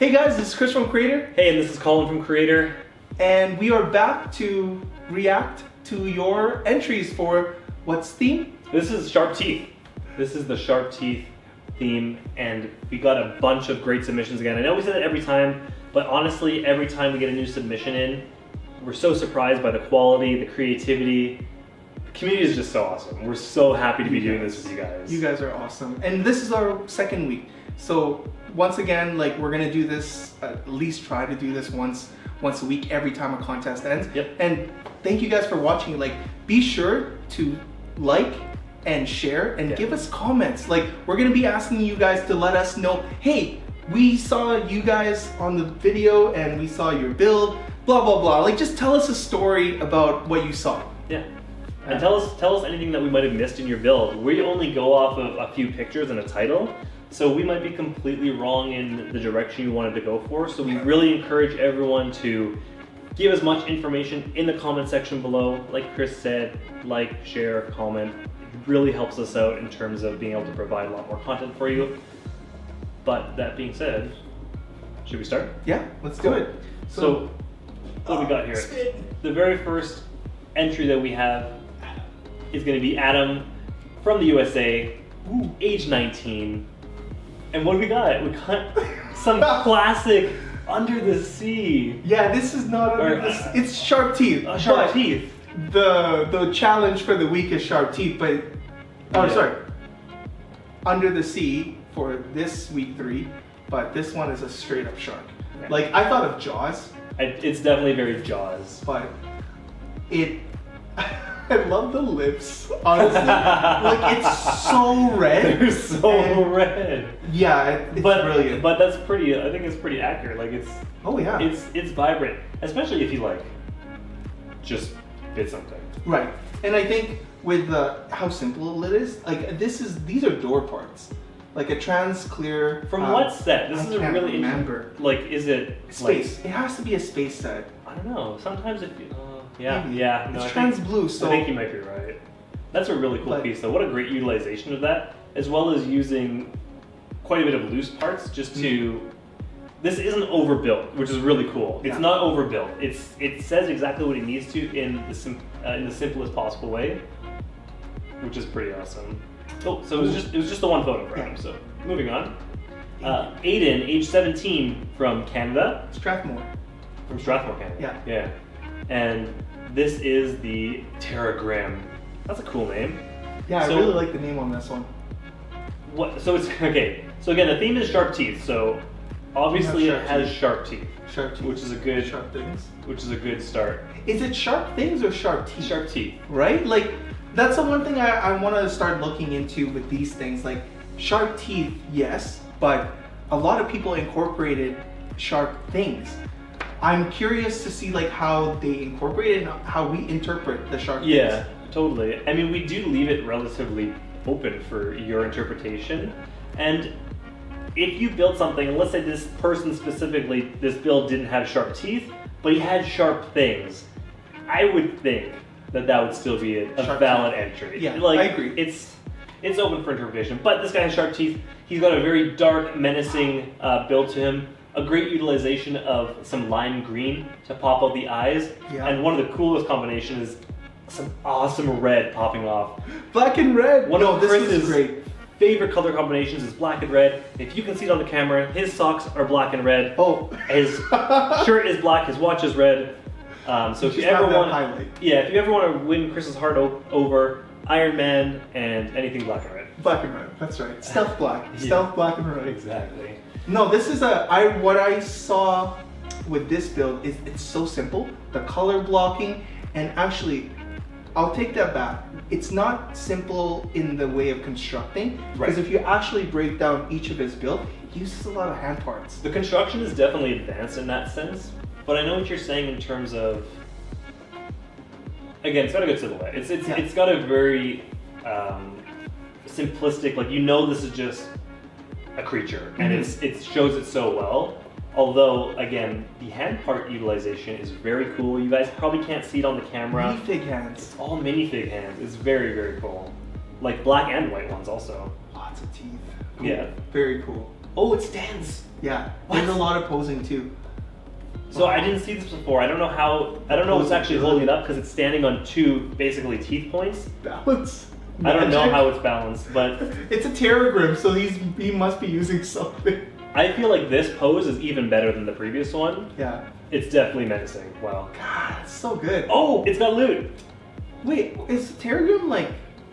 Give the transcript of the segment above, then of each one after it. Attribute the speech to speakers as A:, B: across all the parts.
A: Hey guys, this is Chris from Creator.
B: Hey, and this is Colin from Creator.
A: And we are back to react to your entries for what's theme?
B: This is Sharp Teeth. This is the Sharp Teeth theme, and we got a bunch of great submissions again. I know we say that every time, but honestly, every time we get a new submission in, we're so surprised by the quality, the creativity. The community is just so awesome. We're so happy to be doing this with you guys.
A: You guys are awesome. And this is our second week. So once again, like, we're gonna do this, at least try to do this once a week every time a contest ends.
B: Yep.
A: And thank you guys for watching. Like, be sure to like and share and give us comments. Like, we're gonna be asking you guys to let us know, hey, we saw you guys on the video and we saw your build, blah, blah, blah. Like, just tell us a story about what you saw.
B: Yeah. And tell us anything that we might have missed in your build. We only go off of a few pictures and a title, so we might be completely wrong in the direction you wanted to go for. So we really encourage everyone to give as much information in the comment section below. Like Chris said, like, share, comment. It really helps us out in terms of being able to provide a lot more content for you. But that being said, should we start?
A: Yeah, let's do it.
B: So what do we got here? The very first entry that we have is going to be Adam from the USA, age 19. And what do we got? We got some classic Under the Sea.
A: Yeah, this is not Under the Sea. It's Sharp Teeth.
B: Sharp Teeth.
A: The challenge for the week is Sharp Teeth, but sorry, Under the Sea for this week 3, but this one is a straight up shark.
B: Okay.
A: Like, I thought of Jaws.
B: It's definitely very Jaws.
A: But I love the lips, honestly. Like, it's so red.
B: They're so red.
A: Yeah, it's brilliant.
B: But that's pretty, I think it's pretty accurate. Like, it's,
A: oh yeah.
B: It's vibrant, especially if you like, just did something.
A: Right, and I think with how simple it is, like, these are door parts. Like a trans clear.
B: From what set? This is a really
A: remember.
B: Like, is it
A: space?
B: Like,
A: it has to be a space set.
B: I don't know. Sometimes it.
A: Maybe.
B: Yeah. No,
A: it's trans blue. So
B: I think you might be right. That's a really cool piece, though. What a great utilization of that, as well as using quite a bit of loose parts just to. This isn't overbuilt, which is really cool. It's not overbuilt. It says exactly what it needs to in the simplest possible way, which is pretty awesome. Oh, so it was just the one photo for him. So moving on, Aiden, age 17, from Canada.
A: Strathmore.
B: From Strathmore, Canada.
A: Yeah.
B: And this is the Terragram. That's a cool name.
A: Yeah, I really like the name on this one.
B: What? So it's okay. So again, the theme is sharp teeth. So obviously it has sharp teeth.
A: Sharp teeth.
B: Which is a good
A: sharp things.
B: Which is a good start.
A: Is it sharp things or sharp teeth?
B: Sharp teeth.
A: Right? Like, that's the one thing I want to start looking into with these things. Like, sharp teeth, yes, but a lot of people incorporated sharp things. I'm curious to see like how they incorporate it and how we interpret the sharp things.
B: Yeah, totally. I mean, we do leave it relatively open for your interpretation. And if you build something, and let's say this person specifically, this build didn't have sharp teeth, but he had sharp things, I would think that would still be a valid entry.
A: Yeah,
B: like,
A: I agree.
B: It's open for interpretation, but this guy has sharp teeth. He's got a very dark, menacing build to him. A great utilization of some lime green to pop out the eyes.
A: Yeah.
B: And one of the coolest combinations is some awesome red popping off.
A: Black and red.
B: One of Chris's
A: great.
B: favorite color combinations is black and red. If you can see it on the camera, his socks are black and red.
A: Oh.
B: His shirt is black, his watch is red. So if you ever want to win Chris's heart over, Iron Man and anything black and red.
A: Black and red, that's right. Stealth black. Stealth black and red.
B: Exactly.
A: No, this is what I saw with this build is it's so simple. The color blocking, and actually, I'll take that back. It's not simple in the way of constructing, because if you actually break down each of his build, he uses a lot of hand parts.
B: The construction is definitely advanced in that sense, but I know what you're saying in terms of, again, it's got a good silhouette. It's got a very simplistic, like, this is just a creature, and it shows it so well. Although, again, the hand part utilization is very cool. You guys probably can't see it on the camera.
A: Minifig hands.
B: It's all minifig hands. It's very, very cool. Like black and white ones also.
A: Lots of teeth. Cool.
B: Yeah.
A: Very cool.
B: Oh, it stands.
A: Yeah, there's a lot of posing too.
B: So I didn't see this before. I don't know what's actually holding it up because it's standing on two basically teeth points.
A: Balance.
B: I don't know how it's balanced, but
A: it's a pterodactyl, so he must be using something.
B: I feel like this pose is even better than the previous one.
A: Yeah.
B: It's definitely menacing. Wow.
A: God, it's so good.
B: Oh, it's got loot.
A: Wait, is pterodactyl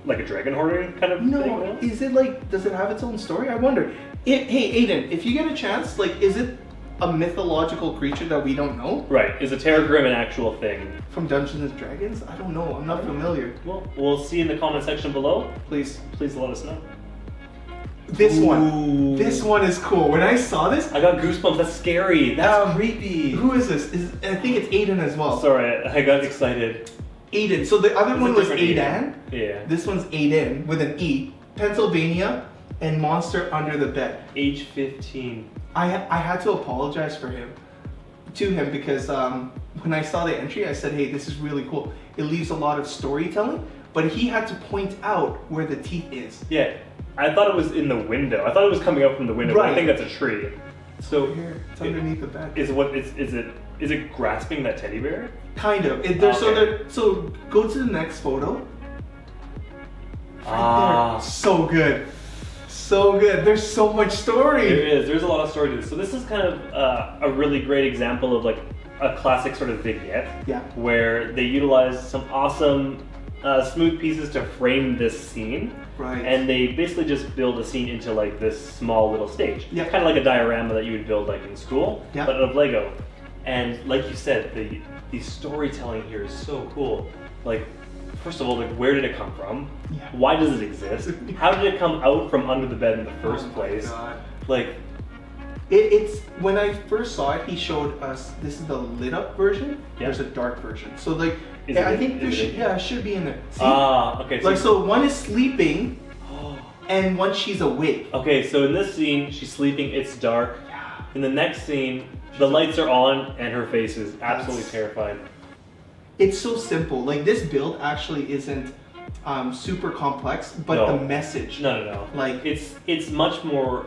B: like a dragon hoarding kind of thing?
A: No, is it does it have its own story? I wonder. Hey, Aiden, if you get a chance, is it a mythological creature that we don't know?
B: Right. Is a pterodactyl an actual thing?
A: From Dungeons and Dragons? I don't know. I'm not familiar.
B: Well, we'll see in the comment section below.
A: Please
B: let us know.
A: This one is cool. When I saw this,
B: I got goosebumps. That's scary. That's creepy.
A: Who is this? I think it's Aiden as well.
B: Sorry, I got excited.
A: Aiden. So the other one was Aidan.
B: Yeah.
A: This one's Aiden with an E. Pennsylvania and Monster Under the Bed.
B: Age 15.
A: I had to apologize to him because when I saw the entry, I said, hey, this is really cool. It leaves a lot of storytelling, but he had to point out where the teeth is.
B: Yeah, I thought it was in the window. I thought it was coming out from the window, but I think that's a tree. So
A: here, it's underneath the bed.
B: Is it grasping that teddy bear?
A: Kind of. So go to the next photo. Right there. So good. So good. There's so much story.
B: There is. There's a lot of story to this. So this is kind of a really great example of a classic sort of vignette.
A: Yeah.
B: Where they utilize some awesome smooth pieces to frame this scene.
A: Right.
B: And they basically just build a scene into like this small little stage.
A: Yeah.
B: Kind of like a diorama that you would build like in school,
A: yeah.
B: but out of Lego. And like you said, the storytelling here is so cool. Like, first of all, like, where did it come from?
A: Yeah.
B: Why does it exist? How did it come out from under the bed in the first place?
A: God.
B: Like,
A: it's when I first saw it, he showed us this is the lit up version. Yeah. There's a dark version. So like, I think there should it should be in there. See?
B: Okay.
A: So one is sleeping, and one she's awake.
B: Okay, so in this scene, she's sleeping. It's dark.
A: Yeah.
B: In the next scene, the lights are on, and her face is absolutely terrified.
A: It's so simple. Like, this build actually isn't super complex, but the message.
B: No.
A: Like,
B: it's much more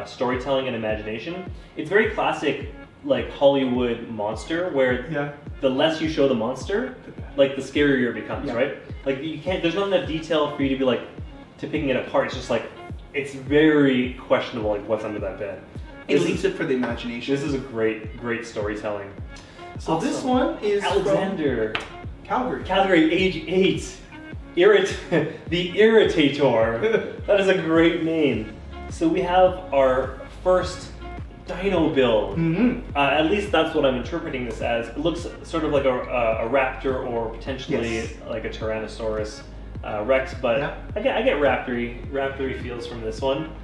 B: storytelling and imagination. It's very classic, like Hollywood monster, where the less you show the monster, like the scarier it becomes, right? Like, you can't. There's not enough detail for you to be like to picking it apart. It's just like it's very questionable, like what's under that bed.
A: It leaves it for the imagination.
B: This is a great storytelling.
A: So awesome. This one is
B: Alexander.
A: Calgary.
B: Calgary, age 8. The Irritator. That is a great name. So we have our first dino build.
A: Mm-hmm.
B: At least that's what I'm interpreting this as. It looks sort of like a raptor or potentially like a Tyrannosaurus Rex, but I get raptory feels from this one.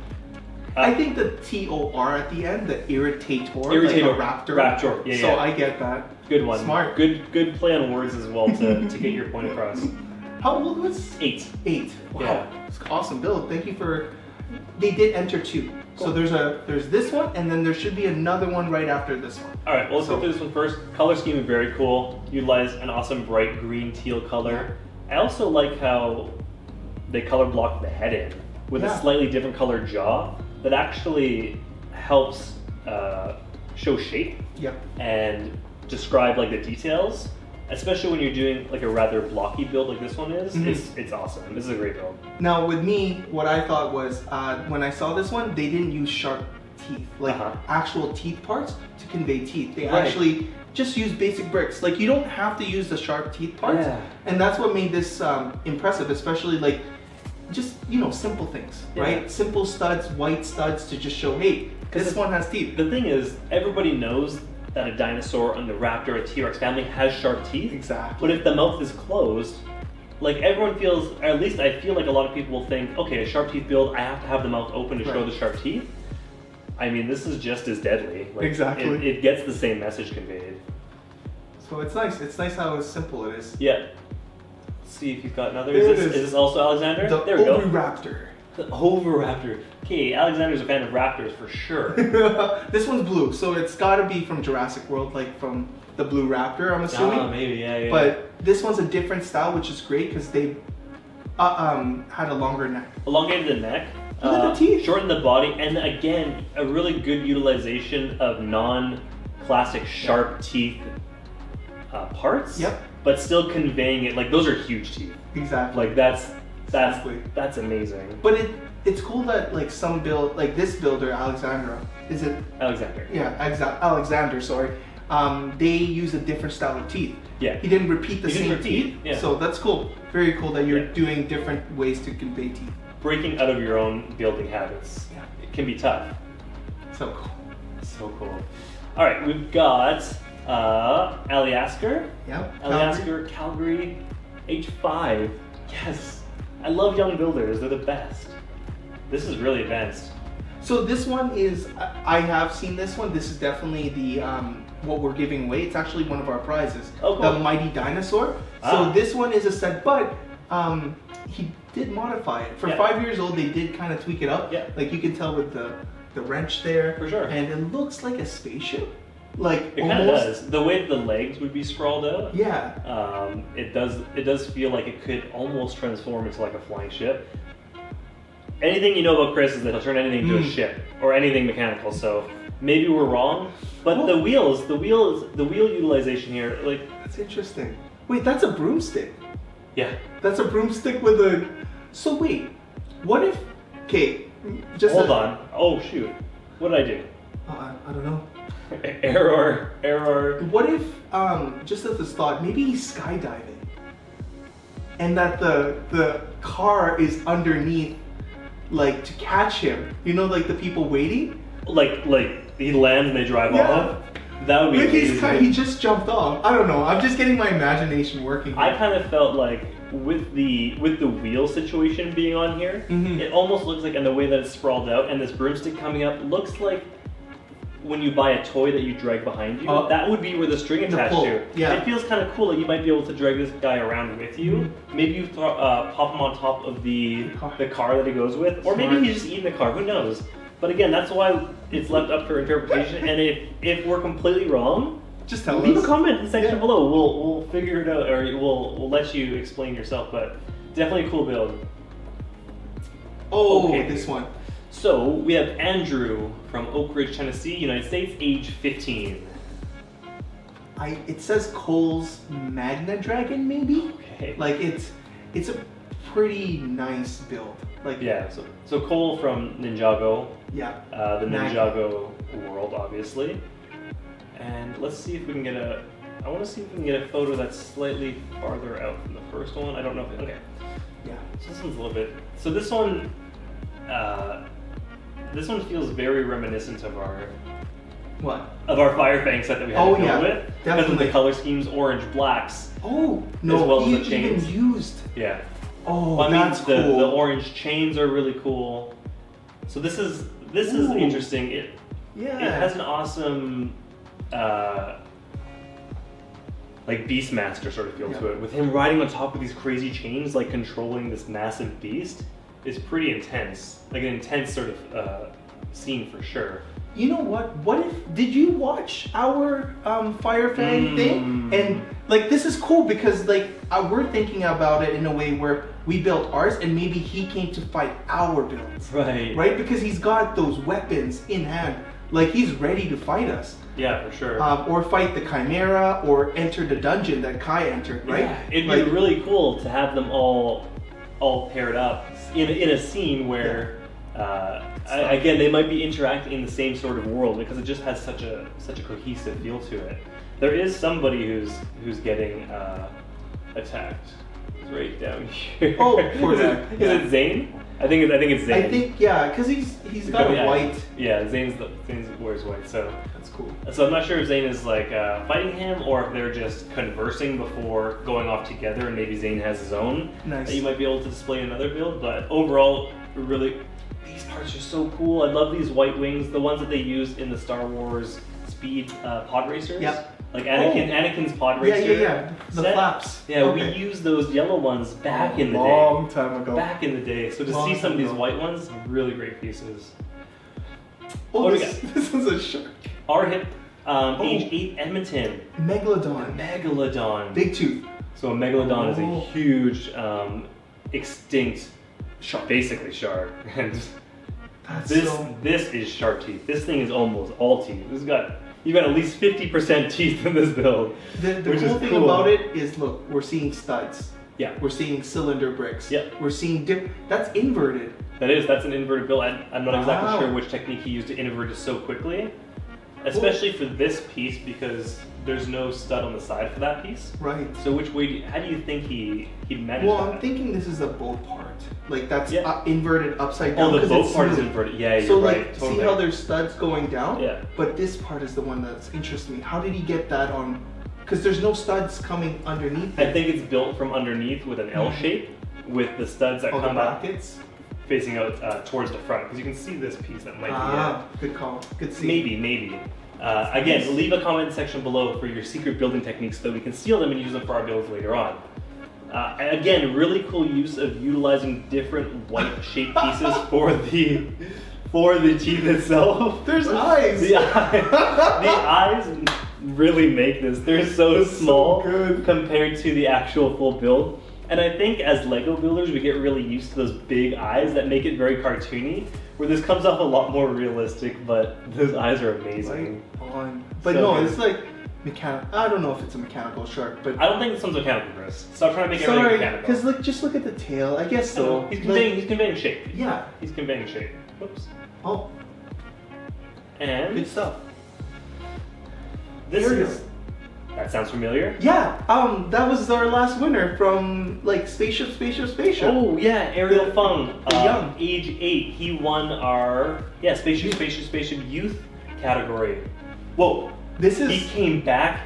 A: I think the TOR at the end, the Irritator,
B: Irritator,
A: like a raptor.
B: Raptor, yeah.
A: So I get that.
B: Good one.
A: Smart.
B: Good play on words as well to get your point across.
A: How old was
B: 8?
A: 8. Wow.
B: Yeah.
A: It's an awesome build. Thank you for. They did enter 2. Cool. So there's this one, and then there should be another one right after this one.
B: All right. Well, let's go through this one first. Color scheme is very cool. Utilize an awesome bright green teal color. I also like how they color block the head in with a slightly different colored jaw. That actually helps show shape and describe like the details, especially when you're doing like a rather blocky build like this one is. Mm-hmm. It's awesome. This is a great build.
A: Now with me, what I thought was when I saw this one, they didn't use sharp teeth, like actual teeth parts to convey teeth. They actually just use basic bricks. Like, you don't have to use the sharp teeth parts, and that's what made this impressive, especially like. Just, simple things, right? Simple studs, white studs to just show, hey, this one has teeth.
B: The thing is, everybody knows that a dinosaur and the raptor, a T-Rex family has sharp teeth.
A: Exactly.
B: But if the mouth is closed, like everyone feels, or at least I feel like a lot of people will think, okay, a sharp teeth build, I have to have the mouth open to show the sharp teeth. I mean, this is just as deadly. Like,
A: exactly.
B: It gets the same message conveyed.
A: So it's nice. It's nice how simple it is.
B: Yeah. See if you've got another. Is this also Alexander?
A: There we go. Oviraptor.
B: The Oviraptor. Okay, Alexander's a fan of raptors for sure.
A: This one's blue, so it's got to be from Jurassic World, like from the blue raptor, I'm assuming.
B: Oh, maybe, yeah.
A: But this one's a different style, which is great because they had a longer neck.
B: Elongated the neck.
A: Look at the teeth.
B: Shorten the body, and again, a really good utilization of non-classic sharp teeth parts.
A: Yep.
B: But still conveying it, like those are huge teeth.
A: Exactly.
B: Like that's
A: Exactly.
B: that's amazing.
A: But it's cool that like some build, like this builder, Alexandra, is it?
B: Alexander.
A: Yeah, Alexander, sorry. They use a different style of teeth.
B: Yeah.
A: He didn't repeat the same teeth.
B: Yeah.
A: So that's cool. Very cool that you're doing different ways to convey teeth.
B: Breaking out of your own building habits.
A: Yeah.
B: It can be tough.
A: So cool.
B: So cool. All right, we've got Aliasker.
A: Yep.
B: Aliasker, Calgary, H5. Yes. I love young builders. They're the best. This is really advanced.
A: So this one is, I have seen this one. This is definitely the, what we're giving away. It's actually one of our prizes.
B: Oh, cool.
A: The Mighty Dinosaur. So this one is a set, but he did modify it. For 5 years old, they did kind of tweak it up.
B: Yeah.
A: Like you can tell with the wrench there.
B: For sure.
A: And it looks like a spaceship. Like
B: It kind of does. The way that the legs would be sprawled out.
A: Yeah.
B: It does feel like it could almost transform into like a flying ship. Anything you know about Chris is that he'll turn anything into a ship or anything mechanical. So maybe we're wrong, but the wheel utilization here, like
A: That's interesting. Wait, that's a broomstick.
B: yeah.
A: That's a broomstick with a. So wait, what if? Okay, just
B: Hold on. Oh shoot, what did I do?
A: I don't know.
B: Error.
A: What if, just as this thought, maybe he's skydiving, and that the car is underneath, like to catch him. You know, like the people waiting.
B: Like he lands and they drive off. That would be amazing.
A: He just jumped off. I don't know. I'm just getting my imagination working.
B: I kind of felt like with the wheel situation being on here, it almost looks like in the way that it's sprawled out, and this broomstick coming up looks like when you buy a toy that you drag behind you. That would be where the string attached to.
A: Yeah.
B: It feels kind of cool that you might be able to drag this guy around with you. Maybe you pop him on top of the car that he goes with, or maybe he's just eating the car. Who knows? But again, that's why it's left up for interpretation. And if we're completely wrong,
A: just tell us.
B: Leave a comment in the section below. We'll figure it out, or we'll let you explain yourself. But definitely a cool build.
A: Oh, okay. This one.
B: So we have Andrew from Oak Ridge, Tennessee, United States, age 15.
A: It says Cole's Magna Dragon, maybe.
B: Okay.
A: Like it's a pretty nice build. Like
B: yeah. So Cole from Ninjago.
A: Yeah.
B: The Ninjago world, obviously. And let's see if we can get I want to see if we can get a photo that's slightly farther out from the first one. I don't know if okay.
A: Yeah.
B: So this one's a little bit. So this one. This one feels very reminiscent of our Fire Fang set that we had to build with.
A: Definitely.
B: Because of the color schemes, orange, blacks.
A: Oh no!
B: As well
A: he
B: as the chains.
A: even used.
B: Yeah.
A: Oh,
B: well,
A: that's cool.
B: The orange chains are really cool. So this is interesting. It has an awesome like Beastmaster sort of feel to it. With him riding on top of these crazy chains, like controlling this massive beast, is pretty intense. Like an intense sort of scene for sure.
A: You know what? What if, did you watch our Fire Fang thing? And like, this is cool because like, we're thinking about it in a way where we built ours and maybe he came to fight our builds.
B: Right.
A: Right? Because he's got those weapons in hand. Like he's ready to fight us.
B: Yeah, for sure.
A: Or fight the Chimera or enter the dungeon that Kai entered, right?
B: Yeah, it'd be really cool to have them all paired up in a scene where again, they might be interacting in the same sort of world because it just has such a cohesive feel to it. There is somebody who's getting attacked. It's right down here.
A: Oh, poor guy.
B: Is it Zane? I think it's Zane.
A: I think because he's got a white.
B: Yeah, Zane wears white, so
A: that's cool.
B: So I'm not sure if Zane is like fighting him or if they're just conversing before going off together, and maybe Zane has his own that you might be able to display in another build. But overall, really. These parts are so cool. I love these white wings, the ones that they used in the Star Wars Speed pod racers.
A: Yep.
B: Like Anakin's pod racer.
A: Yeah. The flaps.
B: Yeah, we used those yellow ones back in the day.
A: Long time ago.
B: Back in the day. So to see some of these white ones, really great pieces.
A: Oh, this is a shark.
B: R-Hip, age 8, Edmonton.
A: Megalodon. Big tooth.
B: So a Megalodon is a huge, extinct shark, basically shark. And This is shark teeth. This thing is almost all teeth. You've got at least 50% teeth in this build.
A: The cool thing about it is, look, we're seeing studs.
B: Yeah.
A: We're seeing cylinder bricks.
B: Yeah.
A: We're seeing that's inverted.
B: That's an inverted build. I'm not exactly sure which technique he used to invert it so quickly. Especially for this piece, because there's no stud on the side for that piece.
A: Right.
B: So how do you think he managed
A: Well,
B: that?
A: I'm thinking this is a boat part. Like that's inverted upside down.
B: Oh, the boat part is inverted. Yeah,
A: so
B: you're right.
A: like,
B: Totally.
A: see how there's studs going down?
B: Yeah.
A: But this part is the one that's interesting me. How did he get that on? Because there's no studs coming underneath.
B: I think it's built from underneath with an L shape, with the studs that come out facing out towards the front. Because you can see this piece that might be
A: good call. Good see.
B: Maybe. Again, leave a comment section below for your secret building techniques so that we can steal them and use them for our builds later on. Again, really cool use of utilizing different white shaped pieces for the teeth itself.
A: There's eyes.
B: The eyes really make this. They're so small compared to the actual full build. And I think as Lego builders, we get really used to those big eyes that make it very cartoony, where this comes off a lot more realistic, but those eyes are amazing.
A: Right on. But so no, it's like mechanical. I don't know if it's a mechanical shark, but
B: I don't think this one's mechanical, Chris. Stop trying to make everything mechanical.
A: Because just look at the tail. I guess so.
B: He's conveying shape.
A: Yeah.
B: He's conveying shape. Whoops.
A: Oh.
B: And
A: good stuff.
B: That sounds familiar?
A: Yeah, that was our last winner from like Spaceship.
B: Oh yeah, Ariel Fung,
A: young.
B: age 8. He won our Spaceship Youth category. Whoa, he came back.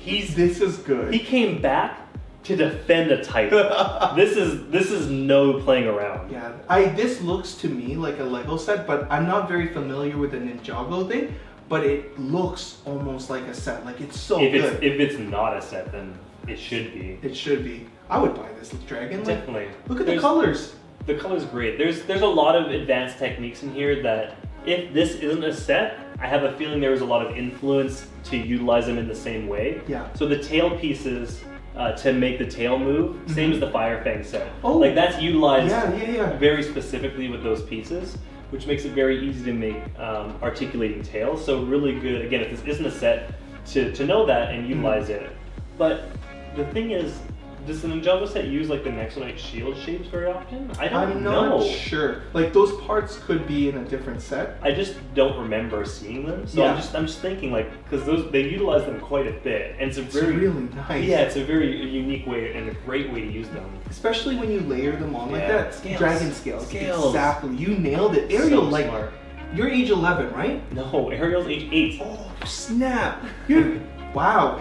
A: This is good.
B: He came back to defend a title. This is no playing around.
A: Yeah, this looks to me like a Lego set, but I'm not very familiar with the Ninjago thing. But it looks almost like a set. Like it's so good.
B: If it's not a set, then it should be.
A: It should be. I would buy this dragon.
B: Definitely.
A: Look at the colors.
B: The color's great. There's a lot of advanced techniques in here that if this isn't a set, I have a feeling there was a lot of influence to utilize them in the same way.
A: Yeah.
B: So the tail pieces to make the tail move, same as the Fire Fang set.
A: Oh.
B: Like that's utilized
A: very
B: specifically with those pieces, which makes it very easy to make articulating tails. So really good, again, if this isn't a set, to know that and utilize it. But the thing is, does the Ninjago set use like the Nexonite shield shapes very often?
A: I'm not sure. Like those parts could be in a different set.
B: I just don't remember seeing them. So I'm just thinking like, because they utilize them quite a bit, and it's
A: really nice.
B: Yeah, it's a very unique way and a great way to use them.
A: Especially when you layer them on like that. Dragon scales. Exactly. You nailed it.
B: Ariel, so smart.
A: You're age 11, right?
B: No, Ariel's age 8.
A: Oh snap! Wow.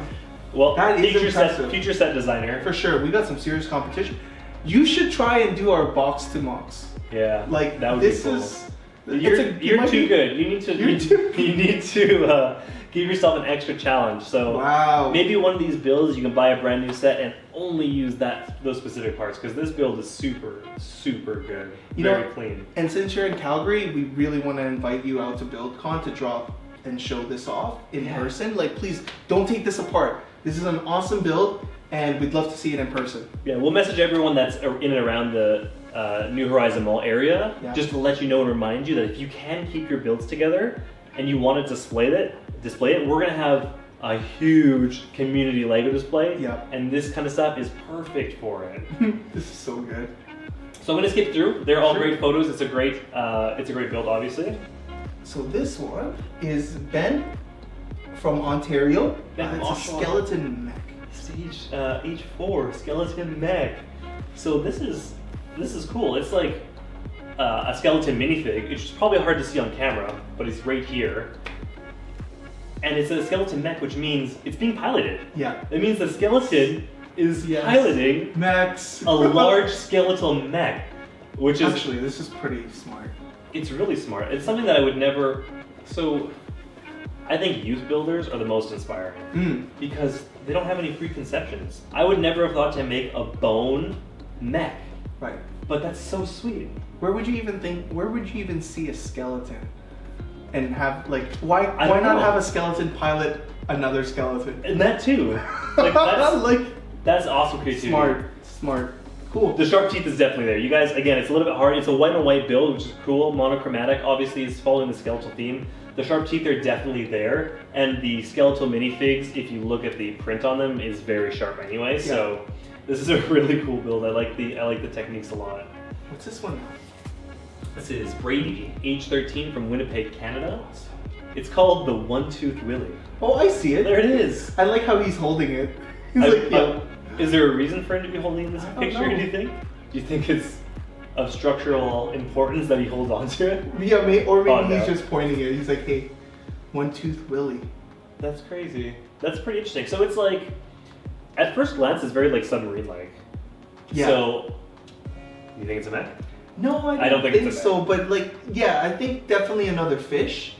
B: Well,
A: that is impressive.
B: Future set designer.
A: For sure, we got some serious competition. You should try and do our box to mocks.
B: Yeah,
A: like
B: that would be cool. You're too good. You need to give yourself an extra challenge. So maybe one of these builds you can buy a brand new set and only use those specific parts, because this build is super good. Very clean.
A: And since you're in Calgary, we really want to invite you out to BuildCon to drop and show this off in person. Like, please don't take this apart. This is an awesome build, and we'd love to see it in person.
B: Yeah, we'll message everyone that's in and around the New Horizon Mall area, just to let you know and remind you that if you can keep your builds together and you want to display it, we're gonna have a huge community Lego display.
A: Yeah.
B: And this kind of stuff is perfect for it.
A: This is so good.
B: So I'm gonna skip through. They're all great photos. It's a great build, obviously.
A: So this one is Ben from Ontario. It's a skeleton mech.
B: Stage H4 skeleton mech. So this is cool. It's like a skeleton minifig. It's probably hard to see on camera, but it's right here. And it's a skeleton mech, which means it's being piloted.
A: Yeah.
B: It means the skeleton is piloting
A: mechs.
B: A large skeletal mech, which is
A: actually, this is pretty smart.
B: It's really smart. It's something that I would never. So I think youth builders are the most inspiring because they don't have any preconceptions. I would never have thought to make a bone mech.
A: Right.
B: But that's so sweet.
A: Where would you even see a skeleton? And have why not have a skeleton pilot another skeleton?
B: And that too. That's awesome creativity.
A: Smart. Cool.
B: The sharp teeth is definitely there. You guys, again, it's a little bit hard. It's a white on white build, which is cool. Monochromatic, obviously, is following the skeletal theme. The sharp teeth are definitely there, and the skeletal minifigs, if you look at the print on them, is very sharp anyway. Yeah. So this is a really cool build. I like the techniques a lot.
A: What's this one?
B: This is Brady, age 13 from Winnipeg, Canada. It's called the One-Tooth Willy.
A: Oh, I see it.
B: There it is.
A: I like how he's holding it. He's like, yeah.
B: Is there a reason for him to be holding this picture,
A: know.
B: do you think? Do you think it's of structural importance that he holds onto it?
A: Yeah, or maybe he's just pointing it. He's like, hey, One-Tooth Willy.
B: That's crazy. That's pretty interesting. So it's like, at first glance, it's very like submarine-like.
A: Yeah.
B: So, you think it's a mech?
A: No, I don't think so. But like, yeah, I think definitely another fish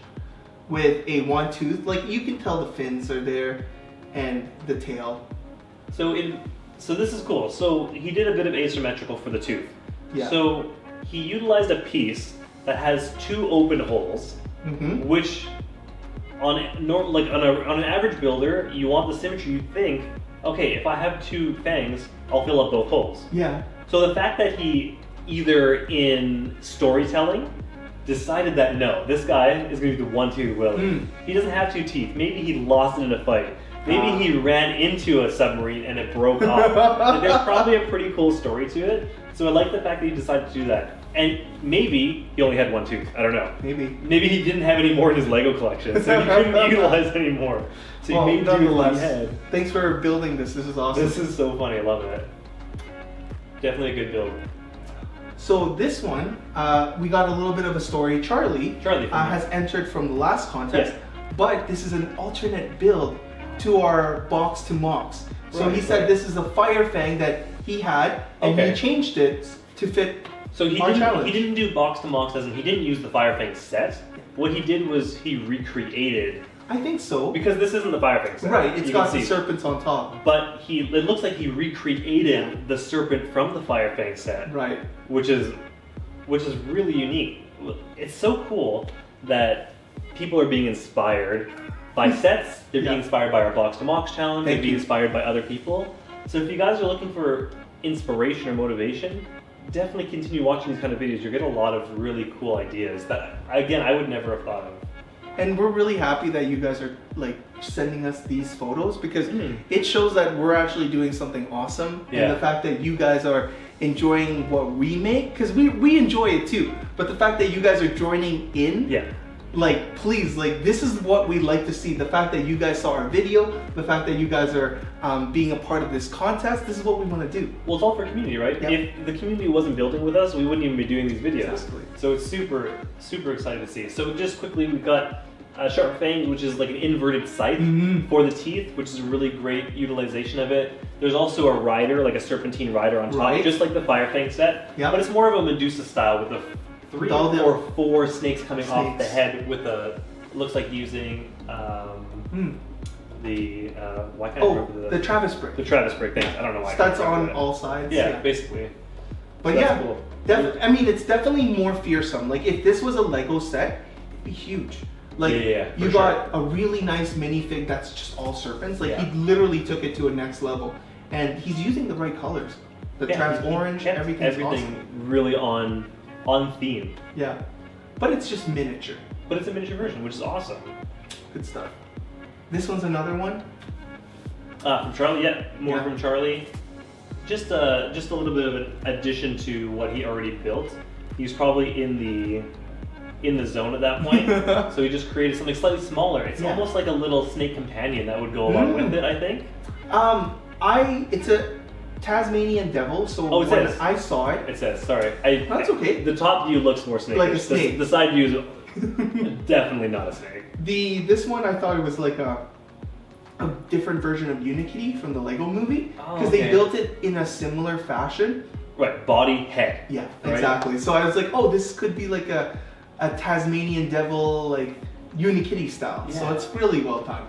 A: with a one tooth. Like you can tell the fins are there and the tail.
B: So this is cool. So he did a bit of asymmetrical for the tooth.
A: Yeah.
B: So he utilized a piece that has two open holes, which on an average builder, you want the symmetry. You think, okay, if I have two fangs, I'll fill up both holes.
A: Yeah.
B: So the fact that he either in storytelling decided that no, this guy is going to be the One-Tooth Willy. He doesn't have two teeth. Maybe he lost it in a fight. Maybe he ran into a submarine and it broke off. There's probably a pretty cool story to it. So I like the fact that he decided to do that. And maybe he only had one tooth. I don't know. Maybe he didn't have any more in his Lego collection, so he couldn't utilize any more. So he made do with what he had.
A: Thanks for building this. This is awesome.
B: This is so funny. I love it. Definitely a good build.
A: So this one, we got a little bit of a story. Charlie has entered from the last contest, but this is an alternate build to our box to mocks. So he said this is a fire fang that he had, and he changed it to fit our challenge.
B: He didn't do box to mocks, as in he didn't use the fire fang set. What he did was he recreated.
A: I think so.
B: Because this isn't the fire fang set.
A: Right, it's got the serpents on top.
B: But it looks like he recreated the serpent from the fire fang set.
A: Right.
B: Which is really unique. It's so cool that people are being inspired by sets. They're being inspired by our box to mocks challenge. They're being inspired by other people. So if you guys are looking for inspiration or motivation, definitely continue watching these kind of videos. You'll get a lot of really cool ideas that, again, I would never have thought of.
A: And we're really happy that you guys are like sending us these photos, because it shows that we're actually doing something awesome. And the fact that you guys are enjoying what we make, because we enjoy it too. But the fact that you guys are joining in, like, please, like, this is what we like to see. The fact that you guys saw our video, the fact that you guys are being a part of this contest, this is what we want to do.
B: Well, it's all for community, right? Yep. If the community wasn't building with us, we wouldn't even be doing these videos.
A: Exactly.
B: So it's super, super exciting to see. So just quickly, we've got sharp fangs, which is like an inverted scythe for the teeth, which is a really great utilization of it. There's also a rider, like a serpentine rider on top, just like the fire fang set. But it's more of a Medusa style with a 3 or 4 snakes coming off the head with a, looks like using the, why can't I remember
A: the Travis brick.
B: The Travis brick, thanks. I don't know why.
A: That's on all sides.
B: Yeah, basically.
A: But so cool. I mean, it's definitely more fearsome. Like, if this was a Lego set, it'd be huge. Like, you got a really nice minifig that's just all serpents. Like, he literally took it to a next level. And he's using the right colors. The trans orange, everything's awesome.
B: Really on theme.
A: Yeah. But it's just miniature.
B: But it's a miniature version, which is awesome.
A: Good stuff. This one's another one?
B: From Charlie, more from Charlie. Just a little bit of an addition to what he already built. He's probably in the zone at that point. So he just created something slightly smaller. It's almost like a little snake companion that would go along with it, I think.
A: It's a Tasmanian devil, so when I saw it...
B: It says, sorry.
A: That's okay.
B: The top view looks more snakish.
A: Like a snake.
B: The side view is definitely not a snake.
A: This one, I thought it was like a different version of Unikitty from the Lego movie, because they built it in a similar fashion.
B: Right, body, head.
A: Yeah, exactly. So I was like, oh, this could be like a Tasmanian devil, like Unikitty style. Yeah. So it's really well timed.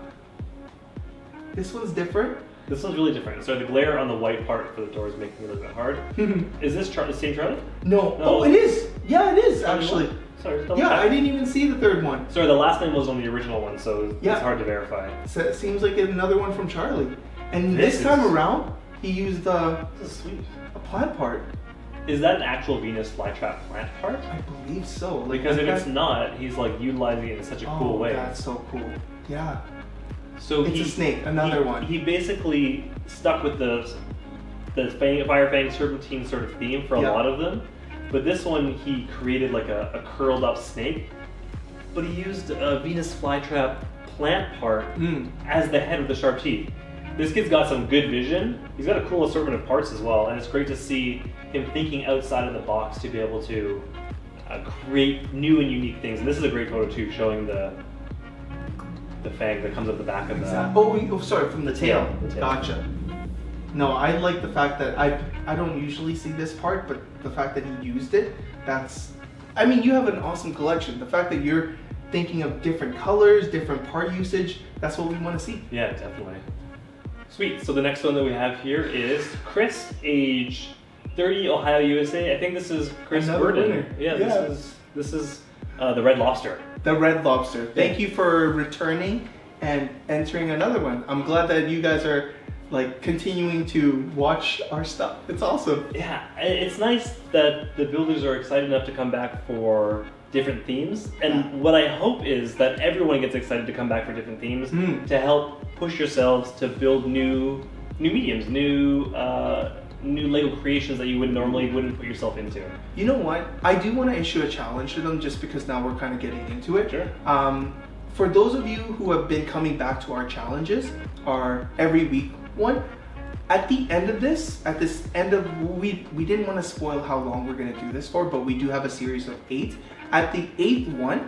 A: This one's different.
B: This one's really different. So the glare on the white part for the door is making it a little bit hard. Is this the same Charlie?
A: No. Oh, it is. Yeah, it is actually.
B: Sorry,
A: I didn't even see the third one.
B: Sorry, the last name was on the original one, so it's hard to verify.
A: So it seems like another one from Charlie. And this time around, He used
B: This is sweet.
A: a plant part.
B: Is that an actual Venus flytrap plant part?
A: I believe so. Like,
B: Because if it's not, he's like utilizing it in such a cool way.
A: That's so cool. Yeah.
B: So
A: It's a snake, another one.
B: He basically stuck with the Fire Fang Serpentine sort of theme for a lot of them. But this one, he created like a curled up snake. But he used a Venus flytrap plant part as the head of the sharp teeth. This kid's got some good vision. He's got a cool assortment of parts as well, and it's great to see him thinking outside of the box to be able to create new and unique things. And this is a great photo too, showing the fang that comes up the back of the...
A: sorry, from the tail.
B: The tail.
A: Gotcha. No, I like the fact that I don't usually see this part, but the fact that he used it, I mean, you have an awesome collection. The fact that you're thinking of different colors, different part usage, that's what we want to see.
B: Yeah, definitely. Sweet. So the next one that we have here is Chris, age 30, Ohio, USA. I think this is Chris Burden.
A: Winner.
B: Yeah, this is the Red Lobster.
A: The Red Lobster. Thank you for returning and entering another one. I'm glad that you guys are like continuing to watch our stuff. It's awesome.
B: Yeah, it's nice that the builders are excited enough to come back for different themes. And what I hope is that everyone gets excited to come back for different themes to help push yourselves to build new mediums, new Lego creations that you wouldn't put yourself into.
A: You know what? I do want to issue a challenge to them just because now we're kind of getting into it.
B: Sure.
A: For those of you who have been coming back to our challenges, our every week one, at the end of this, we didn't want to spoil how long we're going to do this for, but we do have a series of 8. At the 8th one,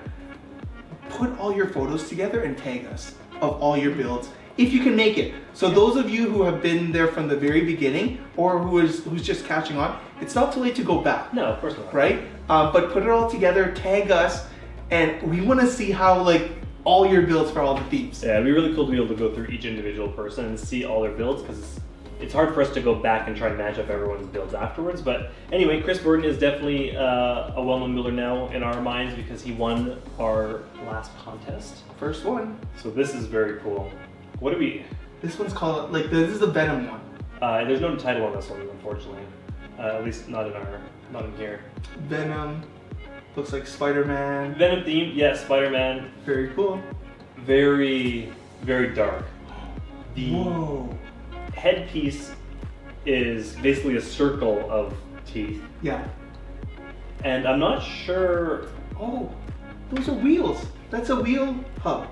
A: put all your photos together and tag us of all your builds, if you can make it. So those of you who have been there from the very beginning, or who's just catching on, it's not too late to go back.
B: No, of course not.
A: Right? But put it all together, tag us, and we want to see how all your builds for all the themes.
B: Yeah, it'd be really cool to be able to go through each individual person and see all their builds, because it's hard for us to go back and try and match up everyone's builds afterwards. But anyway, Chris Burton is definitely a well-known builder now in our minds because he won our last contest.
A: First one.
B: So this is very cool. What do we...
A: This one's called, this is the Venom one.
B: There's no title on this one, unfortunately. At least not in here.
A: Venom. Looks like Spider-Man.
B: Venom themed, yeah, Spider-Man.
A: Very cool.
B: Very, very dark.
A: Whoa.
B: Headpiece is basically a circle of teeth.
A: Yeah.
B: And I'm not sure...
A: Oh, those are wheels. That's a wheel hub.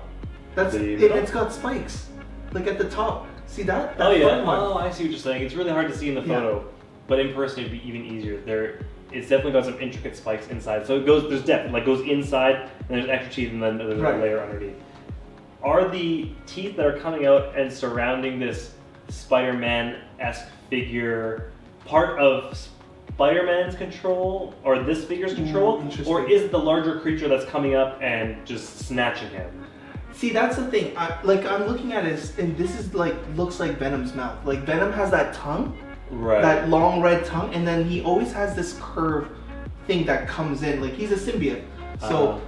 A: It's got spikes. Like at the top. See that?
B: Oh yeah.
A: Front one.
B: Oh, I see what you're saying. It's really hard to see in the photo, but in person it'd be even easier. It's definitely got some intricate spikes inside. So there's depth. Like goes inside, and there's extra teeth, and then there's a layer underneath. Are the teeth that are coming out and surrounding this Spider-Man-esque figure part of Spider-Man's control, or this figure's control, or is it the larger creature that's coming up and just snatching him?
A: See, that's the thing. I'm looking at it, and this is looks like Venom's mouth. Like Venom has that tongue, that long red tongue, and then he always has this curve thing that comes in. Like he's a symbiote, so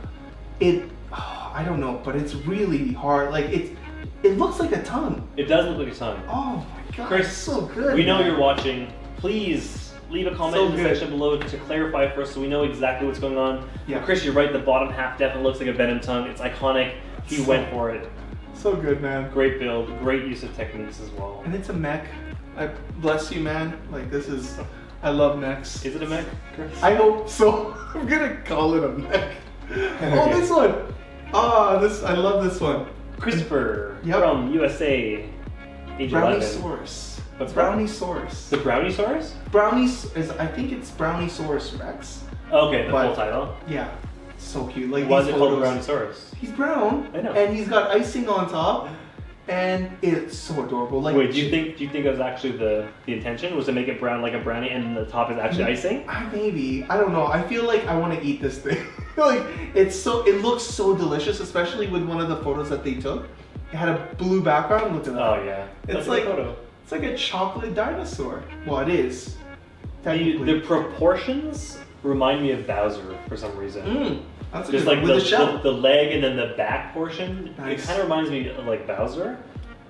A: I don't know, but it's really hard. Like it looks like a tongue.
B: It does look like a tongue.
A: Oh my god,
B: Chris,
A: it's so good.
B: We know you're watching. Please leave a comment in the section below to clarify for us so we know exactly what's going on. Yeah. But Chris, you're right. The bottom half definitely looks like a Venom tongue. It's iconic. He went for it.
A: So good, man.
B: Great build. Great use of techniques as well.
A: And it's a mech. Bless you, man. Like this is. I love mechs.
B: Is it a mech, Chris?
A: I hope so. I'm gonna call it a mech. Oh, this one. I love this one.
B: Christopher from USA, age 11.
A: Browniesaurus.
B: What's
A: Browniesaurus.
B: The Browniesaurus?
A: I think it's Browniesaurus Rex.
B: Okay, the full title.
A: Yeah, so cute. Like
B: why is it called the Browniesaurus?
A: He's brown.
B: I know.
A: And he's got icing on top, and it's so adorable. Like,
B: wait, do you think that was actually the intention was to make it brown like a brownie, and the top is actually icing?
A: Maybe. I don't know. I feel like I want to eat this thing. Like it looks so delicious, especially with one of the photos that they took. It had a blue background. Look at that.
B: Oh yeah.
A: It's like it's like a chocolate dinosaur. Well, it is.
B: The proportions remind me of Bowser for some reason.
A: That's
B: just like the leg and then the back portion. Nice. It kind of reminds me of like Bowser.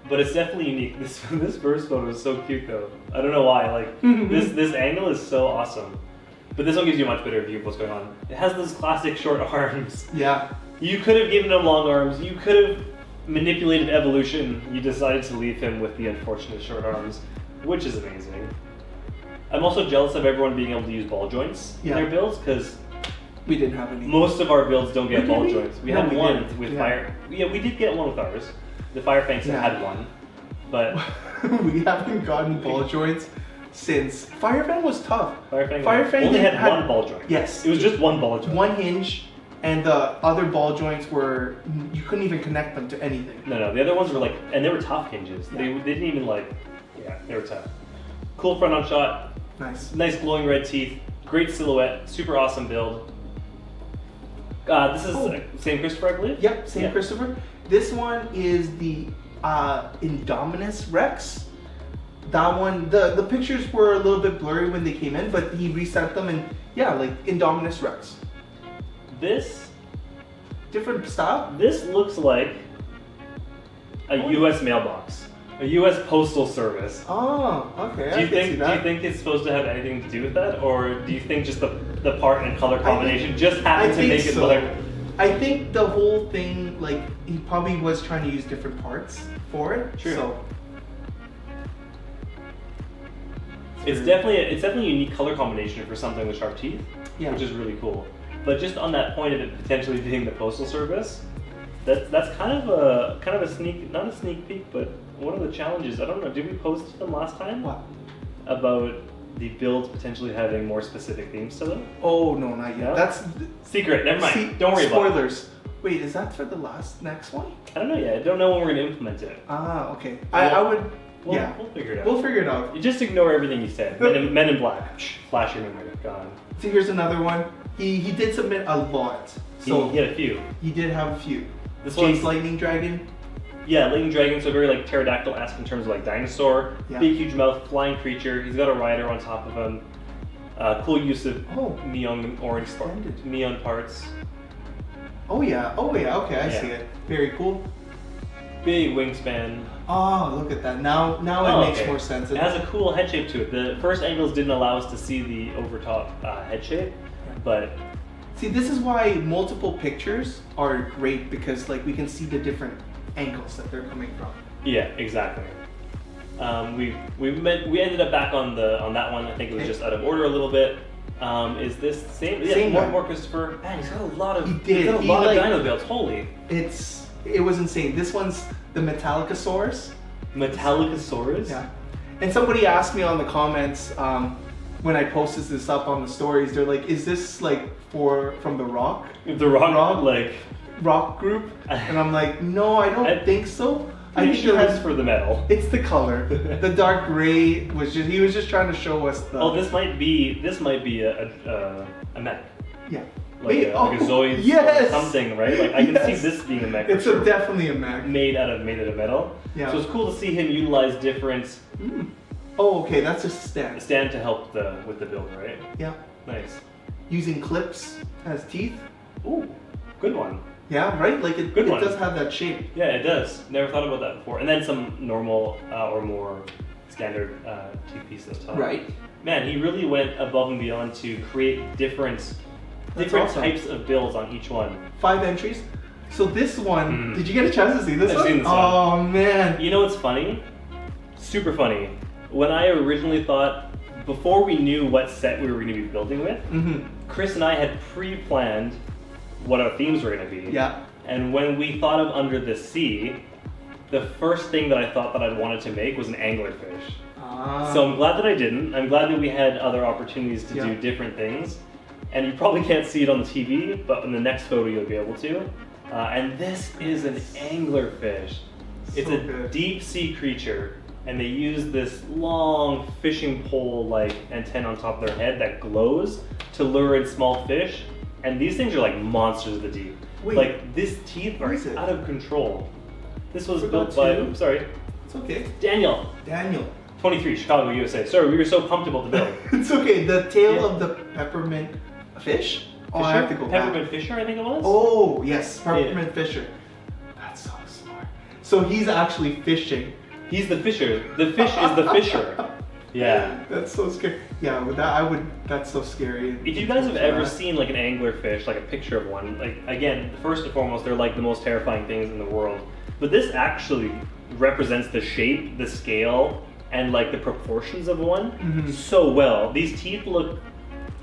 B: but it's definitely unique. This first photo is so cute though. I don't know why. Like this angle is so awesome. But this one gives you a much better view of what's going on. It has those classic short arms.
A: Yeah.
B: You could have given him long arms. You could have manipulated evolution. You decided to leave him with the unfortunate short arms, which is amazing. I'm also jealous of everyone being able to use ball joints in their builds because
A: we didn't have any.
B: Most of our builds don't get ball joints. We had one
A: did.
B: with fire. Yeah, we did get one with ours. The Fire Fangs had one, but
A: we haven't gotten ball joints since Fire Fang was tough.
B: Fire Fang only had one ball joint.
A: Yes,
B: it was just one ball joint.
A: One hinge, and the other ball joints were you couldn't even connect them to anything.
B: No, the other ones were like, and they were tough hinges.
A: Yeah.
B: They didn't even like, they were tough. Cool front on shot. Nice glowing red teeth. Great silhouette. Super awesome build. This is same Christopher, I believe?
A: Yep, same Christopher. This one is the Indominus Rex. That one, the pictures were a little bit blurry when they came in, but he reset them and like Indominus Rex.
B: This
A: different style?
B: This looks like a US mailbox. A US postal service.
A: Oh, okay.
B: Do you think it's supposed to have anything to do with that, or do you think just the part and color combination just happened to make it look?
A: I think the whole thing, like he probably was trying to use different parts for it.
B: True.
A: So
B: it's definitely a unique color combination for something with sharp teeth, which is really cool. But just on that point of it potentially being the postal service, that's kind of a sneak, not a sneak peek, but one of the challenges. I don't know. Did we post them last time?
A: What?
B: About the builds potentially having more specific themes to them?
A: Oh no, not yet.
B: No?
A: That's
B: secret. Never mind. Don't worry about it.
A: Spoilers. Wait, is that for the next one?
B: I don't know yet. I don't know when we're going to implement it.
A: Ah, okay. I would.
B: We'll figure it out.
A: We'll figure it out.
B: You just ignore everything you said. Men in Black. Flash your memory. Gone.
A: See, here's another one. He did submit a lot. So
B: he had a few.
A: He did have a few.
B: This
A: Jade's Lightning Dragon.
B: Yeah, Lightning Dragon, so very like pterodactyl-esque in terms of like dinosaur.
A: Yeah.
B: Big, huge mouth, flying creature. He's got a rider on top of him. Cool use of neon orange neon parts.
A: Oh yeah, okay, I see it. Very cool.
B: Big wingspan.
A: Oh, look at that. Now it makes more sense.
B: It has a cool head shape to it. The first angles didn't allow us to see the overtop head shape, but...
A: See, this is why multiple pictures are great, because like we can see the different angles that they're coming from.
B: Yeah, exactly. We ended up back on that one. I think it was just out of order a little bit. Is this the same?
A: Same
B: one. More Christopher. Man, he's got a lot of.
A: He
B: got a lot of dino builds. Holy.
A: It was insane. This one's the Metallicosaurus.
B: Metallicosaurus?
A: Yeah. And somebody asked me on the comments when I posted this up on the stories. They're like, "Is this like from the Rock?"
B: The Rock like
A: rock group? And I'm like, "No, I don't think so."
B: I think sure it's for the metal.
A: It's the color. The dark gray was just, he was just trying to show us the...
B: Oh, this might be a mech.
A: Yeah.
B: Like a Zoid or something, right? Like I can see this being a mech.
A: It's definitely a mech.
B: Made out of metal.
A: Yeah.
B: So it's cool to see him utilize different...
A: Oh, okay, that's a stand.
B: A stand to help with the build, right?
A: Yeah.
B: Nice.
A: Using clips as teeth.
B: Ooh, good one.
A: Yeah, right? Like it does have that shape.
B: Yeah, it does. Never thought about that before. And then some normal or more standard teeth piece on top.
A: Right.
B: Man, he really went above and beyond to create different types of builds on each one.
A: 5 entries. So this one, did you get a chance to see this one?
B: I've seen this one.
A: Oh man.
B: You know what's funny? Super funny. When I originally thought, before we knew what set we were going to be building with, Chris and I had pre-planned what our themes were going to be.
A: Yeah.
B: And when we thought of Under the Sea, the first thing that I thought that I'd wanted to make was an anglerfish. So I'm glad that I didn't. I'm glad that we had other opportunities to do different things. And you probably can't see it on the TV, but in the next photo you'll be able to. And this is an anglerfish. It's a deep sea creature, and they use this long fishing pole-like antenna on top of their head that glows to lure in small fish. And these things are like monsters of the deep.
A: Wait,
B: like these teeth are out of control. This was built by,
A: It's okay.
B: Daniel. 23, Chicago, USA. Sorry, we were so pumped about the build.
A: It's okay. The tail of the peppermint fish? Oh, I have to go
B: Peppermint Fisher, I think it was?
A: Oh, yes. Peppermint Fisher. That's so smart. So he's actually fishing.
B: He's the fisher. The fish is the fisher. Yeah.
A: That's so scary. Yeah, that's so scary.
B: If you guys have ever seen like an anglerfish, like a picture of one, like again, first and foremost, they're like the most terrifying things in the world. But this actually represents the shape, the scale, and like the proportions of one so well. These teeth look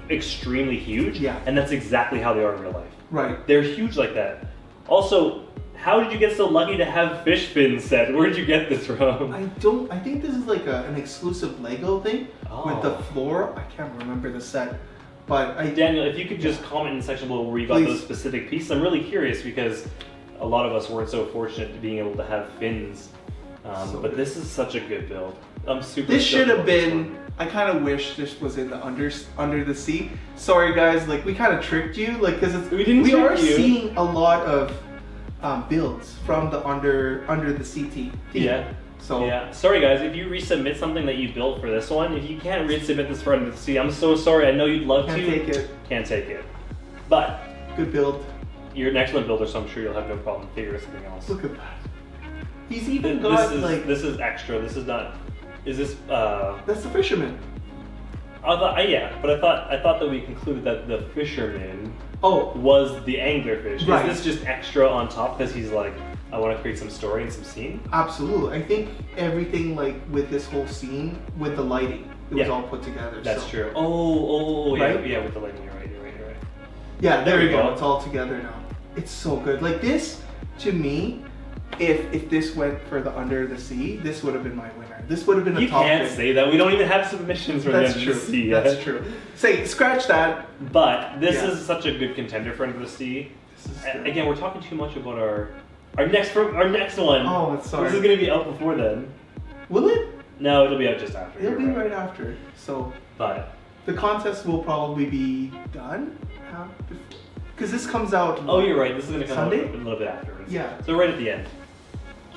B: extremely huge, and that's exactly how they are in real life.
A: Right.
B: They're huge like that. Also, how did you get so lucky to have fish fins set? Where did you get this from?
A: I think this is like an exclusive Lego thing with the floor. I can't remember the set. But
B: Daniel, if you could just comment in the section below where you got those specific pieces. I'm really curious because a lot of us weren't so fortunate to being able to have fins. But this is such a good build. I'm super.
A: This should have been. I kind of wish this was in the under the sea. Sorry guys, like we kind of tricked you, like because we are seeing a lot of builds from the under the sea team.
B: Yeah.
A: So
B: yeah. Sorry guys, if you resubmit something that you built for this one, if you can't resubmit this for Under the Sea, I'm so sorry. I know you'd love to.
A: Can't take it.
B: Can't take it. But
A: good build.
B: You're an excellent builder, so I'm sure you'll have no problem figuring something else.
A: Look at that. He's even got
B: this is extra. This is not. Is this?
A: That's the fisherman.
B: I thought that we concluded that the fisherman was the anglerfish.
A: Right.
B: Is this just extra on top because he's like, I want to create some story and some scene?
A: Absolutely. I think everything like with this whole scene, with the lighting, it was all put together.
B: That's true.
A: Right?
B: Yeah, with the lighting, you're right.
A: Yeah, there we go. It's all together now. It's so good. Like this, to me, if this went for the Under the Sea, this would have been my winner. This would have been a top.
B: You can't say that. We don't even have submissions for the Under the Sea yet.
A: That's true. Say, scratch that.
B: But this is such a good contender for Under the Sea. Again, we're talking too much about our next one.
A: Oh, sorry.
B: This is going to be out before then.
A: Will it?
B: No, it'll be out just after.
A: It'll be right after. So,
B: but
A: the contest will probably be done because this comes out.
B: Oh, you're right. This is going to come
A: Sunday?
B: out a little bit afterwards.
A: Yeah.
B: So right at the end.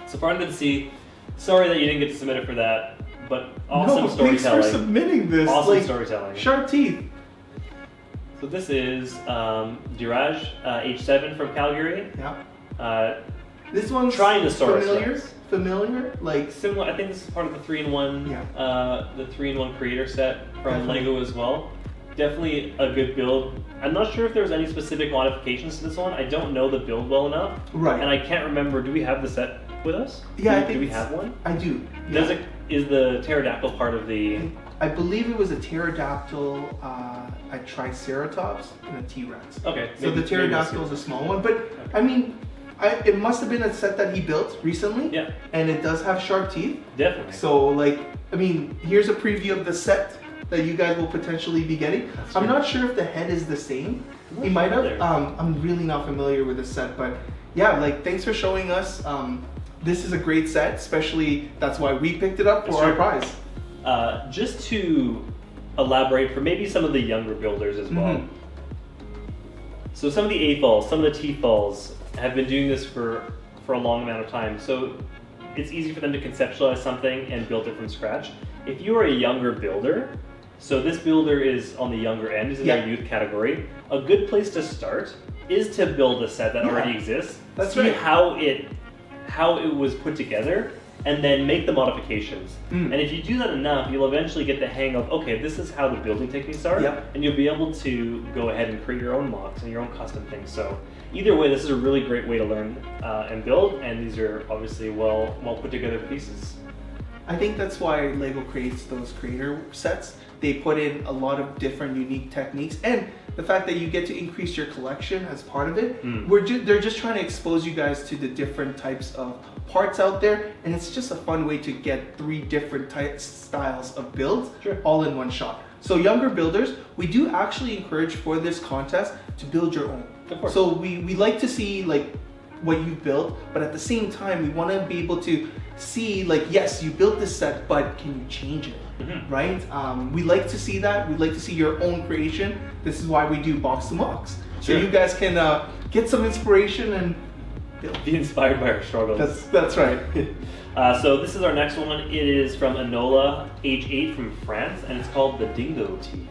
B: So for Under the Sea, sorry that you didn't get to submit it for that, but awesome storytelling.
A: Thanks for submitting this.
B: Awesome storytelling.
A: Sharp teeth.
B: So this is Diraj H7 from Calgary.
A: Yeah. This one's familiar, like
B: similar. I think this is part of the 3-in-1.
A: Yeah.
B: The 3-in-1 creator set from Lego as well. Definitely a good build. I'm not sure if there's any specific modifications to this one. I don't know the build well enough.
A: Right.
B: And I can't remember. Do we have the set with us?
A: Yeah.
B: Do we have one?
A: I do.
B: Yeah. Is the pterodactyl part of the?
A: I believe it was a pterodactyl, a triceratops, and a T-Rex.
B: Okay.
A: So the pterodactyl is a small one, but I mean, it must have been a set that he built recently.
B: Yeah.
A: And it does have sharp teeth.
B: Definitely.
A: So like, I mean, here's a preview of the set that you guys will potentially be getting. I'm not sure if the head is the same. He might have. I'm really not familiar with the set, but yeah, like thanks for showing us. This is a great set, especially that's why we picked it up for our prize.
B: Just to elaborate for maybe some of the younger builders as well. So some of the A-falls, some of the T-falls have been doing this for a long amount of time. So it's easy for them to conceptualize something and build it from scratch. If you are a younger builder, so this builder is on the younger end, is in their youth category, a good place to start is to build a set that already exists. See how it was put together, and then make the modifications. And if you do that enough, you'll eventually get the hang of, okay, this is how the building techniques are, and you'll be able to go ahead and create your own mocks and your own custom things. So either way, this is a really great way to learn and build, and these are obviously well put together pieces.
A: I think that's why Lego creates those creator sets. They put in a lot of different unique techniques, and the fact that you get to increase your collection as part of it. They're just trying to expose you guys to the different types of parts out there, and it's just a fun way to get 3 different styles of builds all in one shot. So younger builders, we do actually encourage for this contest to build your own.
B: Of course.
A: So we like to see like what you've built, but at the same time we want to be able to see like, yes, you built this set, but can you change it? Right? We like to see that. We like to see your own creation. This is why we do box to mocks. So you guys can get some inspiration and build.
B: Be inspired by our struggles.
A: That's right.
B: So this is our next one. It is from Enola H8 from France, and it's called the Dingo Teeth.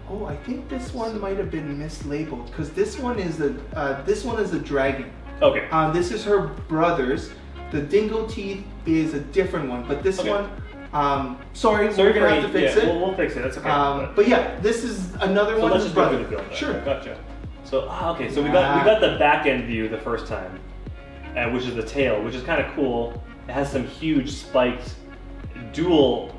A: Oh, I think this one might have been mislabeled because this one is the dragon.
B: Okay.
A: This is her brother's. The dingo teeth is a different one, but this
B: Okay.
A: one, sorry, we're gonna have to fix it.
B: We'll fix it. That's okay.
A: But yeah, this is another
B: so
A: one.
B: let's
A: his
B: just go
A: brother.
B: through the build.
A: Sure.
B: Gotcha. So okay, so we got the back end view the first time, which is the tail, which is kind of cool. It has some huge spiked dual.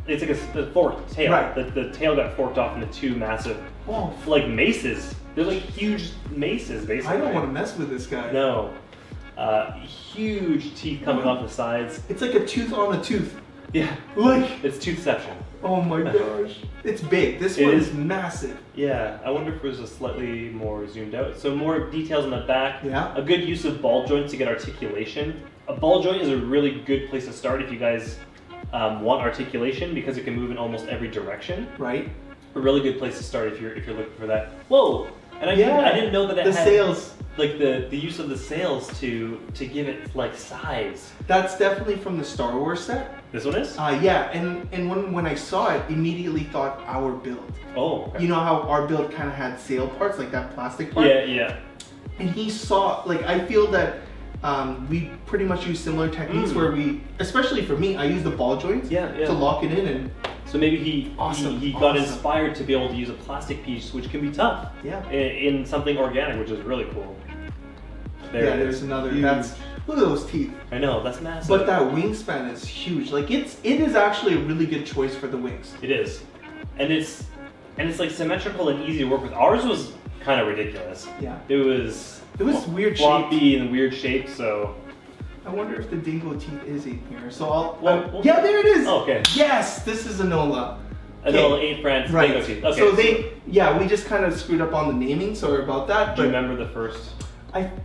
B: It's like a forked tail.
A: Right.
B: The tail got forked off into two massive, like maces. They're like huge maces, basically.
A: I don't want to mess with this guy.
B: No. Huge teeth coming off the sides.
A: It's like a tooth on a tooth.
B: Yeah.
A: Like.
B: It's toothception.
A: Oh my gosh. It's big. This one is massive.
B: Yeah. I wonder if it was a slightly more zoomed out. So more details on the back.
A: Yeah.
B: A good use of ball joints to get articulation. A ball joint is a really good place to start if you guys want articulation because it can move in almost every direction.
A: Right.
B: A really good place to start if you're looking for that. Whoa! And I didn't know that it
A: the
B: had
A: sails.
B: like the use of the sails to give it like size.
A: That's definitely from the Star Wars set.
B: This one is?
A: Yeah, and when I saw it, immediately thought our build.
B: Oh. Okay.
A: You know how our build kind of had sail parts, like that plastic part?
B: Yeah.
A: And he saw, like, I feel that we pretty much use similar techniques where we, especially for me, I use the ball joints to lock it in. And
B: so maybe he got
A: Awesome.
B: inspired to be able to use a plastic piece, which can be tough.
A: Yeah.
B: In something organic, which is really cool.
A: There's another. Look at those teeth.
B: I know, that's massive.
A: But that wingspan is huge. Like it is actually a really good choice for the wings.
B: It is, and it's like symmetrical and easy to work with. Ours was kind of ridiculous.
A: Yeah.
B: It was
A: weird
B: floppy and weird shapes. So
A: I wonder if the dingo teeth is in here. So
B: yeah,
A: there it is.
B: Oh, okay.
A: Yes, this is Enola.
B: Enola 8 France
A: Right.
B: dingo teeth. Okay.
A: So we just kind of screwed up on the naming. Sorry about that.
B: Do you remember the first?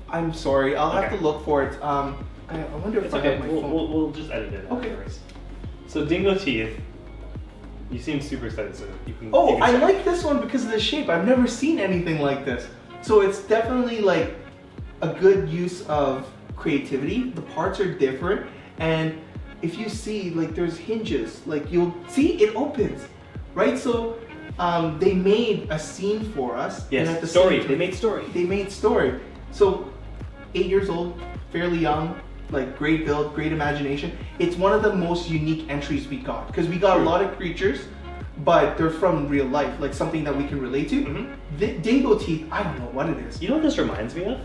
A: I'm sorry. I'll have to look for it. I wonder if
B: It's
A: I
B: okay.
A: have my phone.
B: We'll just edit it.
A: Okay.
B: Afterwards. So dingo teeth. You seem super excited, so you can.
A: I like this one because of the shape. I've never seen anything like this. So it's definitely like a good use of creativity. The parts are different, and if you see, like, there's hinges. Like, you'll see it opens, right? So they made a scene for us.
B: Yes.
A: And at the
B: Story.
A: same time, They made story. So 8 years old, fairly young. Like, great build, great imagination. It's one of the most unique entries we got because we got a lot of creatures, but they're from real life, like something that we can relate to. The dingo teeth, I don't know what it is.
B: You know what this reminds me of?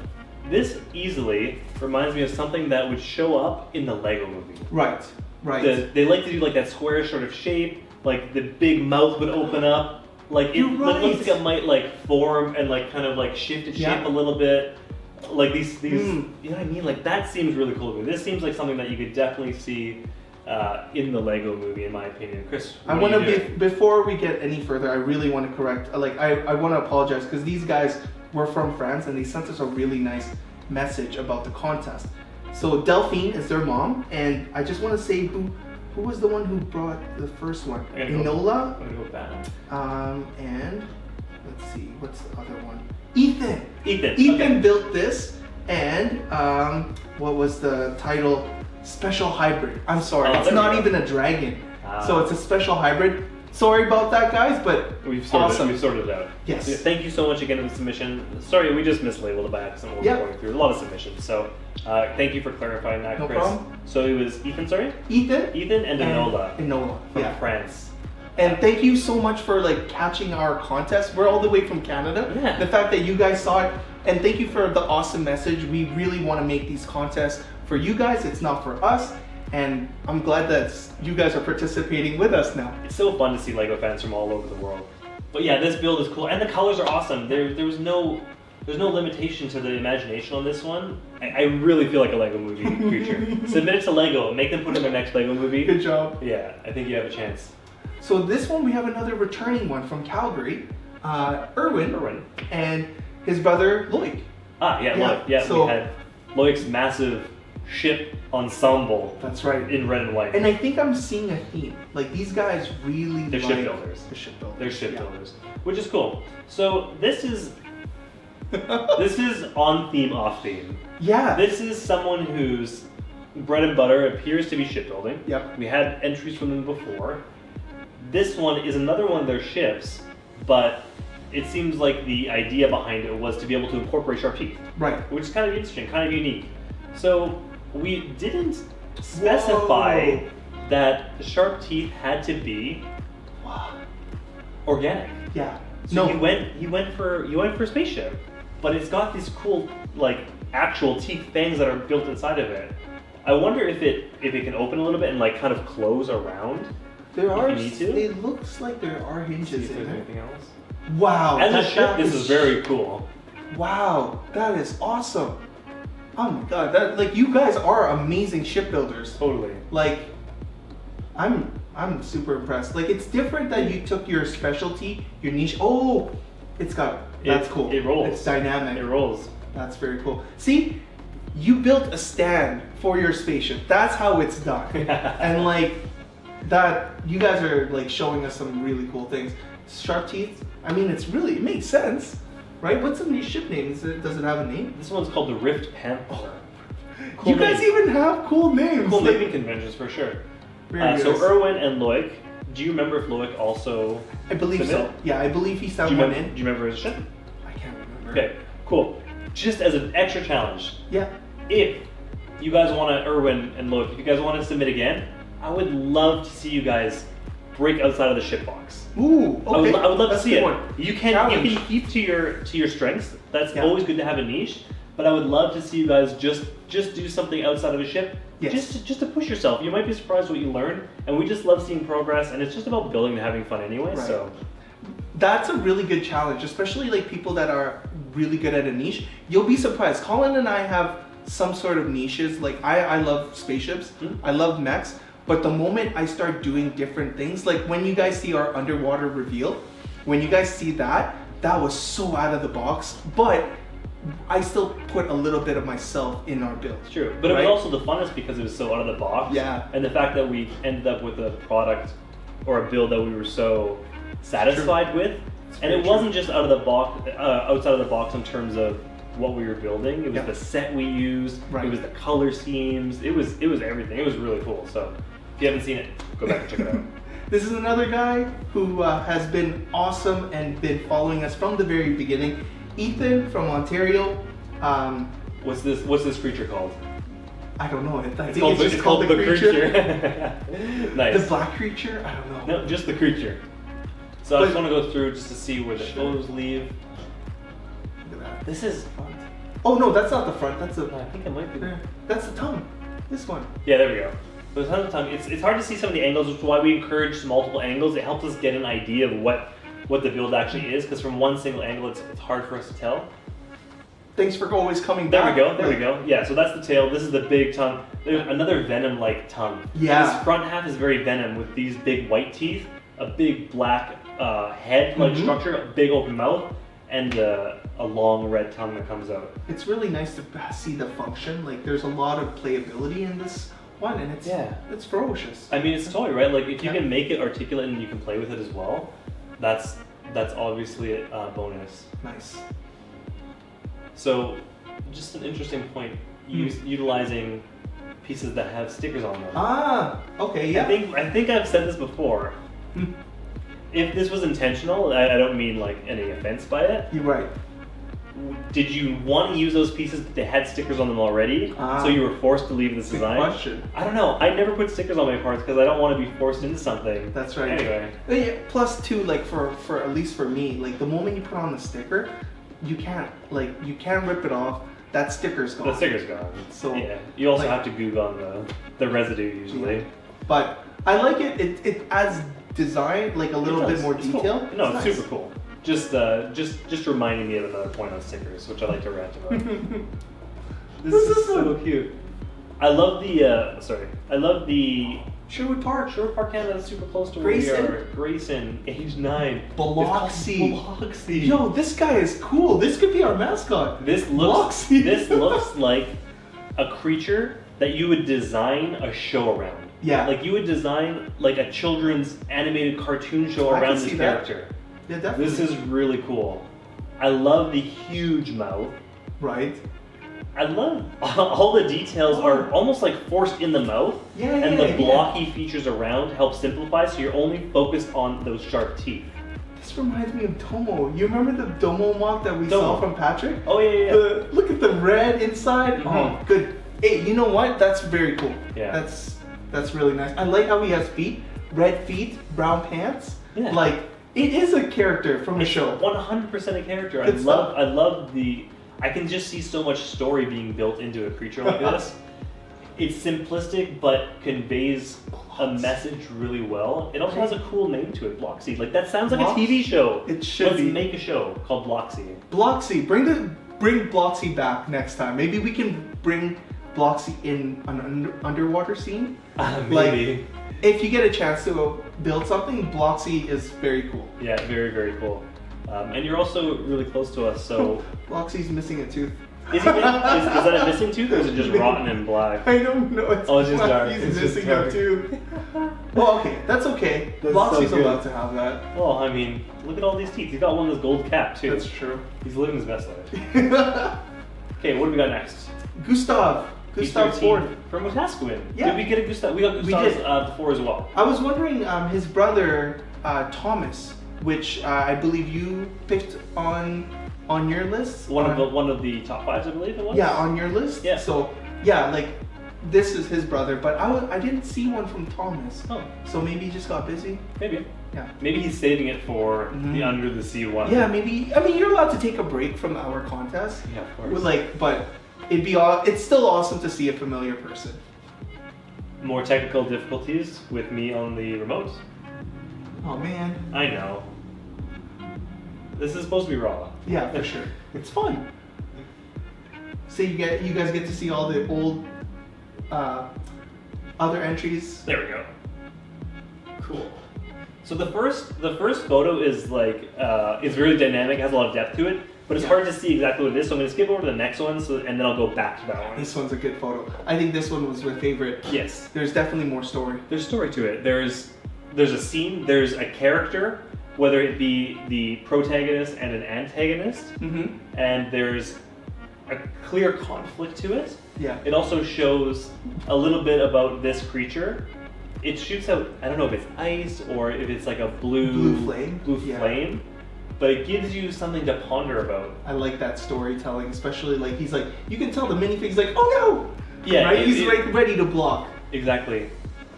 B: This easily reminds me of something that would show up in the Lego movie.
A: Right.
B: They like to do like that square sort of shape, like the big mouth would open up, like it looks like it might like form and like kind of like shift its shape a little bit. Like these, you know what I mean? Like that seems really cool to me. This seems like something that you could definitely see in the Lego movie, in my opinion. Chris,
A: I want to before we get any further, I really want to correct. Like I want to apologize because these guys were from France and they sent us a really nice message about the contest. So Delphine is their mom, and I just want to say who was the one who brought the first one? Enola.
B: I'm gonna go back.
A: And let's see, what's the other one? Ethan
B: Okay.
A: built this, and what was the title? Special hybrid. I'm sorry, it's not even a dragon. So it's a special hybrid. Sorry about that, guys, but
B: we've sorted it out.
A: Yes.
B: Thank you so much again for the submission. Sorry, we just mislabeled it by accident while we were going through a lot of submissions. So thank you for clarifying that,
A: No
B: Chris.
A: problem.
B: So it was Ethan, sorry?
A: Ethan
B: and Enola.
A: Enola,
B: From France.
A: And thank you so much for like catching our contest. We're all the way from Canada.
B: Yeah.
A: The fact that you guys saw it, and thank you for the awesome message. We really want to make these contests for you guys. It's not for us. And I'm glad that you guys are participating with us now.
B: It's so fun to see Lego fans from all over the world. But yeah, this build is cool, and the colors are awesome. There's no limitation to the imagination on this one. I really feel like a Lego movie creature. Submit it to Lego, make them put in their next Lego movie.
A: Good job.
B: Yeah, I think you have a chance.
A: So this one, we have another returning one from Calgary, Erwin, and his brother Loic.
B: Loic. Yeah,
A: so,
B: we had Loic's massive ship ensemble.
A: That's right.
B: In red and white.
A: And I think I'm seeing a theme. Like, these guys really
B: They're shipbuilders. They're shipbuilders, which is cool. So this is on theme, off theme.
A: Yeah.
B: This is someone whose bread and butter appears to be shipbuilding.
A: Yep.
B: We had entries from them before. This one is another one of their ships, but it seems like the idea behind it was to be able to incorporate sharp teeth.
A: Right.
B: Which is kind of interesting, kind of unique. So we didn't specify that the sharp teeth had to be organic.
A: Yeah.
B: So you went for Spaceship, but it's got these cool like actual teeth fangs that are built inside of it. I wonder if it can open a little bit and like kind of close around.
A: There are.
B: If you need to.
A: It looks like there are hinges in there.
B: Anything else?
A: Wow.
B: As a ship, this is very cool.
A: Wow, that is awesome. Oh my god, that like you guys are amazing shipbuilders.
B: Totally.
A: Like, I'm super impressed. Like, it's different that you took your specialty, your niche. Oh, that's cool.
B: It rolls.
A: It's dynamic.
B: It rolls.
A: That's very cool. See, you built a stand for your spaceship. That's how it's done. And like that, you guys are like showing us some really cool things. Sharp teeth. I mean, it makes sense, right? What's the new ship name? Does it have a name?
B: This one's called the Rift Panther.
A: Cool you guys even have cool names.
B: Cool naming conventions for sure. So Erwin and Loic. Do you remember if Loic also?
A: I believe so. Yeah, I believe he sent one in.
B: Do you remember his ship?
A: I can't remember.
B: Okay, cool. Just as an extra challenge.
A: Yeah.
B: If you guys want to, Erwin and Loic, if you guys want to submit again, I would love to see you guys break outside of the ship box.
A: Ooh, okay.
B: I would love to see it.
A: One.
B: You can keep to your strengths. That's always good to have a niche. But I would love to see you guys just do something outside of a ship.
A: Yes.
B: Just to push yourself. You might be surprised what you learn, and we just love seeing progress. And it's just about building and having fun anyway.
A: Right.
B: So
A: that's a really good challenge, especially like people that are really good at a niche. You'll be surprised. Colin and I have some sort of niches. Like I love spaceships. I love mechs. But the moment I start doing different things, like when you guys see our underwater reveal, when you guys see that was so out of the box. But I still put a little bit of myself in our build.
B: True, but it was also the funnest because it was so out of the box.
A: Yeah.
B: And the fact that we ended up with a product or a build that we were so satisfied with, and it wasn't just out of the box, outside of the box in terms of what we were building. It was the set we used. It was the color schemes. It was everything. It was really cool. So if you haven't seen it, go back and check it out.
A: This is another guy who has been awesome and been following us from the very beginning. Ethan from Ontario.
B: What's this creature called?
A: I don't know. I think
B: it's just called the creature. Nice.
A: The black creature? I don't know.
B: No, just the creature. So I just want to go through just to see where the photos leave.
A: Look at that.
B: This is.
A: Oh no, that's not the front. That's the.
B: I think it might be.
A: That's the tongue. This one.
B: Yeah, there we go. But the tongue. It's hard to see some of the angles, which is why we encourage multiple angles. It helps us get an idea of what the build actually is, because from one single angle, it's hard for us to tell.
A: Thanks for always coming back.
B: There we go. Yeah, so that's the tail. This is the big tongue. There's another venom-like tongue.
A: Yeah.
B: This front half is very venom with these big white teeth, a big black head-like structure, a big open mouth, and a long red tongue that comes out.
A: It's really nice to see the function. Like, there's a lot of playability in this one, and it's ferocious.
B: I mean, it's a toy, right? Like, if you can make it articulate and you can play with it as well, that's obviously a bonus.
A: Nice.
B: So, just an interesting point, utilizing pieces that have stickers on them.
A: Ah, okay, yeah.
B: I think I've said this before. If this was intentional, I don't mean like any offense by it.
A: You're right.
B: Did you want to use those pieces that they had stickers on them already, so you were forced to leave this design?
A: Good question.
B: I don't know. I never put stickers on my parts because I don't want to be forced into something.
A: That's right.
B: Anyway.
A: Yeah, plus too, like for at least for me, like the moment you put on the sticker, you can't rip it off. That sticker's gone.
B: The sticker's gone.
A: So
B: yeah, you also have to glue on the residue usually.
A: Yeah. But I like it. It adds design, like a little bit more detail.
B: Cool. No, it's super cool. Just reminding me of another point on stickers, which I like to rant about. This is so cute. I love the
A: Sherwood Park,
B: Canada is super close to
A: Grayson.
B: where we are. Grayson, age 9.
A: Biloxi.
B: Biloxi.
A: Yo, this guy is cool. This could be our mascot.
B: This looks like a creature that you would design a show around.
A: Yeah.
B: Like you would design like a children's animated cartoon show around this character.
A: Yeah, definitely.
B: This is really cool. I love the huge mouth.
A: Right.
B: I love all the details are almost like forced in the mouth. And the blocky features around help simplify, so you're only focused on those sharp teeth.
A: This reminds me of Domo. You remember the Domo mock that we saw from Patrick?
B: Oh yeah.
A: Look at the red inside. Oh, good. Hey, you know what? That's very cool.
B: Yeah.
A: That's really nice. I like how he has feet, red feet, brown pants.
B: Yeah.
A: Like, it is a character from the show.
B: 100% a character.
A: Good stuff.
B: I love the... I can just see so much story being built into a creature like this. It's simplistic, but conveys a message really well. It also has a cool name to it, Bloxy. Like, that sounds like a TV show.
A: It should be.
B: Let's make a show called Bloxy.
A: Bloxy. Bring Bloxy back next time. Maybe we can bring Bloxy in an underwater scene.
B: Maybe.
A: Like, if you get a chance to build something, Bloxy is very cool.
B: Yeah, very, very cool. And you're also really close to us, so...
A: Bloxy's missing a tooth.
B: Is that a missing tooth, or is it just rotten and black?
A: I don't know.
B: It's just dark.
A: He's
B: It's just
A: missing
B: dark.
A: a tooth. Well, okay. That's okay. Bloxy's
B: so good.
A: allowed to have that.
B: Well, I mean, look at all these teeth. He's got one with this gold cap, too.
A: That's true.
B: He's living his best life. Okay, what do we got next?
A: Gustav Ford.
B: From Wetaskiwin.
A: Yeah.
B: Did we get a Gustav? We got Gustav before as well.
A: I was wondering, his brother, Thomas, which I believe you picked on your list.
B: One of the top 5s, I believe it was.
A: Yeah, on your list.
B: Yeah.
A: So yeah, like this is his brother, but I didn't see one from Thomas.
B: Oh.
A: So maybe he just got busy.
B: Maybe.
A: Yeah.
B: Maybe he's saving it for the Under the Sea one.
A: Yeah, maybe. I mean, you're allowed to take a break from our contest.
B: Yeah, of course.
A: Like, but it's still awesome to see a familiar person.
B: More technical difficulties with me on the remote.
A: Oh man.
B: I know. This is supposed to be raw.
A: Yeah, for sure. It's fun. So you guys get to see all the old other entries.
B: There we go.
A: Cool.
B: So the first photo is like it's really dynamic, has a lot of depth to it, but it's hard to see exactly what it is. So I'm gonna skip over to the next one, and then I'll go back to that one.
A: This one's a good photo. I think this one was my favorite.
B: Yes.
A: There's definitely more story.
B: There's story to it. There's a scene. There's a character, whether it be the protagonist and an antagonist, and there's a clear conflict to it.
A: Yeah.
B: It also shows a little bit about this creature. It shoots out, I don't know if it's ice or if it's like a blue
A: flame.
B: flame, but it gives you something to ponder about.
A: I like that storytelling, especially like he's like, you can tell the minifigue's like, oh no!
B: Yeah,
A: right? He's like ready to block.
B: Exactly.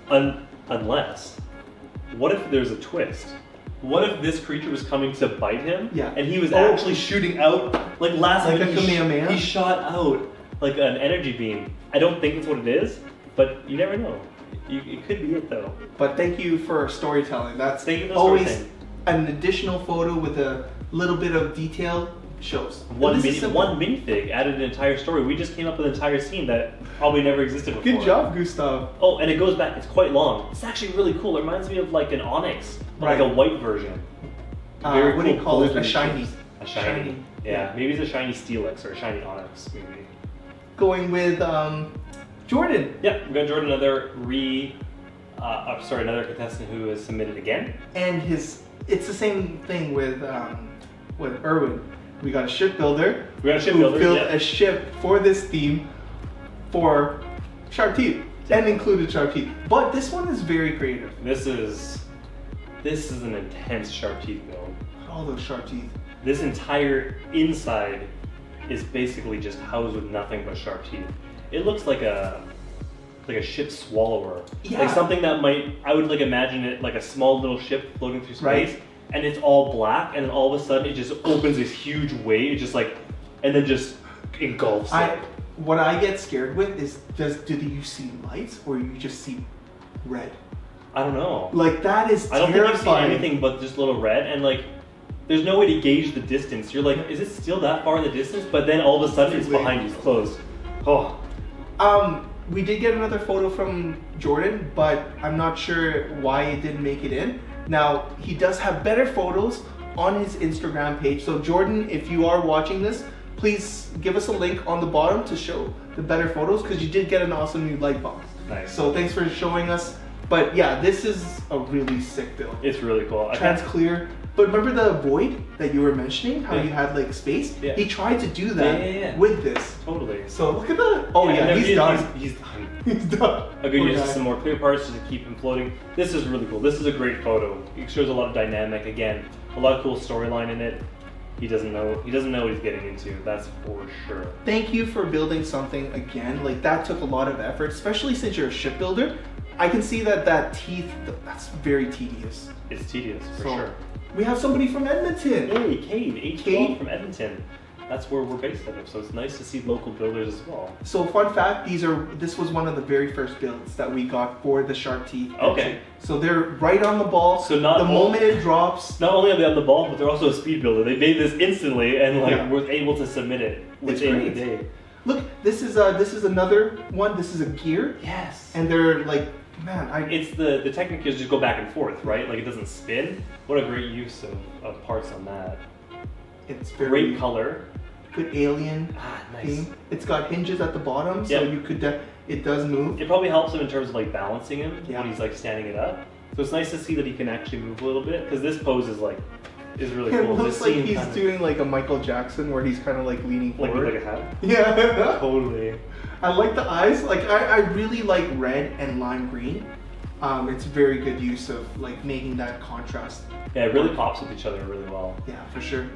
B: Unless, what if there's a twist? What if this creature was coming to bite him?
A: Yeah.
B: And he was actually shooting out, like last
A: like
B: minute,
A: a Kamehameha?
B: he shot out like an energy beam. I don't think that's what it is, but you never know. It could be it though.
A: But thank you for storytelling. That's
B: Thank you for
A: always
B: storytelling.
A: an additional photo with a little bit of detail shows.
B: One minifig added an entire story. We just came up with an entire scene that probably never existed before.
A: Good job, Gustav.
B: Oh, and it goes back. It's quite long. It's actually really cool. It reminds me of like an Onyx, like a white version.
A: What do you call it? A shiny.
B: A shiny. Yeah, maybe it's a shiny Steelix or a shiny Onyx, maybe.
A: Going with Jordan.
B: Yeah, we got Jordan, another another contestant who has submitted again.
A: And it's the same thing with Erwin. We got a shipbuilder.
B: We got a shipbuilder.
A: Who built a ship for this theme for shark teeth and included shark teeth. But this one is very creative.
B: This is an intense shark teeth build.
A: All those shark teeth.
B: This entire inside is basically just housed with nothing but shark teeth. It looks like a ship swallower.
A: Yeah.
B: Like something that I would like imagine it like a small little ship floating through space,
A: right.
B: And it's all black, and then all of a sudden it just opens this huge way. It just like, and then just engulfs it.
A: What I get scared with is, do you see lights or you just see red?
B: I don't know.
A: Like that is
B: I don't
A: terrifying.
B: think you see anything but just little red, and like, there's no way to gauge the distance. You're like, is it still that far in the distance? But then all of a sudden it's behind you, it's closed. Oh.
A: We did get another photo from Jordan, but I'm not sure why it didn't make it in. Now, he does have better photos on his Instagram page. So Jordan, if you are watching this, please give us a link on the bottom to show the better photos, because you did get an awesome new light box.
B: Nice.
A: So thanks for showing us. But yeah, this is a really sick build.
B: It's really cool.
A: Trans clear. But remember the void that you were mentioning? How you had like space?
B: Yeah.
A: He tried to do that with this.
B: Totally.
A: So look at that. Oh yeah, he's done.
B: He's done.
A: He's done.
B: I'm going to use some more clear parts just to keep him floating. This is really cool. This is a great photo. It shows a lot of dynamic. Again, a lot of cool storyline in it. he doesn't know what he's getting into. That's for sure.
A: Thank you for building something again. Like that took a lot of effort, especially since you're a shipbuilder. I can see that teeth, that's very tedious.
B: It's tedious, for sure.
A: We have somebody from Edmonton.
B: Hey, Cade from Edmonton. That's where we're based out of, so it's nice to see local builders as well.
A: So fun fact, this was one of the very first builds that we got for the shark teeth.
B: Okay.
A: So they're right on the ball. So the moment it drops.
B: Not only are they on the ball, but they're also a speed builder. They made this instantly and were able to submit it within the day.
A: Look, this is another one. This is a gear.
B: Yes.
A: And they're like, man,
B: it's the technique is just go back and forth, right? Like it doesn't spin. What a great use of parts on that.
A: It's very
B: great color.
A: Good alien
B: nice.
A: theme. It's got hinges at the bottom, so you could. It does move.
B: It probably helps him in terms of like balancing him when he's like standing it up. So it's nice to see that he can actually move a little bit because this pose is really cool.
A: It looks like he's doing like a Michael Jackson where he's kind of like leaning forward.
B: Like a hat?
A: Yeah.
B: Totally.
A: I like the eyes. Like I really like red and lime green. It's very good use of like making that contrast.
B: Yeah, it really pops with each other really well.
A: Yeah, for sure.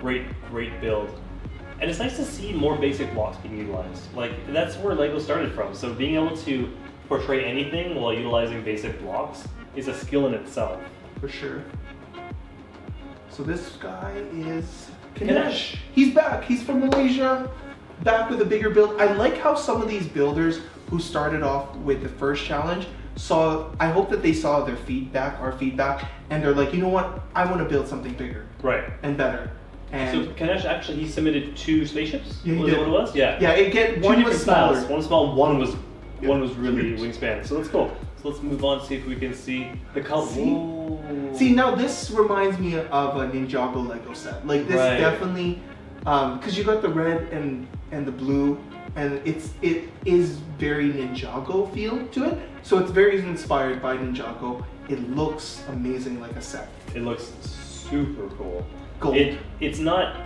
B: Great build. And it's nice to see more basic blocks being utilized. Like, that's where LEGO started from. So being able to portray anything while utilizing basic blocks is a skill in itself.
A: For sure. So this guy is
B: Ganesh.
A: He's back. He's from Malaysia. Back with a bigger build. I like how some of these builders who started off with the first challenge I hope that they saw our feedback, and they're like, you know what? I want to build something bigger.
B: Right.
A: And better. And
B: so Ganesh actually, he submitted 2 spaceships?
A: Yeah, he
B: was
A: did.
B: that what it was? Yeah.
A: Yeah, one was smaller.
B: One small, one was really wingspan. So that's cool. So let's move on, see if we can see the color.
A: See, now this reminds me of a Ninjago Lego set. Like this definitely, because you got the red and the blue, and it is very Ninjago feel to it. So it's very inspired by Ninjago. It looks amazing, like a set.
B: It looks super cool.
A: Gold.
B: It's not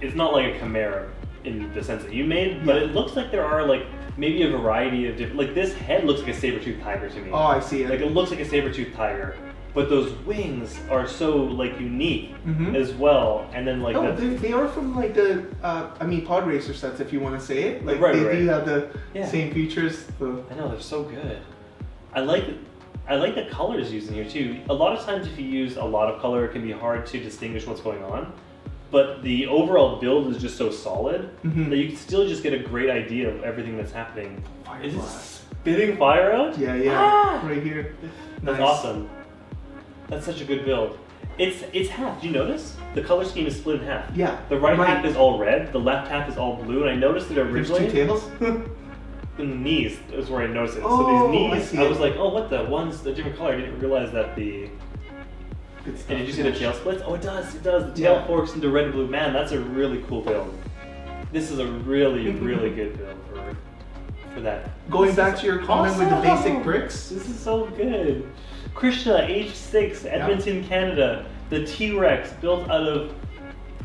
B: like a Chimera in the sense that you made, but it looks like there are like maybe a variety of different. Like this head looks like a saber-toothed tiger to me.
A: Oh, I see it.
B: Like it looks like a saber-toothed tiger, but those wings are so like unique as well. And then like
A: they are from like the pod racer sets, if you want to say it. Like
B: right,
A: they do have the same features. So.
B: I know, they're so good. I like the colors used in here too. A lot of times if you use a lot of color, it can be hard to distinguish what's going on. But the overall build is just so solid that you can still just get a great idea of everything that's happening. Is it spitting fire out?
A: Yeah, right here.
B: That's awesome. That's such a good build. It's half. Do you notice? The color scheme is split in half.
A: Yeah.
B: The right half is all red, the left half is all blue, and I noticed that originally...
A: There's 2 tails?
B: In the knees is where I noticed it.
A: Oh,
B: so these knees, I was like, oh, what the? One's a different color. I didn't realize that the...
A: Good stuff.
B: And did you see the tail splits? Oh, it does. The tail forks into red and blue. Man, that's a really cool build. This is a really, really good build for that.
A: Going back to your comment with the basic bricks.
B: This is so good. Krishna, age 6, Edmonton, Canada. The T-Rex built out of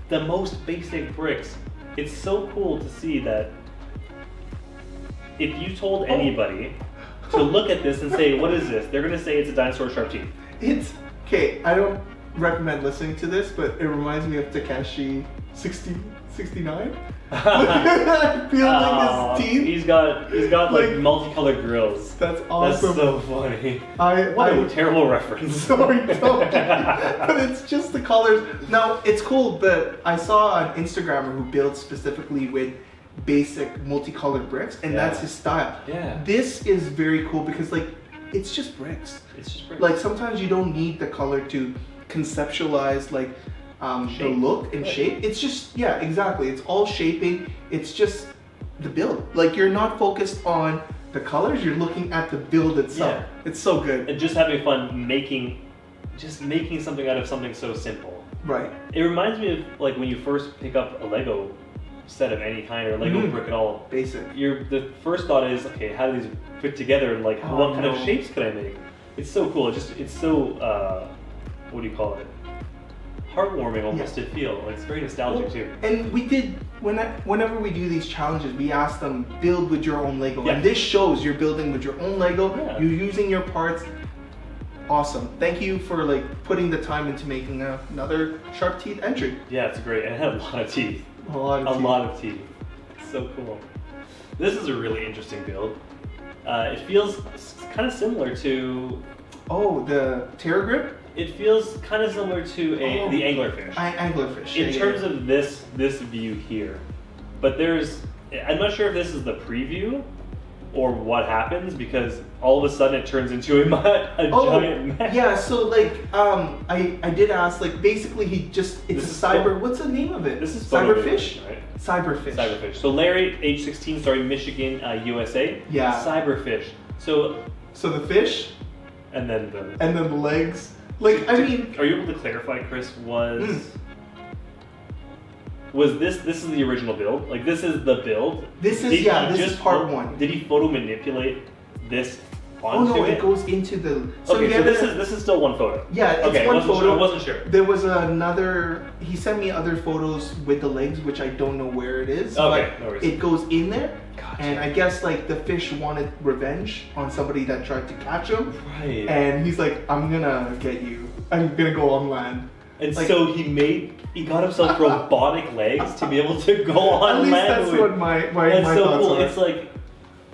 B: the most basic bricks. It's so cool to see that if you told anybody to look at this and say, what is this? They're going to say it's a dinosaur sharp teeth.
A: Okay, I don't recommend listening to this, but it reminds me of Takeshi 69. Peeling his teeth.
B: He's got like multicolored grills.
A: That's awesome.
B: That's so funny.
A: What
B: a terrible reference.
A: Sorry, don't. But it's just the colors. Now, it's cool, but I saw an Instagrammer who builds specifically with basic multicolored bricks, and that's his style.
B: Yeah.
A: This is very cool because like it's just bricks.
B: It's just bricks.
A: Like sometimes you don't need the color to conceptualize like the look and shape. It's just exactly. It's all shaping. It's just the build. Like you're not focused on the colors. You're looking at the build itself. Yeah. It's so good.
B: And just having fun making something out of something so simple.
A: Right.
B: It reminds me of like when you first pick up a Lego set of any kind or Lego brick at all.
A: Basic.
B: The first thought is, okay, how do these fit together and like what kind of shapes could I make? It's so cool. It's so what do you call it? Heartwarming almost to feel. Like it's very nostalgic too.
A: And we did whenever we do these challenges, we ask them build with your own Lego. And this shows you're building with your own Lego. You're using your parts. awesome. Thank you for like putting the time into making another shark teeth entry.
B: Yeah, it's great. And it had a lot of teeth.
A: A lot of teeth.
B: It's so cool. This is a really interesting build. It feels kind of similar to...
A: Oh, the Terra Grip?
B: It feels kind of similar to the anglerfish.
A: Anglerfish.
B: In terms of this view here. But I'm not sure if this is the preview or what happens, because all of a sudden it turns into a giant mech.
A: Yeah, so like I did ask, like basically it's a cyber, what's the name of it?
B: This is
A: Cyberfish?
B: Right?
A: Cyberfish.
B: So Larry, age 16, starting Michigan, USA.
A: Yeah.
B: Cyberfish. So
A: the fish?
B: And then
A: the legs. Like, I mean...
B: Are you able to clarify, Chris, was this is the original build? Like, this is the build?
A: This is part one.
B: Did he photo manipulate this onto
A: Oh no, it goes into the...
B: So this is still one photo?
A: Yeah, it's one photo.
B: I wasn't sure.
A: There was another... He sent me other photos with the legs, which I don't know where it is.
B: Okay,
A: but
B: no worries.
A: it goes in there.
B: Gotcha.
A: And I guess like the fish wanted revenge on somebody that tried to catch him.
B: Right.
A: And he's like, I'm gonna get you. I'm gonna go on land.
B: And
A: like,
B: so he got himself robotic legs to be able to go on
A: at least
B: land.
A: That's what my
B: so
A: thoughts
B: cool.
A: are.
B: It's like,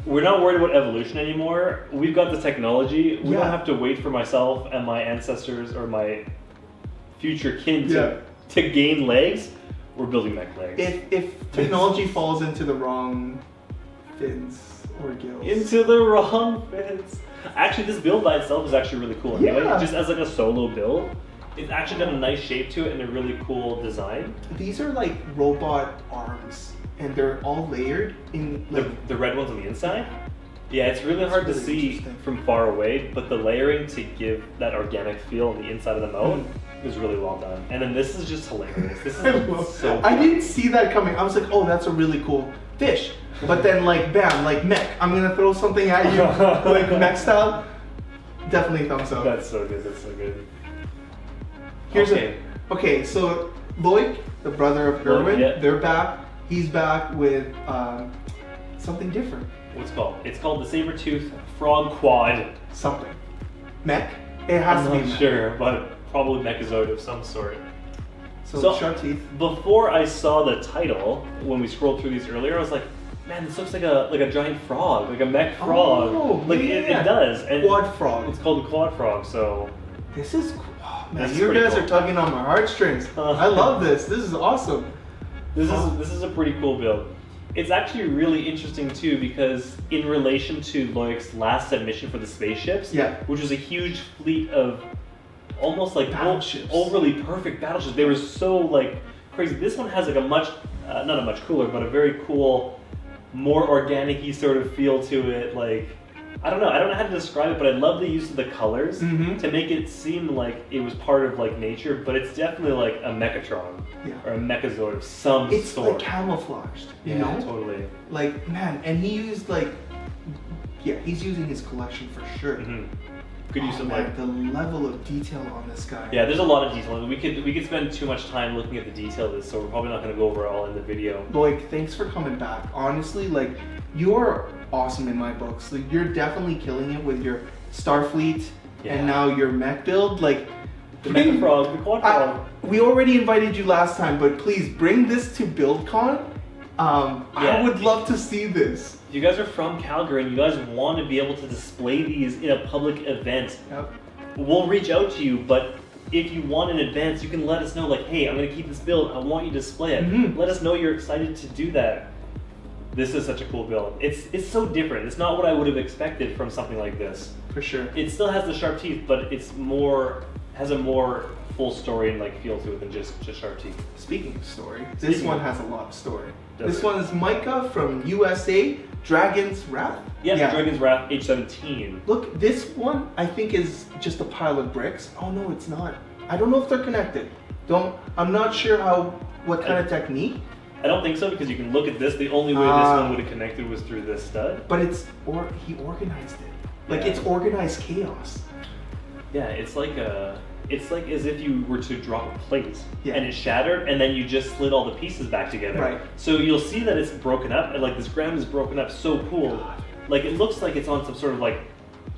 B: we're not worried about evolution anymore. We've got the technology. We don't have to wait for myself and my ancestors or my future kin to gain legs. We're building mech legs.
A: If technology falls into the wrong fins or gills.
B: Into the wrong fins. Actually, this build by itself is actually really cool. Anyway,
A: Yeah.
B: just as like a solo build, it's actually got a nice shape to it and a really cool design.
A: These are like robot arms, and they're all layered in like
B: The red ones on the inside? Yeah, it's really hard to see from far away, but the layering to give that organic feel on the inside of the mouth is really well done. And then this is just hilarious. This is so
A: I didn't see that coming. I was like, oh, that's a really cool fish. But then like, bam, like mech. I'm gonna throw something at you, like mech style. Definitely thumbs up.
B: That's so good. That's so good.
A: Okay, so Loic, the brother of Erwin,
B: yeah.
A: they're back. He's back with something different.
B: What's it called? It's called the Saber-Tooth Frog Quad.
A: Something. Mech? It has to be
B: I'm not sure, but probably Mechazoid of some sort.
A: So shark teeth.
B: Before I saw the title, when we scrolled through these earlier, I was like, man, this looks like a giant frog, like a mech frog.
A: Oh,
B: like
A: yeah.
B: it does. And
A: Quad frog.
B: It's called the quad frog, so.
A: This is cool. Oh, man,
B: This is
A: you
B: pretty
A: guys
B: cool.
A: are tugging on my heartstrings. I love this. This is awesome.
B: This is a pretty cool build. It's actually really interesting too, because in relation to Loic's last submission for the spaceships, which was a huge fleet of almost like
A: battleships,
B: overly perfect battleships. They were so like crazy. This one has like a much, not a much cooler, but a very cool, more organic-y sort of feel to it. Like, I don't know how to describe it, but I love the use of the colors to make it seem like it was part of like nature, but it's definitely like a Mechatron or a Mechazoid of some sort.
A: It's like camouflaged, you know?
B: Totally.
A: Like, man, and he used like, he's using his collection for sure.
B: Good use of like
A: the level of detail on this guy.
B: Yeah, there's a lot of detail. We could spend too much time looking at the detail of this, so we're probably not going to go over it all in the video.
A: Loic, thanks for coming back. Honestly, like, you're awesome in my books. Like, you're definitely killing it with your Starfleet and now your mech build. Like,
B: the Mech Frog, the Quad Frog.
A: We already invited you last time, but please bring this to BuildCon. I would love to see this.
B: You guys are from Calgary and you guys want to be able to display these in a public event. We'll reach out to you, but if you want in advance, you can let us know, like, hey, I'm going to keep this build. I want you to display it. Let us know you're excited to do that. This is such a cool build. It's so different. It's not what I would have expected from something like this.
A: For sure.
B: It still has the sharp teeth, but it's has a more full story and like feel to it than just sharp teeth.
A: Speaking of story, this one has a lot of story. This one is Micah from USA, Dragon's Wrath.
B: Yeah, Dragon's Wrath, age 17.
A: Look, this one I think is just a pile of bricks. Oh no, it's not. I don't know if they're connected. I'm not sure what kind of technique.
B: I don't think so, because you can look at this. The only way this one would have connected was through this stud.
A: But he organized it. Like it's organized chaos.
B: Yeah, it's like as if you were to drop a plate and it shattered, and then you just slid all the pieces back together.
A: Right.
B: So you'll see that it's broken up, and like this ground is broken up so cool. Like it looks like it's on some sort of like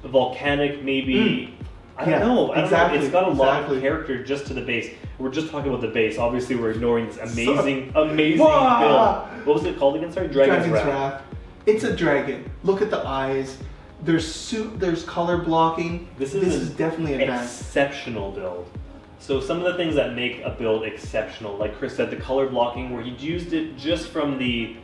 B: volcanic, maybe I don't know.
A: Exactly.
B: It's got a lot of character just to the base. We're just talking about the base. Obviously, we're ignoring this amazing build. What was it called again? Sorry, Dragon's Wrath.
A: It's a dragon. Look at the eyes. There's color blocking. This is definitely advanced.
B: Exceptional build. So some of the things that make a build exceptional, like Chris said, the color blocking, where he used it just from the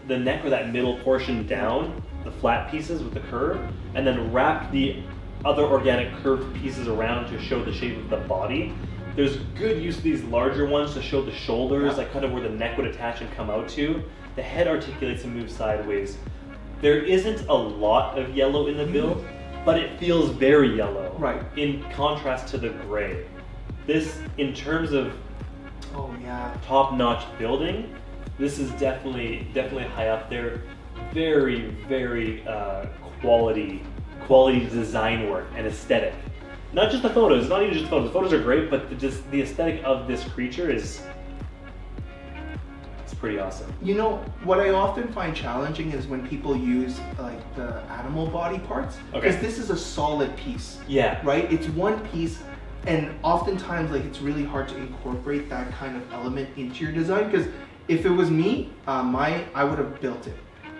B: neck or that middle portion down, the flat pieces with the curve, and then wrapped the other organic curved pieces around to show the shape of the body. There's good use of these larger ones to show the shoulders, like kind of where the neck would attach and come out to. The head articulates and moves sideways. There isn't a lot of yellow in the build, but it feels very yellow.
A: Right.
B: In contrast to the gray. This, in terms of top-notch building, this is definitely high up there. Very, very quality design work and aesthetic. Not just the photos, not even just the photos. The photos are great, but the aesthetic of this creature it's pretty awesome.
A: You know, what I often find challenging is when people use like the animal body parts, because this is a solid piece. Yeah. Right? It's one piece, and oftentimes like it's really hard to incorporate that kind of element into your design, because if it was me, I would have built it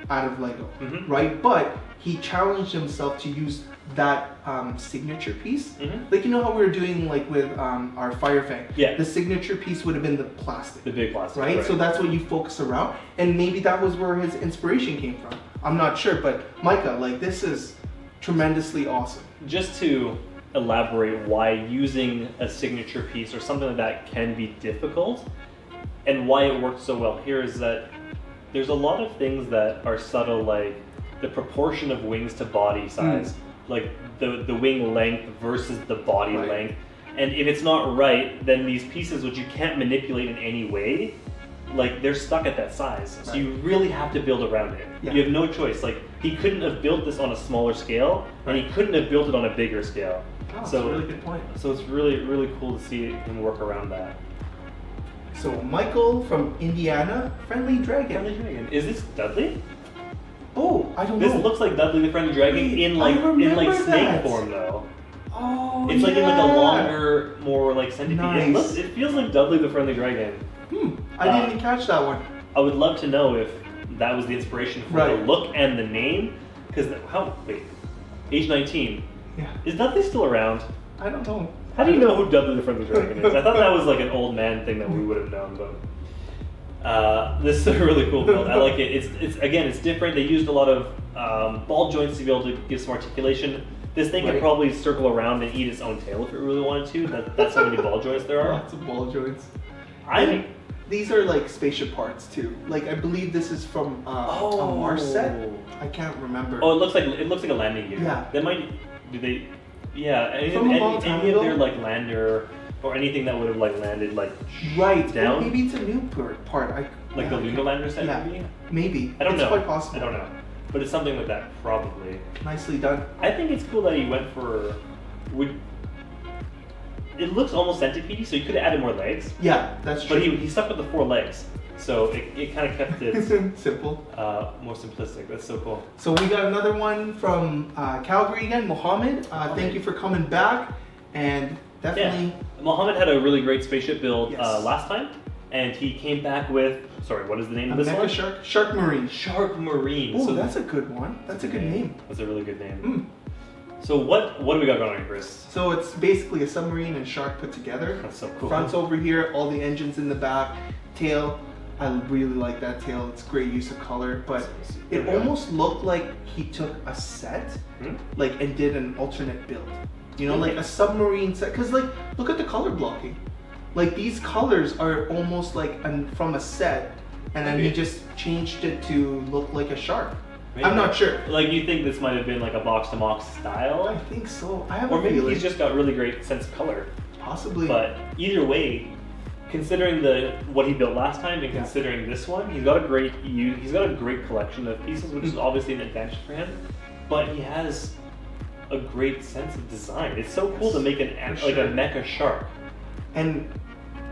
A: out of Lego, right? But he challenged himself to use that signature piece. Like, you know how we were doing like with our Fire Fang? Yeah. The signature piece would have been the plastic.
B: The big plastic.
A: Right? So that's what you focus around. And maybe that was where his inspiration came from. I'm not sure, but Micah, like, this is tremendously awesome.
B: Just to elaborate why using a signature piece or something like that can be difficult and why it works so well here is that there's a lot of things that are subtle, like the proportion of wings to body size, like the wing length versus the body length. And if it's not right, then these pieces, which you can't manipulate in any way, like they're stuck at that size. So you really have to build around it. You have no choice. Like, he couldn't have built this on a smaller scale, and he couldn't have built it on a bigger scale.
A: Oh, so that's a really good point.
B: So it's really, really cool to see him work around that.
A: So Michael from Indiana, Friendly Dragon.
B: Friendly Dragon. Is this Dudley?
A: Oh, I don't know.
B: This looks like Dudley the Friendly Dragon in snake form though.
A: Oh,
B: it's like in like a longer, more like centipede.
A: Nice.
B: It feels like Dudley the Friendly Dragon.
A: I didn't catch that one.
B: I would love to know if that was the inspiration for the look and the name. Because age 19. Yeah. Is Dudley still around?
A: I don't know.
B: How do you know who Dudley the Friendly Dragon is? I thought that was like an old man thing that we would have known, but this is a really cool build. I like it. It's different. They used a lot of ball joints to be able to give some articulation. This thing could probably circle around and eat its own tail if it really wanted to. That's how many ball joints there are.
A: Lots of ball joints.
B: These
A: are like spaceship parts too. Like, I believe this is from a Mars set. I can't remember.
B: Oh, it looks like a landing gear. Yeah. Any of their like lander or anything that would have like landed like down.
A: Or maybe it's a new part.
B: The Lunar Lander set,
A: maybe.
B: I don't know.
A: It's quite possible.
B: I don't know, but it's something like that probably.
A: Nicely done.
B: I think it's cool that he went for. It looks almost centipede, so he could have added more legs.
A: Yeah, that's true.
B: But he stuck with the 4 legs, so it kind of kept it
A: simple,
B: more simplistic. That's so cool.
A: So we got another one from Calgary again, Mohammed. Thank you for coming back, and definitely.
B: Yeah. Mohammed had a really great spaceship build last time, and he came back with. Sorry, what is the name of this one?
A: Shark Marine.
B: Shark Marine.
A: Oh, so that's a good one. That's a good name.
B: That's a really good name. So what do we got going on here, Chris?
A: So it's basically a submarine and shark put together.
B: That's so cool.
A: Front's over here, all the engines in the back, tail. I really like that tail. It's great use of color, but it almost looked like he took a set, and did an alternate build. You know, like a submarine set. Cause like, look at the color blocking. Like, these colors are almost like from a set, and then he just changed it to look like a shark. Maybe. I'm not sure.
B: Like, you think this might have been like a box-to-box style?
A: I think so. I have
B: a feeling. Or maybe he's just got really great sense of color.
A: Possibly.
B: But either way, considering what he built last time and considering this one, he's got a great collection of pieces, which is obviously an advantage for him. But he has a great sense of design. It's so cool to make a mecha shark,
A: and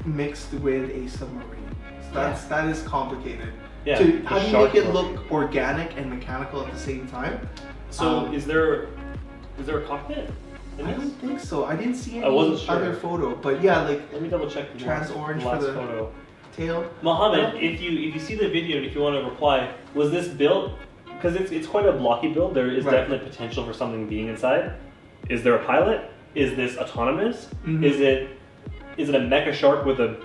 A: mixed with a submarine. So that is complicated.
B: Yeah,
A: how do you make it look organic and mechanical at the same time?
B: So is there a cockpit? in
A: I
B: this?
A: don't think so. I didn't see
B: I wasn't
A: any
B: sure.
A: other photo, but yeah, like
B: Let me double check the
A: trans
B: last,
A: orange
B: the last
A: for the
B: photo.
A: tail.
B: Mohammed, if you see the video and if you want to reply, was this built, because it's quite a blocky build, there is definitely potential for something being inside. Is there a pilot? Is this autonomous?
A: Mhm.
B: Is it a mecha shark with a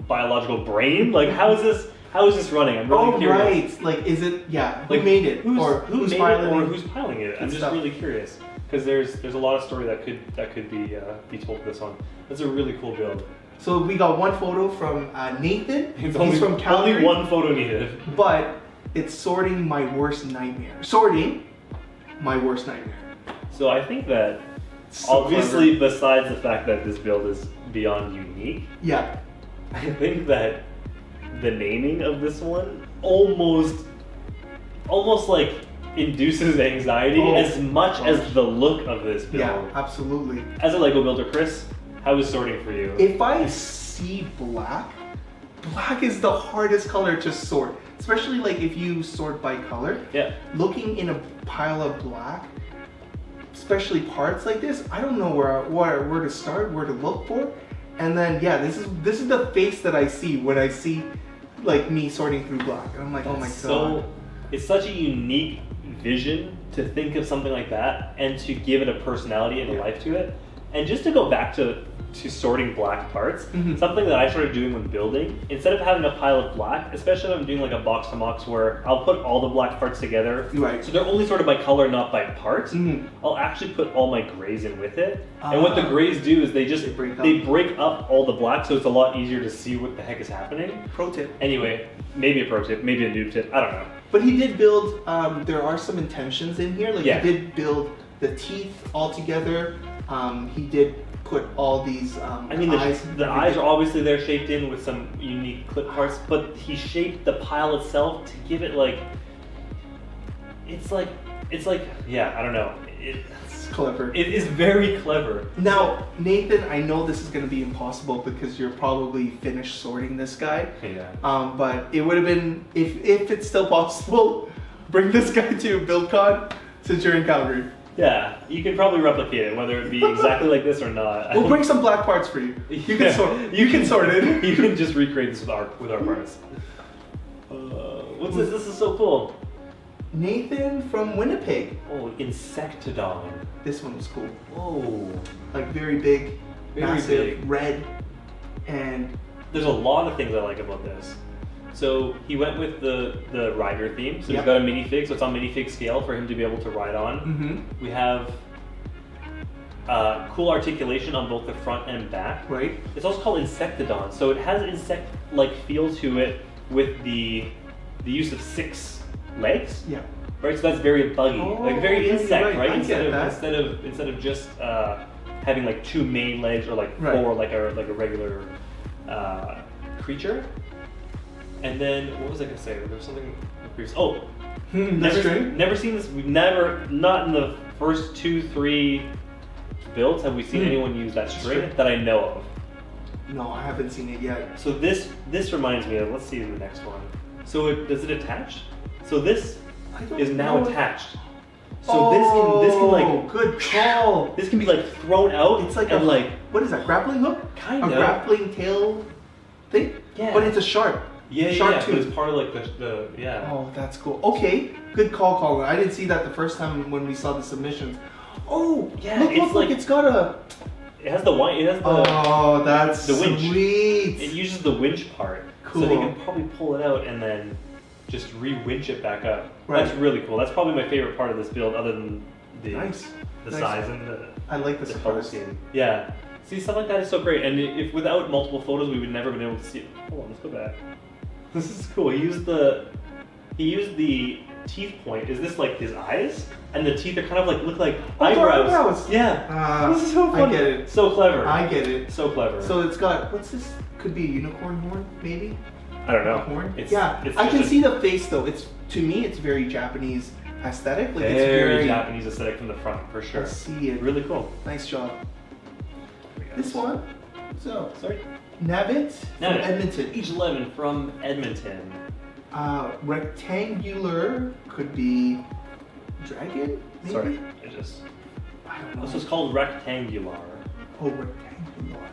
B: biological brain? Like how is this running? I'm really curious.
A: Right. Like is it? Yeah. Who
B: Like,
A: made it?
B: Who made
A: piloting?
B: it or who's piloting it? I'm just
A: stuff.
B: really curious because there's a lot of story that could be told with this one. That's a really cool build.
A: So we got one photo from Nathan.
B: He's
A: from Calgary.
B: only one photo needed.
A: But it's sorting my worst nightmare. Sorting my worst nightmare.
B: So I think that
A: So
B: obviously, besides the fact that this build is beyond unique,
A: Yeah.
B: I think that the naming of this one almost like induces anxiety as much as the look of this build.
A: Yeah, absolutely.
B: As a Lego builder, Chris, how is sorting for you?
A: If I see black is the hardest color to sort. Especially like if you sort by color.
B: Yeah.
A: Looking in a pile of black, especially parts like this, I don't know where to start, where to look for. And then yeah, this is the face that I see when I see like me sorting through black. And I'm like, oh my god.
B: So it's such a unique vision to think of something like that and to give it a personality and a life to it. And just to go back to sorting black parts, something that I started doing when building, instead of having a pile of black, especially if I'm doing like a box to box where I'll put all the black parts together,
A: Right.
B: so they're only sorted by color, not by parts, I'll actually put all my grays in with it. And what the grays do is they break up all the black, so it's a lot easier to see what the heck is happening.
A: Pro tip.
B: Anyway, maybe a pro tip, maybe a noob tip, I don't know.
A: But he did build, there are some intentions in here. Like
B: Yeah.
A: he did build the teeth all together. He did put all these
B: I mean,
A: eyes.
B: the eyes are obviously there shaped in with some unique clip parts, but he shaped the pile itself to give it like, it's like, yeah, I don't know.
A: It's clever.
B: It is very clever.
A: Now, Nathan, I know this is going to be impossible because you're probably finished sorting this guy.
B: Yeah.
A: But it would have been, if it's still possible, bring this guy to BuildCon since you're in Calgary.
B: Yeah, you can probably replicate it, whether it be exactly like this or not.
A: We'll bring some black parts for you. You can sort. You can sort it.
B: You can just recreate this with our parts. What's this? This is so cool.
A: Nathan from Winnipeg.
B: Oh, Insectodon.
A: This one was cool.
B: Oh,
A: Like very big,
B: Very
A: massive,
B: big.
A: red, and
B: there's a lot of things I like about this. So he went with the rider theme. So
A: Yep.
B: he's got a minifig, so it's on minifig scale for him to be able to ride on. We have cool articulation on both the front and back.
A: right.
B: It's also called Insectodon, so it has insect-like feel to it with the use of 6 legs.
A: Yeah.
B: Right, so that's very buggy, like very
A: yeah,
B: insect,
A: you're
B: right?
A: I get that.
B: Instead of just having like 2 main legs or like 4 like a regular creature. And then what was I gonna say? There was something previous. Oh, never seen this. We've not in the first 2-3 builds have we seen anyone use that string that I know of.
A: No, I haven't seen it yet.
B: So this reminds me of. Let's see the next one. So does it attach? So this is now attached. So this can like
A: good call.
B: This can be like thrown out.
A: It's like
B: and
A: what is that? Grappling hook?
B: Kind
A: a
B: of
A: grappling tail thing.
B: Yeah.
A: But it's a sharp. Sharp
B: but
A: tooth.
B: it's part of like the yeah.
A: Oh, that's cool. Okay, good call, Colin. I didn't see that the first time when we saw the submissions. Oh,
B: Yeah,
A: look, it's got a.
B: It has the white. It has the.
A: Oh, that's
B: the winch.
A: sweet.
B: It uses the winch part,
A: Cool.
B: so they can probably pull it out and then just re-winch it back up.
A: Right.
B: That's really cool. That's probably my favorite part of this build, other than the
A: Nice.
B: size and the
A: I like the
B: color
A: surprise.
B: scheme. Yeah. See, stuff like that is so great. And if without multiple photos, we would never been able to see it. Hold on, let's go back. This is cool. He used the teeth point. Is this like his eyes? And the teeth are kind of like look like eyebrows. Yeah. This is so funny.
A: I get it.
B: So clever.
A: I get it.
B: So clever.
A: So it's got, what's this? Could be a unicorn horn, maybe?
B: I don't know.
A: Horn?
B: It's
A: I can
B: just
A: see the face though. To me, it's very Japanese aesthetic. Like
B: very,
A: it's very
B: Japanese aesthetic from the front for sure.
A: I see it.
B: Really cool.
A: Nice job. This one. So,
B: Sorry.
A: Navit from Edmonton.
B: Each 11 from Edmonton.
A: Rectangular could be dragon, maybe?
B: Sorry,
A: I don't know.
B: This was called rectangular.
A: Oh, rectangular.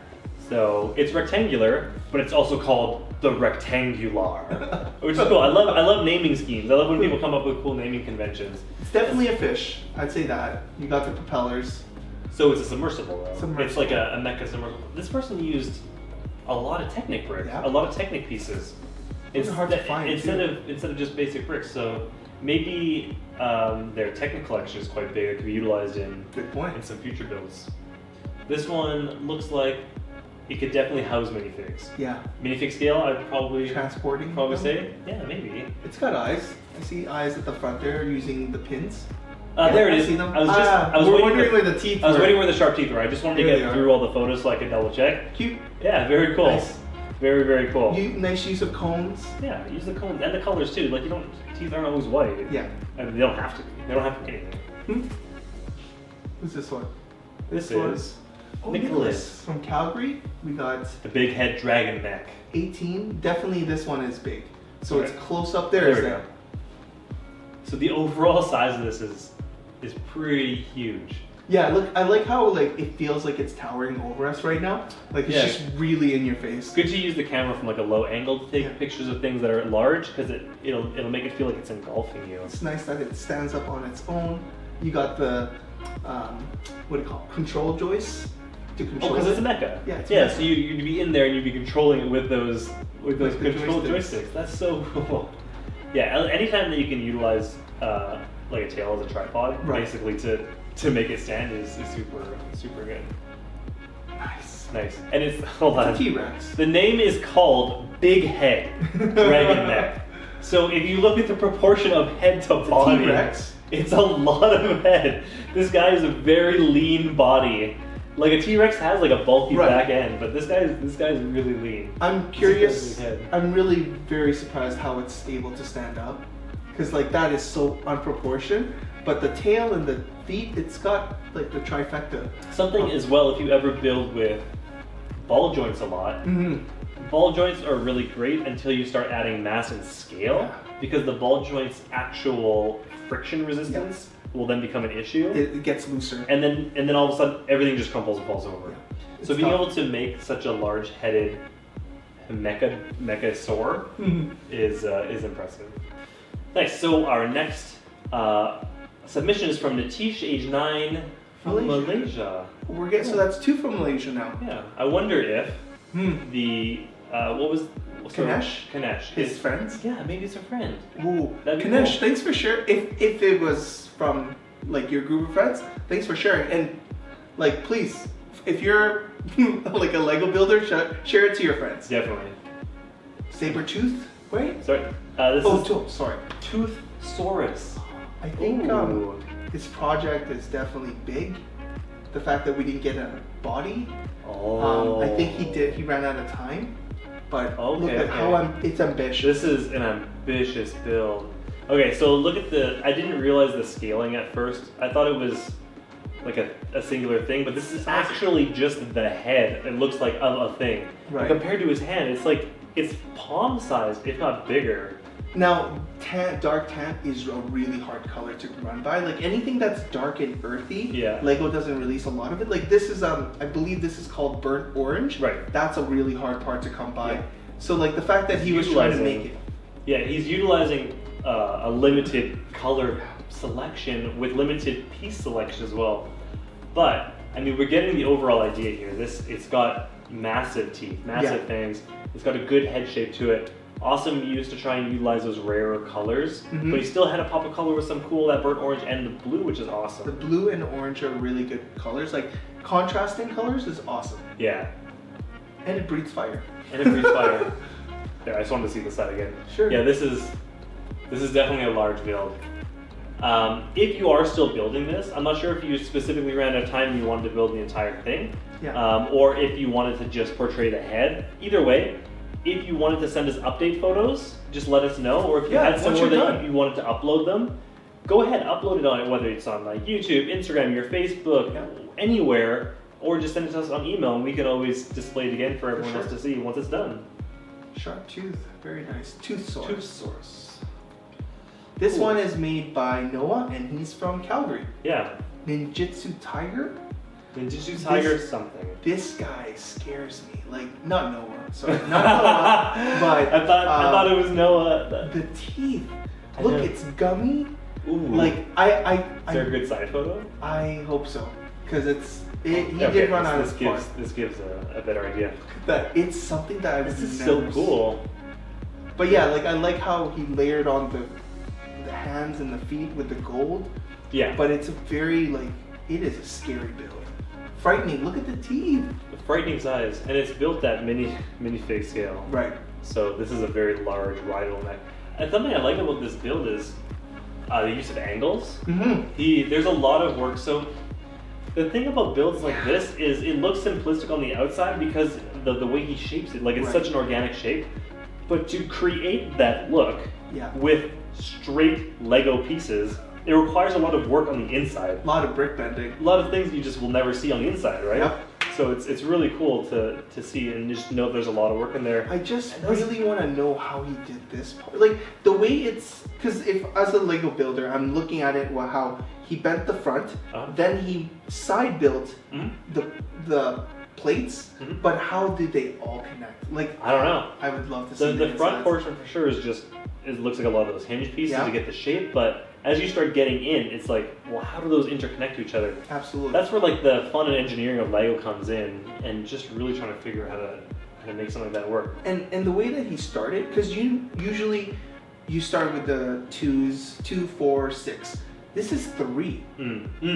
B: So it's rectangular, but it's also called the rectangular, which is cool. I love naming schemes. I love when people come up with cool naming conventions.
A: It's definitely a fish. I'd say that. You got the propellers.
B: So it's a submersible, though.
A: Submersible.
B: It's like a mecha submersible. This person used a lot of Technic bricks,
A: Yeah.
B: a lot of Technic pieces.
A: Those are hard to find,
B: instead of just basic bricks. So maybe their Technic collection is quite big. It could be utilized in
A: Good point.
B: in some future builds. This one looks like it could definitely house minifigs.
A: Yeah.
B: Minifig scale, I'd probably
A: Transporting.
B: probably
A: them.
B: say, yeah, maybe.
A: It's got eyes. I see eyes at the front there using the pins.
B: There it
A: I
B: is.
A: see them.
B: I was
A: we're
B: waiting
A: wondering
B: for,
A: where the teeth
B: I was
A: were.
B: waiting where the sharp teeth were. I just wanted to
A: There they
B: get
A: are.
B: through all the photos so I could double check.
A: Cute.
B: Yeah, very cool.
A: Nice.
B: Very, very cool.
A: Nice use of cones.
B: Yeah, use the cones and the colors too. Like teeth aren't always white.
A: Yeah.
B: I mean, they don't have to be. They don't have to be anything.
A: Who's this one?
B: This
A: one?
B: is
A: Oh,
B: Nicholas.
A: from Calgary. We got
B: The big head dragon mech.
A: 18. Definitely this one is big. So
B: Okay.
A: it's close up there.
B: There
A: Is
B: we
A: there?
B: go. So the overall size of this is pretty huge.
A: Yeah, look, I like how like it feels like it's towering over us right now. Like it's
B: Yeah.
A: just really in your face.
B: Good to use the camera from like a low angle to take
A: Yeah.
B: pictures of things that are large because it'll make it feel like it's engulfing you.
A: It's nice that it stands up on its own. You got the what do you call it? Control joists to
B: Oh,
A: control
B: because
A: it.
B: it's a mecha.
A: Yeah, it's a mecha.
B: So you'd be in there and you'd be controlling it with those
A: With the
B: control
A: joysticks.
B: joysticks. That's so cool. Yeah, anytime that you can utilize like a tail as a tripod,
A: Right.
B: basically to make it stand is super good. Nice. And it's hold on.
A: It's a T-Rex.
B: The name is called Big Head Dragon Mech. So if you look at the proportion of head to body,
A: T-Rex.
B: it's a lot of head. This guy is a very lean body. Like a T-Rex has like a bulky
A: Right.
B: back end, but this guy's really lean.
A: I'm curious.
B: This is a big head.
A: I'm really very surprised how it's able to stand up, because like that is so unproportioned. But the tail and the feet, it's got like the trifecta.
B: Something as well, if you ever build with ball joints a lot, ball joints are really great until you start adding mass and scale,
A: Yeah.
B: because the ball joint's actual friction resistance will then become an issue.
A: It gets looser.
B: And then all of a sudden everything just crumples and falls over.
A: Yeah.
B: So
A: It's
B: being
A: tough.
B: able to make such a large-headed mechasaur is impressive. Nice. So our next submission is from Natish, age 9, from Malaysia.
A: We're getting so that's 2 from Malaysia now.
B: Yeah. I wonder if the what was
A: Kanesh?
B: Kanesh.
A: His friends.
B: Yeah, maybe it's a friend.
A: Ooh,
B: That'd be
A: Kanesh,
B: cool.
A: thanks for sharing. If it was from like your group of friends, thanks for sharing. And like, please, if you're like a Lego builder, share it to your friends.
B: Definitely.
A: Saber tooth, right?
B: Sorry. This is
A: Sorry.
B: Toothsaurus.
A: I think
B: Ooh.
A: this project is definitely big. The fact that we didn't get a body,
B: Oh.
A: I think he ran out of time. But look at
B: Okay.
A: how it's ambitious.
B: This is an ambitious build. Okay, so look at I didn't realize the scaling at first. I thought it was like a singular thing, but this is actually just the head. It looks like a thing.
A: Right.
B: But compared to his hand, it's palm sized, if not bigger.
A: Now, dark tan is a really hard color to run by. Like anything that's dark and earthy,
B: Yeah.
A: Lego doesn't release a lot of it. Like this is, I believe this is called burnt orange.
B: Right.
A: That's a really hard part to come by.
B: Yeah.
A: So like the fact that he was trying to make it.
B: Yeah, he's utilizing a limited color selection with limited piece selection as well. But I mean, we're getting the overall idea here. It's got massive teeth, massive fangs. It's got a good head shape to it. Awesome use to try and utilize those rarer colors, but he still had a pop of color with some cool, that burnt orange and the blue, which is awesome.
A: The blue and orange are really good colors. Like contrasting colors is awesome.
B: Yeah,
A: And it breathes fire.
B: and it breathes fire. There, I just wanted to see the side again.
A: Sure.
B: Yeah, this is definitely a large build. If you are still building this, I'm not sure if you specifically ran out of time and you wanted to build the entire thing, or if you wanted to just portray the head. Either way, if you wanted to send us update photos, just let us know. Or if you had somewhere that you wanted to upload them, go ahead, upload it on it, whether it's on like YouTube, Instagram, your Facebook, anywhere, or just send it to us on email, and we can always display it again for everyone else to see once it's done.
A: Sharp tooth, very nice. Tooth source.
B: Tooth source.
A: This one is made by Noah, and he's from Calgary.
B: Yeah,
A: Ninjutsu Tiger.
B: Ninjutsu Tiger something.
A: This guy scares me. Like, not Noah. Sorry, not Noah. But
B: I thought it was Noah.
A: The teeth. Look, it's gummy.
B: Ooh.
A: Like
B: Is there a good side photo?
A: I hope so, because he did run out of parts.
B: This gives a better idea.
A: That it's something that I've
B: This is
A: never
B: so cool.
A: seen. But yeah, like I like how he layered on the hands and the feet with the gold.
B: Yeah.
A: But it's a very it is a scary build. Frightening. Look at the teeth.
B: Frightening size, and it's built at minifig scale.
A: Right.
B: So this is a very large rideable mech. And something I like about this build is the use of angles.
A: Mm-hmm.
B: There's a lot of work. So the thing about builds like this is it looks simplistic on the outside because the way he shapes it, like it's such an organic shape. But to create that look with straight Lego pieces, it requires a lot of work on the inside.
A: A lot of brick bending.
B: A lot of things you just will never see on the inside, right?
A: Yep.
B: So it's really cool to see and just know there's a lot of work in there.
A: I just really want to know how he did this part. Like the way it's, because if as a Lego builder, I'm looking at it how he bent the front, then he side built the plates, but how did they all connect? Like
B: I don't know.
A: I would love to see
B: the front portion for sure is just it looks like a lot of those hinge pieces to get the shape, but as you start getting in, it's like, well, how do those interconnect to each other?
A: Absolutely.
B: That's where like the fun and engineering of Lego comes in, and just really trying to figure out how to make something like that work.
A: And the way that he started, because usually you start with the 2, 4, 6. This is 3.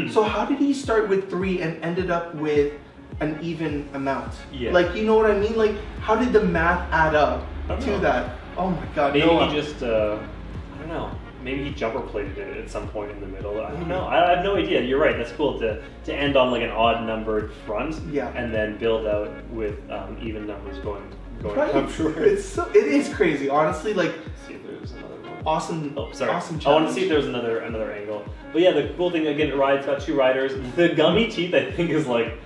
A: So how did he start with 3 and ended up with an even amount?
B: Yeah.
A: Like, you know what I mean? Like, how did the math add up to that? Oh my God.
B: Maybe he just, I don't know. Maybe he jumper plated it at some point in the middle. I don't know. I have no idea. You're right. That's cool to end on like an odd numbered front, and then build out with even numbers going up.
A: It is crazy, honestly. Like,
B: let's see if there's another one.
A: Awesome.
B: Oh, sorry.
A: Awesome challenge.
B: I want to see if there's another angle. But yeah, the cool thing again, it's got 2 riders. The gummy teeth, I think, is like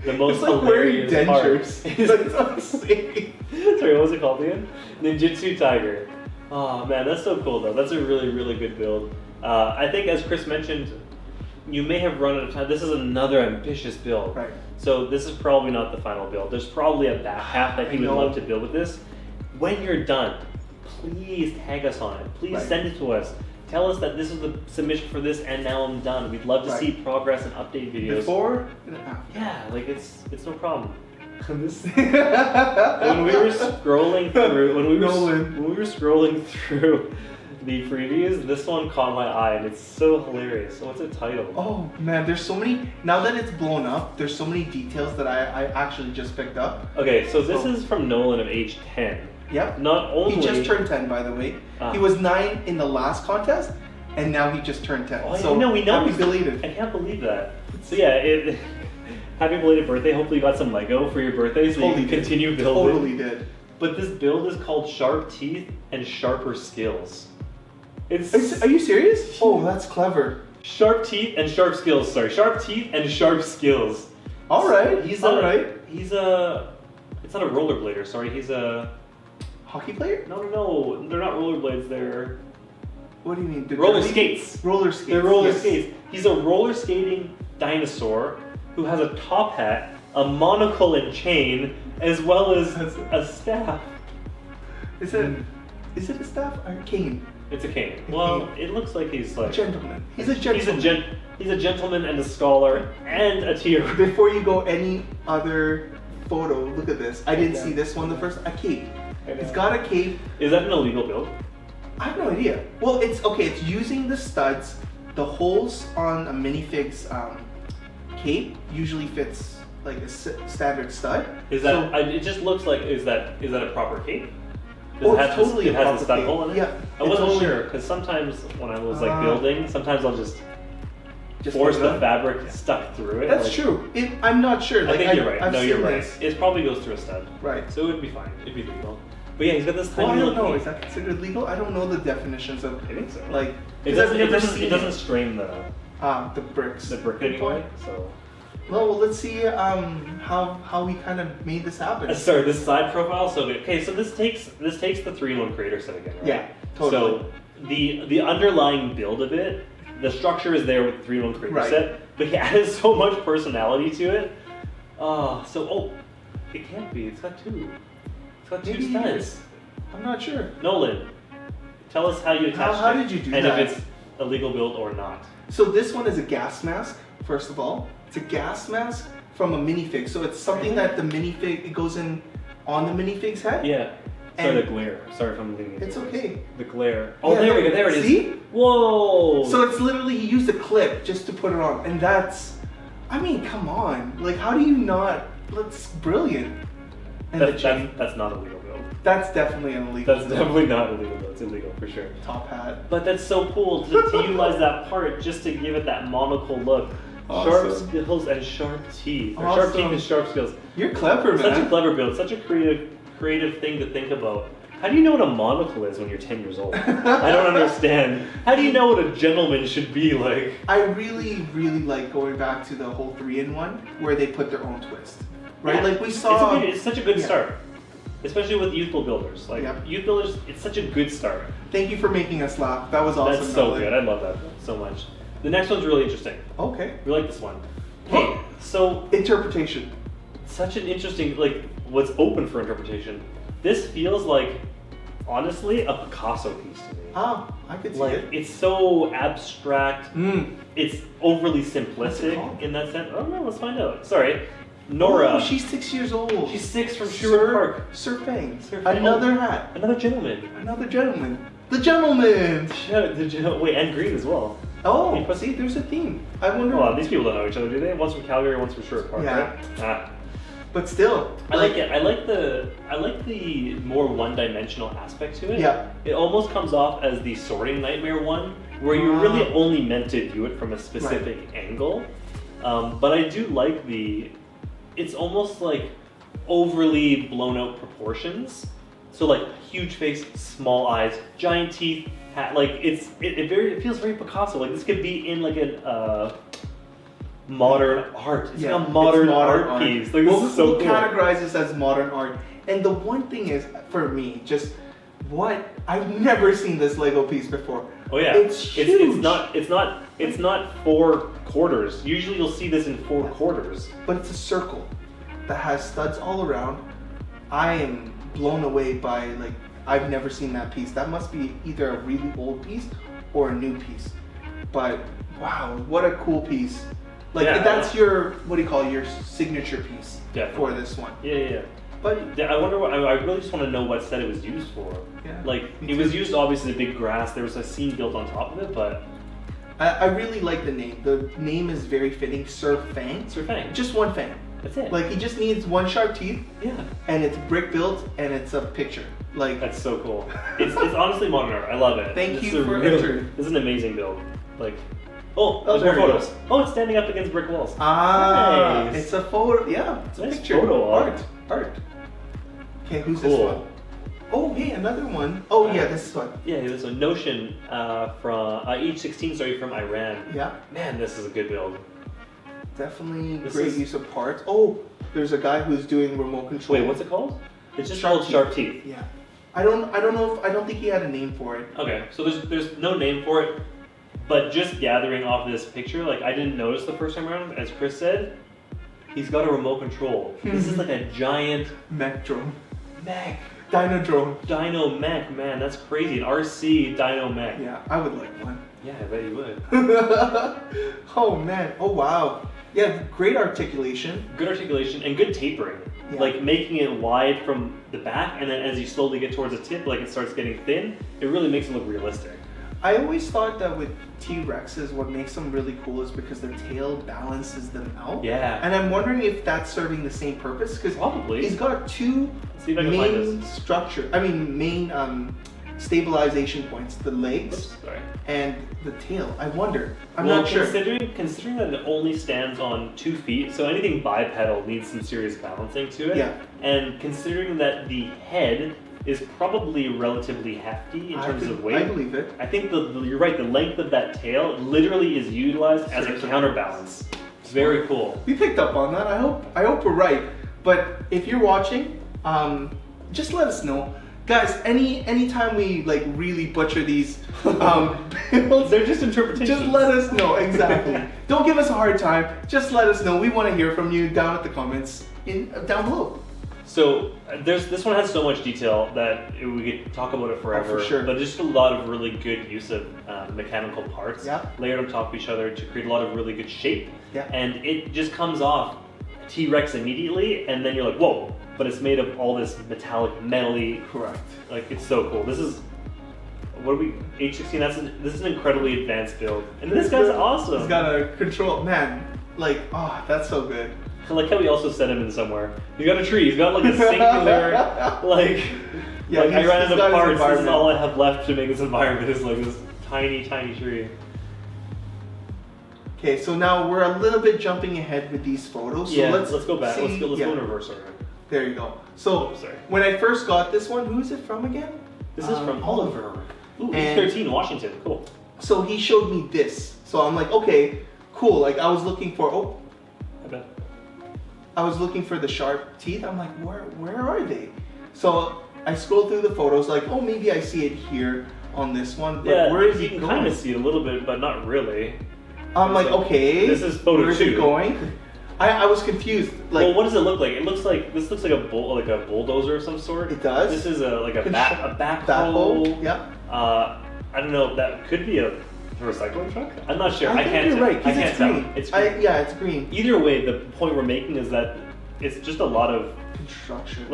B: the most hilarious part.
A: It's insane.
B: Sorry, what was it called again? Ninjutsu Tiger. Oh man, that's so cool though. That's a really, really good build. I think as Chris mentioned, you may have run out of time. This is another ambitious build.
A: Right.
B: So this is probably not the final build. There's probably a back half that he would love to build with this. When you're done, please tag us on it. Please send it to us. Tell us that this is the submission for this and now I'm done. We'd love to see progress and update videos.
A: Before and after.
B: Yeah, like it's no problem. When we were scrolling through, when we were scrolling through the previews, this one caught my eye and it's so hilarious. So what's the title?
A: Oh man, there's so many. Now that it's blown up, there's so many details that I actually just picked up.
B: Okay, so this is from Nolan of age 10.
A: Yep.
B: Not only
A: he just turned 10, by the way. He was 9 in the last contest, and now he just turned 10.
B: Oh,
A: so
B: no, we know.
A: Happy belated.
B: I can't believe that. So yeah, happy belated birthday. Hopefully you got some Lego for your birthday so you can continue building.
A: Totally did.
B: But this build is called Sharp Teeth and Sharper Skills.
A: Are you serious? Oh, that's clever.
B: Sharp Teeth and Sharp Skills. Sorry, Sharp Teeth and Sharp Skills.
A: All right.
B: It's not a rollerblader. Sorry, he's a
A: hockey player.
B: No, they're not rollerblades. They're
A: what do you mean?
B: Roller skates.
A: Roller skates.
B: They're roller skates. He's a roller skating dinosaur who has a top hat, a monocle and chain, as well as a staff.
A: Is it a staff or a cane?
B: It's a cane. Well, it looks like he's like
A: a gentleman. He's a gentleman.
B: He's a gentleman and a scholar and a tier.
A: Before you go any other photo, look at this. I didn't see this one the first. A cape. He's got a cape.
B: Is that an illegal build?
A: I have no idea. Well, it's okay. It's using the studs. The holes on a minifig's cape usually fits like a standard stud.
B: Is that? It just looks like. Is that a proper cape?
A: It's totally
B: it has a stud hole in it?
A: Yeah.
B: I wasn't sure because sometimes when I was like building, sometimes I'll just force the fabric stuck through it.
A: That's true. I'm not sure.
B: Like, I think you're right. You're right.
A: This.
B: It probably goes through a stud.
A: Right.
B: So it would be fine. It'd be legal. But yeah, he's got this tiny
A: I
B: little
A: don't know.
B: cape.
A: Is that considered legal? I don't know the definitions of.
B: I think so.
A: Like
B: it doesn't strain the
A: bricks.
B: The brick anyway. So.
A: Well, let's see how we kind of made this happen.
B: Sorry, this side profile. So this takes the 3-in-1 creator set again, right?
A: Yeah, totally.
B: So the underlying build of it, the structure is there with the 3-in-1 creator set, but he added so much personality to it. It can't be. It's got two. It's got two
A: Maybe
B: studs.
A: it is. I'm not sure.
B: Nolan, tell us how you attached it.
A: How did you do
B: and
A: that?
B: if it's a legal build or not.
A: So this one is a gas mask, first of all. It's a gas mask from a minifig. So it's something that the minifig, it goes in on the minifig's head.
B: Yeah.
A: And
B: Sorry, the glare. Sorry if I'm doing it.
A: it's okay.
B: The glare. Oh,
A: Yeah,
B: there we go. There it is.
A: See?
B: Whoa.
A: So it's literally, he used a clip just to put it on. And that's, I mean, come on. Like, how do you not, that's brilliant. And the chain,
B: that's not a legal build.
A: that's definitely an illegal.
B: That's definitely not a legal build. It's illegal for sure.
A: Top hat.
B: But that's so cool to utilize that part just to give it that monocle look. Sharp
A: Awesome.
B: skills and sharp teeth. Or
A: Awesome.
B: sharp teeth and sharp skills.
A: You're clever, man.
B: Such a clever build. Such a creative thing to think about. How do you know what a monocle is when you're 10 years old? I don't understand. How do you know what a gentleman should be like?
A: I really, really like going back to the whole 3-in-1 where they put their own twist. Right?
B: Yeah.
A: Like we saw.
B: It's such a good
A: Yeah.
B: start. Especially with youthful builders. Like
A: Yep.
B: youth builders, it's such a good start.
A: Thank you for making us laugh. That was awesome.
B: That's so
A: Nolan.
B: good. I love that so much. The next one's really interesting.
A: Okay.
B: We like this one. Hey, so
A: Interpretation.
B: such an interesting, like, what's open for interpretation. This feels like, honestly, a Picasso piece to me.
A: Ah, I could see
B: Like,
A: it.
B: it's so abstract. It's overly
A: What's it
B: simplistic
A: called?
B: in that sense. Oh no, let's find out. Sorry. Nora.
A: Oh, she's 6 years old.
B: She's 6 from Sherwood Park.
A: Sir Fang.
B: Sir Fang.
A: Another hat.
B: Another gentleman.
A: Another gentleman. The gentleman.
B: Wait, and green as well.
A: Oh, see, there's a theme. I wonder.
B: Well, these people don't know each other, do they? One's from Calgary, one's from Sherwood Park,
A: Yeah.
B: right? Ah.
A: But still,
B: I like it. I like the more one-dimensional aspect to it.
A: Yeah.
B: It almost comes off as the Sorting Nightmare one, where you're really only meant to view it from a specific angle. But I do like it's almost like overly blown out proportions. So like huge face, small eyes, giant teeth, hat. Like it feels very Picasso. Like this could be in like a modern art. It's like a modern art piece. Like this is so
A: we'll
B: cool.
A: categorize this as modern art. And the one thing is, for me, just what I've never seen this Lego piece before.
B: Oh yeah,
A: it's huge.
B: It's not 4 quarters. Usually you'll see this in 4 quarters.
A: But it's a circle that has studs all around. I am blown away by, like, I've never seen that piece. That must be either a really old piece or a new piece. But wow, what a cool piece. Like,
B: Yeah,
A: that's your, what do you call it, your signature piece for this one.
B: Yeah.
A: But
B: I wonder what, I really just want to know what set it was used for.
A: Yeah,
B: Like,
A: me
B: it was
A: too.
B: used obviously the big grass, there was a scene built on top of it, but...
A: I really like the name. The name is very fitting, Sir Fang.
B: Sir Fang.
A: Just one fang.
B: That's it.
A: Like, he just needs one sharp teeth,
B: yeah.
A: and it's brick built, and it's a picture. Like,
B: That's so cool. It's honestly modern art. I love it.
A: Thank
B: This
A: you
B: is a
A: for
B: really-
A: entering.
B: This is an amazing build. Like, oh, there's
A: there
B: more
A: it
B: photos. Oh, it's standing up against brick walls.
A: nice.
B: Nice.
A: It's a photo. Yeah, it's a
B: Nice
A: picture.
B: photo
A: Art. Okay, who's this
B: Cool.
A: one? Oh, hey, another one. Oh, yeah, this one.
B: Yeah, there's a Notion from H16, from Iran.
A: Yeah,
B: Man, this is a good build.
A: definitely
B: This
A: great
B: is-
A: use of parts. Oh, there's a guy who's doing remote control.
B: Wait, what's it called? It's just
A: Sharp
B: called Sharp Teeth.
A: Yeah. I don't know if, I don't think he had a name for it.
B: Okay, so there's no name for it, but just gathering off this picture, like I didn't notice the first time around, as Chris said, he's got a remote control. This is like a giant
A: Mech drone.
B: mech.
A: Dino drone.
B: Dino mech, man, that's crazy. An RC Dino mech.
A: Yeah, I would like one.
B: Yeah, I bet you would.
A: Oh man, oh wow. Yeah, great articulation.
B: Good articulation and good tapering.
A: Yeah.
B: Like making it wide from the back, and then as you slowly get towards the tip, like it starts getting thin, it really makes it look realistic.
A: I always thought that with T-Rexes, what makes them really cool is because their tail balances them out.
B: Yeah.
A: And I'm wondering if that's serving the same purpose, because
B: Probably.
A: he's got two
B: Let's see if I can find
A: main main stabilization points, the legs
B: Oops, sorry.
A: and the tail. I wonder. I'm
B: Well,
A: not sure.
B: considering that it only stands on 2 feet, so anything bipedal needs some serious balancing to it.
A: Yeah.
B: And considering that the head is probably relatively hefty in terms of weight,
A: I believe it.
B: I think you're right. The length of that tail literally is utilized as a
A: Serves a
B: counterbalance. Very cool.
A: We picked up on that. I hope we're right. But if you're watching, just let us know. Guys, anytime we like really butcher these
B: They're just interpretations.
A: Just let us know, exactly. Don't give us a hard time. Just let us know. We want to hear from you down at the comments down below.
B: So this one has so much detail that we could talk about it forever.
A: For sure.
B: But just a lot of really good use of mechanical parts layered on top of each other to create a lot of really good shape.
A: Yeah.
B: And it just comes off T-Rex immediately, and then you're like, whoa! But it's made of all this metallic, metally.
A: Correct.
B: Like, it's so cool. This is, what are we, H16? This is an incredibly advanced build. And this guy's awesome.
A: He's got a control, man. Like, oh, that's so good.
B: I like how we also set him in somewhere. He's got a tree. He's got like a singular, like,
A: yeah,
B: like I ran out of parts. This is all I have left to make this environment. Is like this tiny, tiny tree.
A: Okay, so now we're a little bit jumping ahead with these photos. So
B: yeah, let's go back.
A: See,
B: let's go in reverse order.
A: There you go. So when I first got this one, who's it from again?
B: This is from Oliver. Ooh,
A: and
B: 13, Washington. Cool.
A: So he showed me this. So I'm like, okay, cool. Like I was looking for. I was looking for the sharp teeth. I'm like, where are they? So I scrolled through the photos, like, oh, maybe I see it here on this one. But
B: yeah,
A: where is
B: you
A: it
B: can
A: going?
B: kind of see it a little bit, but not really.
A: I'm like, okay.
B: This is photo
A: where is
B: 2.
A: it going? I was confused. Like,
B: well, what does it look like? It looks like this looks like a bulldozer of some sort.
A: It does.
B: This is a backhoe.
A: Backhoe. Yeah.
B: I don't know. That could be a recycling truck. I'm not sure.
A: I think you're right.
B: I can't
A: it's
B: tell.
A: green.
B: It's green.
A: Yeah, it's green.
B: Either way, the point we're making is that it's just a lot of construction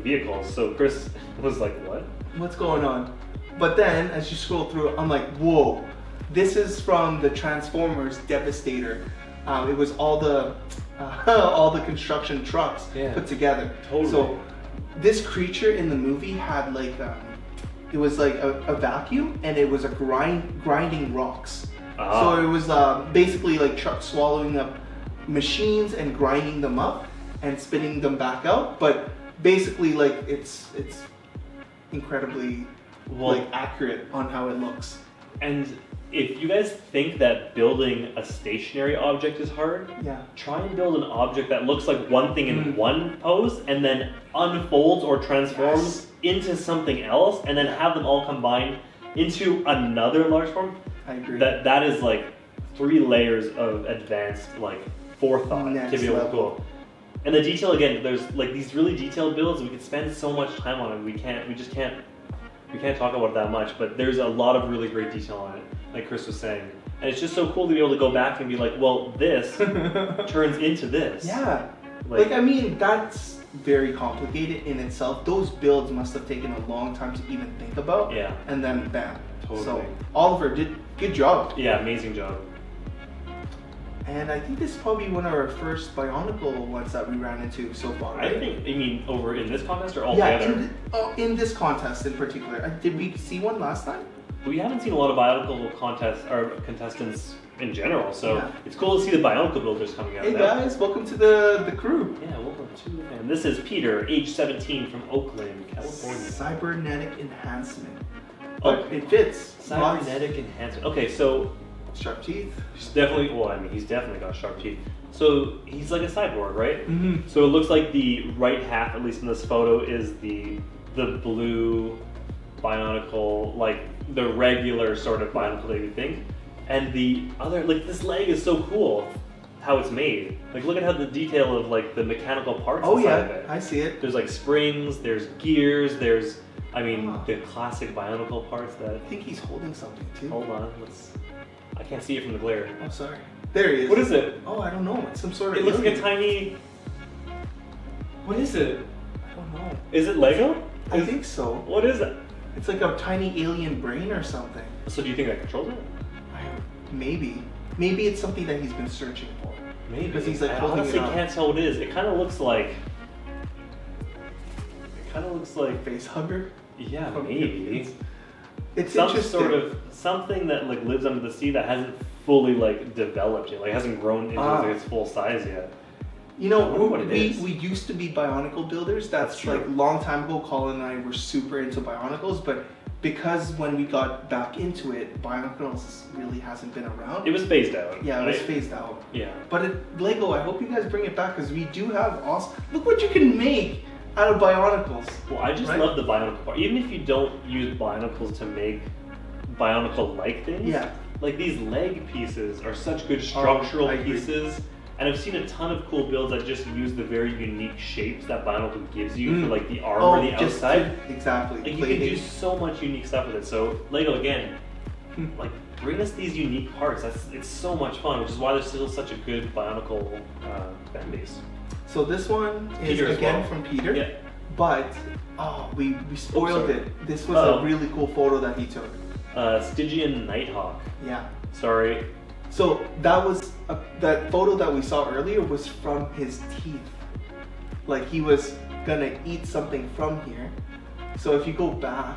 B: vehicles. So Chris was like, "What?
A: What's going on?" But then, as you scroll through, I'm like, "Whoa! This is from the Transformers Devastator." It was all the construction trucks put together.
B: Totally.
A: So this creature in the movie had like it was like a vacuum, and it was a grinding rocks. So it was basically like trucks swallowing up machines and grinding them up and spitting them back out. But basically, like it's incredibly accurate on how it looks.
B: And if you guys think that building a stationary object is hard, try and build an object that looks like one thing in one pose and then unfolds or transforms into something else and then have them all combined into another large form.
A: I agree.
B: That is like 3 layers of advanced forethought to be able to go. And the detail again, there's like these really detailed builds. We could spend so much time on it. We just can't talk about it that much, but there's a lot of really great detail on it, like Chris was saying. And it's just so cool to be able to go back and be like, well, this turns into this.
A: Yeah. Like, I mean, that's very complicated in itself. Those builds must have taken a long time to even think about. Yeah. And then bam. Totally. So Oliver did good job.
B: Yeah, amazing job.
A: And I think this is probably one of our first Bionicle ones that we ran into so far, right?
B: I think, you mean over in this contest or all together?
A: Yeah, in this contest in particular. Did we see one last time?
B: We haven't seen a lot of Bionicle contestants in general, so it's cool to see the Bionicle builders coming out.
A: Hey guys, welcome to the crew.
B: Yeah, welcome to the fam. This is Peter, age 17, from Oakland, California.
A: Cybernetic enhancement. But it fits.
B: Cybernetic enhancement. Okay, so
A: sharp teeth.
B: He's definitely got sharp teeth. So he's like a cyborg, right? Mm-hmm. So it looks like the right half, at least in this photo, is the blue Bionicle, like the regular sort of Bionicle that you think. And the other, like this leg is so cool, how it's made. Like look at how the detail of like the mechanical parts inside of it.
A: I see it.
B: There's like springs, there's gears, there's, the classic Bionicle parts that...
A: I think he's holding something too.
B: Hold on, I can't see it from the glare.
A: Oh, sorry. There he is.
B: What is it?
A: Oh, I don't know. It's some sort of...
B: It looks like a tiny... What is it?
A: I don't know.
B: Is it Lego?
A: I think so.
B: What is it?
A: It's like a tiny alien brain or something.
B: So do you think that controls it?
A: Maybe. Maybe it's something that he's been searching for.
B: Maybe.
A: Because he's like
B: I
A: holding
B: honestly
A: it up.
B: Can't tell what it is. It kind of looks like...
A: Face hugger?
B: Yeah, maybe.
A: It's
B: some
A: interesting.
B: sort of something that like lives under the sea that hasn't fully like developed yet, like hasn't grown into its full size yet.
A: You know, we used to be Bionicle builders. That's like a long time ago. Colin and I were super into Bionicles, but because when we got back into it, Bionicles really hasn't been around.
B: It was phased out.
A: Yeah, it was phased out.
B: Yeah.
A: But Lego, I hope you guys bring it back because we do have awesome. Look what you can make out of Bionicles.
B: Well, I just love the Bionicle part. Even if you don't use Bionicles to make Bionicle-like things.
A: Yeah.
B: Like these leg pieces are such good structural
A: I agree.
B: pieces. And I've seen a ton of cool builds that just use the very unique shapes that Bionicle gives you for like the arm or the outside.
A: Exactly.
B: Like you can do so much unique stuff with it. So Lego again, like bring us these unique parts. It's so much fun, which is why there's still such a good Bionicle fan base.
A: So this one is
B: Peter as
A: again
B: well.
A: from Peter,
B: Yeah.
A: but we spoiled
B: sorry.
A: it. This was a really cool photo that he took.
B: Stygian Nighthawk.
A: Yeah.
B: Sorry.
A: So that was that photo that we saw earlier was from his teeth. Like he was gonna eat something from here. So if you go back,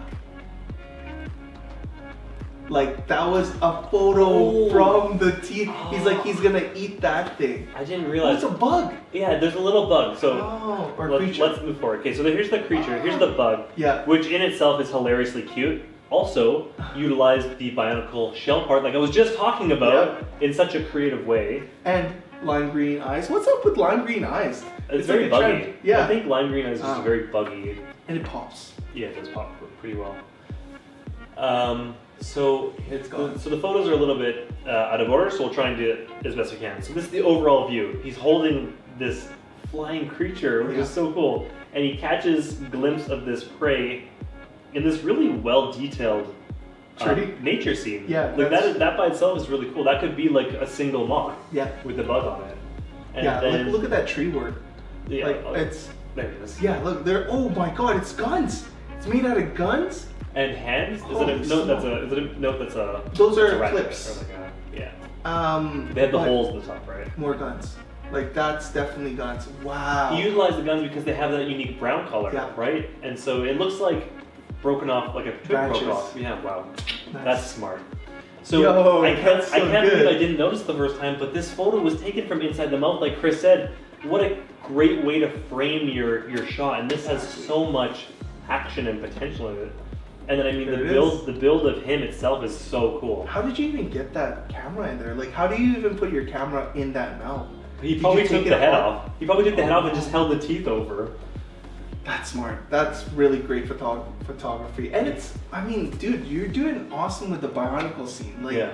A: like that was a photo from the teeth. He's like he's gonna eat that thing.
B: I didn't
A: Oh,
B: realize.
A: it's a bug.
B: Yeah, there's a little bug. So
A: Creature.
B: let's move forward. Okay, so here's the creature. Here's the bug.
A: Yeah.
B: Which in itself is hilariously cute. Also, utilized the Bionicle shell part, like I was just talking about, in such a creative way.
A: And lime green eyes. What's up with lime green eyes?
B: It's very
A: like a
B: buggy.
A: trend. Yeah.
B: I think lime green eyes is just very buggy.
A: And it pops.
B: Yeah, it does pop pretty well. So
A: It's gone.
B: So the photos are a little bit out of order, so we'll try and do it as best we can. So this is the overall view. He's holding this flying creature, which is so cool, and he catches a glimpse of this prey in this really well-detailed nature scene.
A: Yeah,
B: like that by itself is really cool. That could be like a single moth.
A: Yeah.
B: With the bug on it. And
A: Yeah,
B: then,
A: look at that tree work.
B: Yeah,
A: like it's
B: there it is.
A: yeah. Look there. Oh my God! It's guns. It's made out of guns.
B: And hands? Is it
A: Holy
B: a note
A: smoke.
B: that's a? Is it a note that's a?
A: Those
B: that's
A: are
B: a ratchet,
A: clips.
B: or like a, yeah. They have the
A: but
B: holes in the top, right?
A: More guns. Like that's definitely guns. Wow.
B: You utilize the guns because they have that unique brown color,
A: Yeah.
B: right? And so it looks like broken off, like a twig broke
A: Branches.
B: off. Yeah, wow.
A: Nice.
B: That's smart. So
A: Yo,
B: I can't
A: that's so
B: believe
A: good.
B: I didn't notice the first time, but this photo was taken from inside the mouth, like Chris said. What a great way to frame your shot, and this has so much action and potential in it. And then I mean the build of him itself is so cool.
A: How did you even get that camera in there? Like how do you even put your camera in that mouth?
B: He
A: Did
B: probably
A: you
B: took
A: take
B: the
A: it
B: head
A: apart?
B: off. He probably took the head off and just held the teeth over.
A: That's smart. That's really great photography. And it's, I mean, dude, you're doing awesome with the Bionicle scene. Like,
B: Yeah.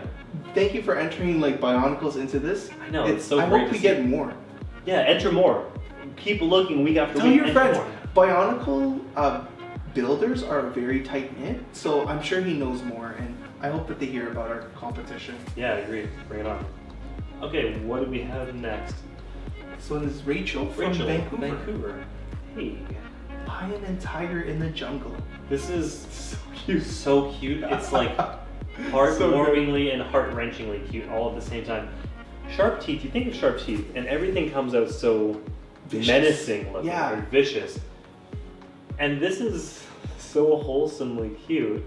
A: thank you for entering like Bionicles into this.
B: I know, it's so
A: I
B: great
A: hope
B: to
A: we
B: see.
A: get more.
B: Yeah, enter more. Keep looking week after
A: Tell
B: week.
A: your
B: enter
A: friends.
B: more.
A: Bionicle builders are very tight knit, so I'm sure he knows more, and I hope that they hear about our competition.
B: Yeah, I agree. Bring it on. Okay, what do we have next?
A: So this is Rachel from Vancouver.
B: Hey.
A: Lion and tiger in the jungle.
B: This is
A: So cute.
B: so cute. It's like heartwarmingly and heart-wrenchingly cute all at the same time. Sharp teeth, you think of sharp teeth, and everything comes out so
A: Vicious.
B: menacing looking
A: Yeah.
B: and vicious. And this is so wholesomely cute.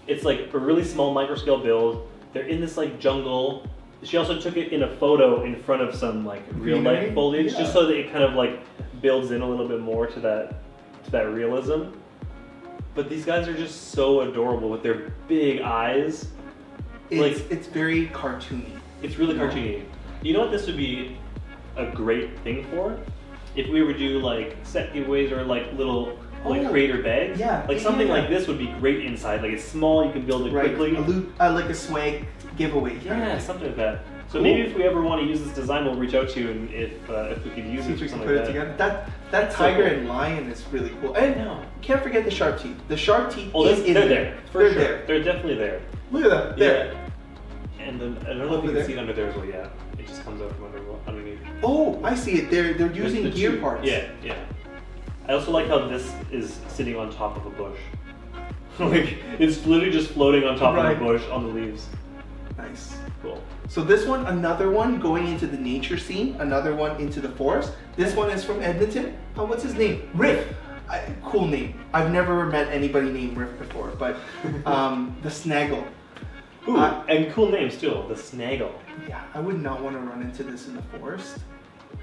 B: It's like a really small microscale build. They're in this like jungle. She also took it in a photo in front of some like real
A: Greenery?
B: life foliage,
A: Yeah.
B: just so that it kind of like builds in a little bit more to that realism. But these guys are just so adorable with their big eyes.
A: It's very cartoony.
B: It's really cartoony. You know what this would be a great thing for? If we were to do like set giveaways or like little like creator bags.
A: Yeah.
B: Like something like this would be great inside. Like it's small, you can build it quickly.
A: Like a swag giveaway.
B: Yeah, something like that. So
A: Cool.
B: maybe if we ever want to use this design, we'll reach out to you and if we could use
A: See
B: it
A: if
B: or
A: we can
B: something
A: put
B: like
A: it
B: that.
A: together. That
B: So
A: tiger
B: cool.
A: and lion is really cool. And
B: I know.
A: can't forget the sharp teeth. The sharp teeth
B: Oh,
A: is in
B: they're there. For
A: They're
B: sure.
A: there.
B: They're definitely there.
A: Look at that. There.
B: Yeah. And then I don't know if
A: Over
B: you can
A: there?
B: see it under there as well. Yeah, it just comes out from underneath.
A: Oh, I see it. They're using
B: The
A: gear
B: two-
A: parts.
B: Yeah, yeah. I also like how this is sitting on top of a bush. Like it's literally just floating on top of
A: Right.
B: the bush on the leaves.
A: Nice.
B: Cool.
A: So this one, another one going into the nature scene, another one into the forest. This one is from Edmonton. Oh, what's his name? Riff. Cool name. I've never met anybody named Riff before, but the Snaggle.
B: Ooh, and cool names too. The Snaggle.
A: Yeah, I would not want to run into this in the forest.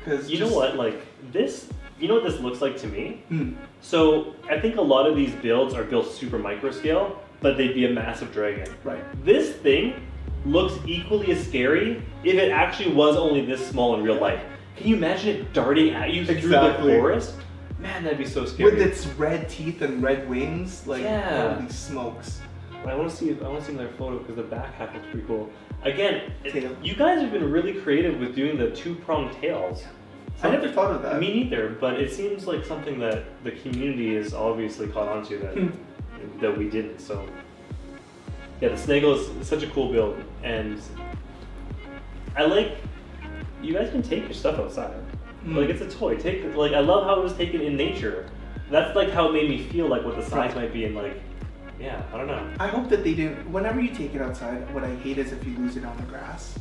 A: Cause
B: You know what? Like this. You know what this looks like to me?
A: Mm.
B: So I think a lot of these builds are built super micro scale, but they'd be a massive dragon.
A: Right.
B: This thing looks equally as scary if it actually was only this small in real life. Can you imagine it darting at you through
A: Exactly.
B: the forest? Man, that'd be so scary.
A: With its red teeth and red wings, like
B: Yeah.
A: holy smokes.
B: I want to see another photo because the back half looks pretty cool. Again,
A: Tail.
B: you guys have been really creative with doing the 2-pronged tails.
A: I never thought of that.
B: Me neither, but it seems like something that the community is obviously caught on to that we didn't. So yeah, the Snaggle is such a cool build, and I like you guys can take your stuff outside. Like it's a toy. I love how it was taken in nature. That's like how it made me feel like what the size might be, and like, yeah, I don't know.
A: I hope that they didn't. Whenever you take it outside, what I hate is if you lose it on the grass.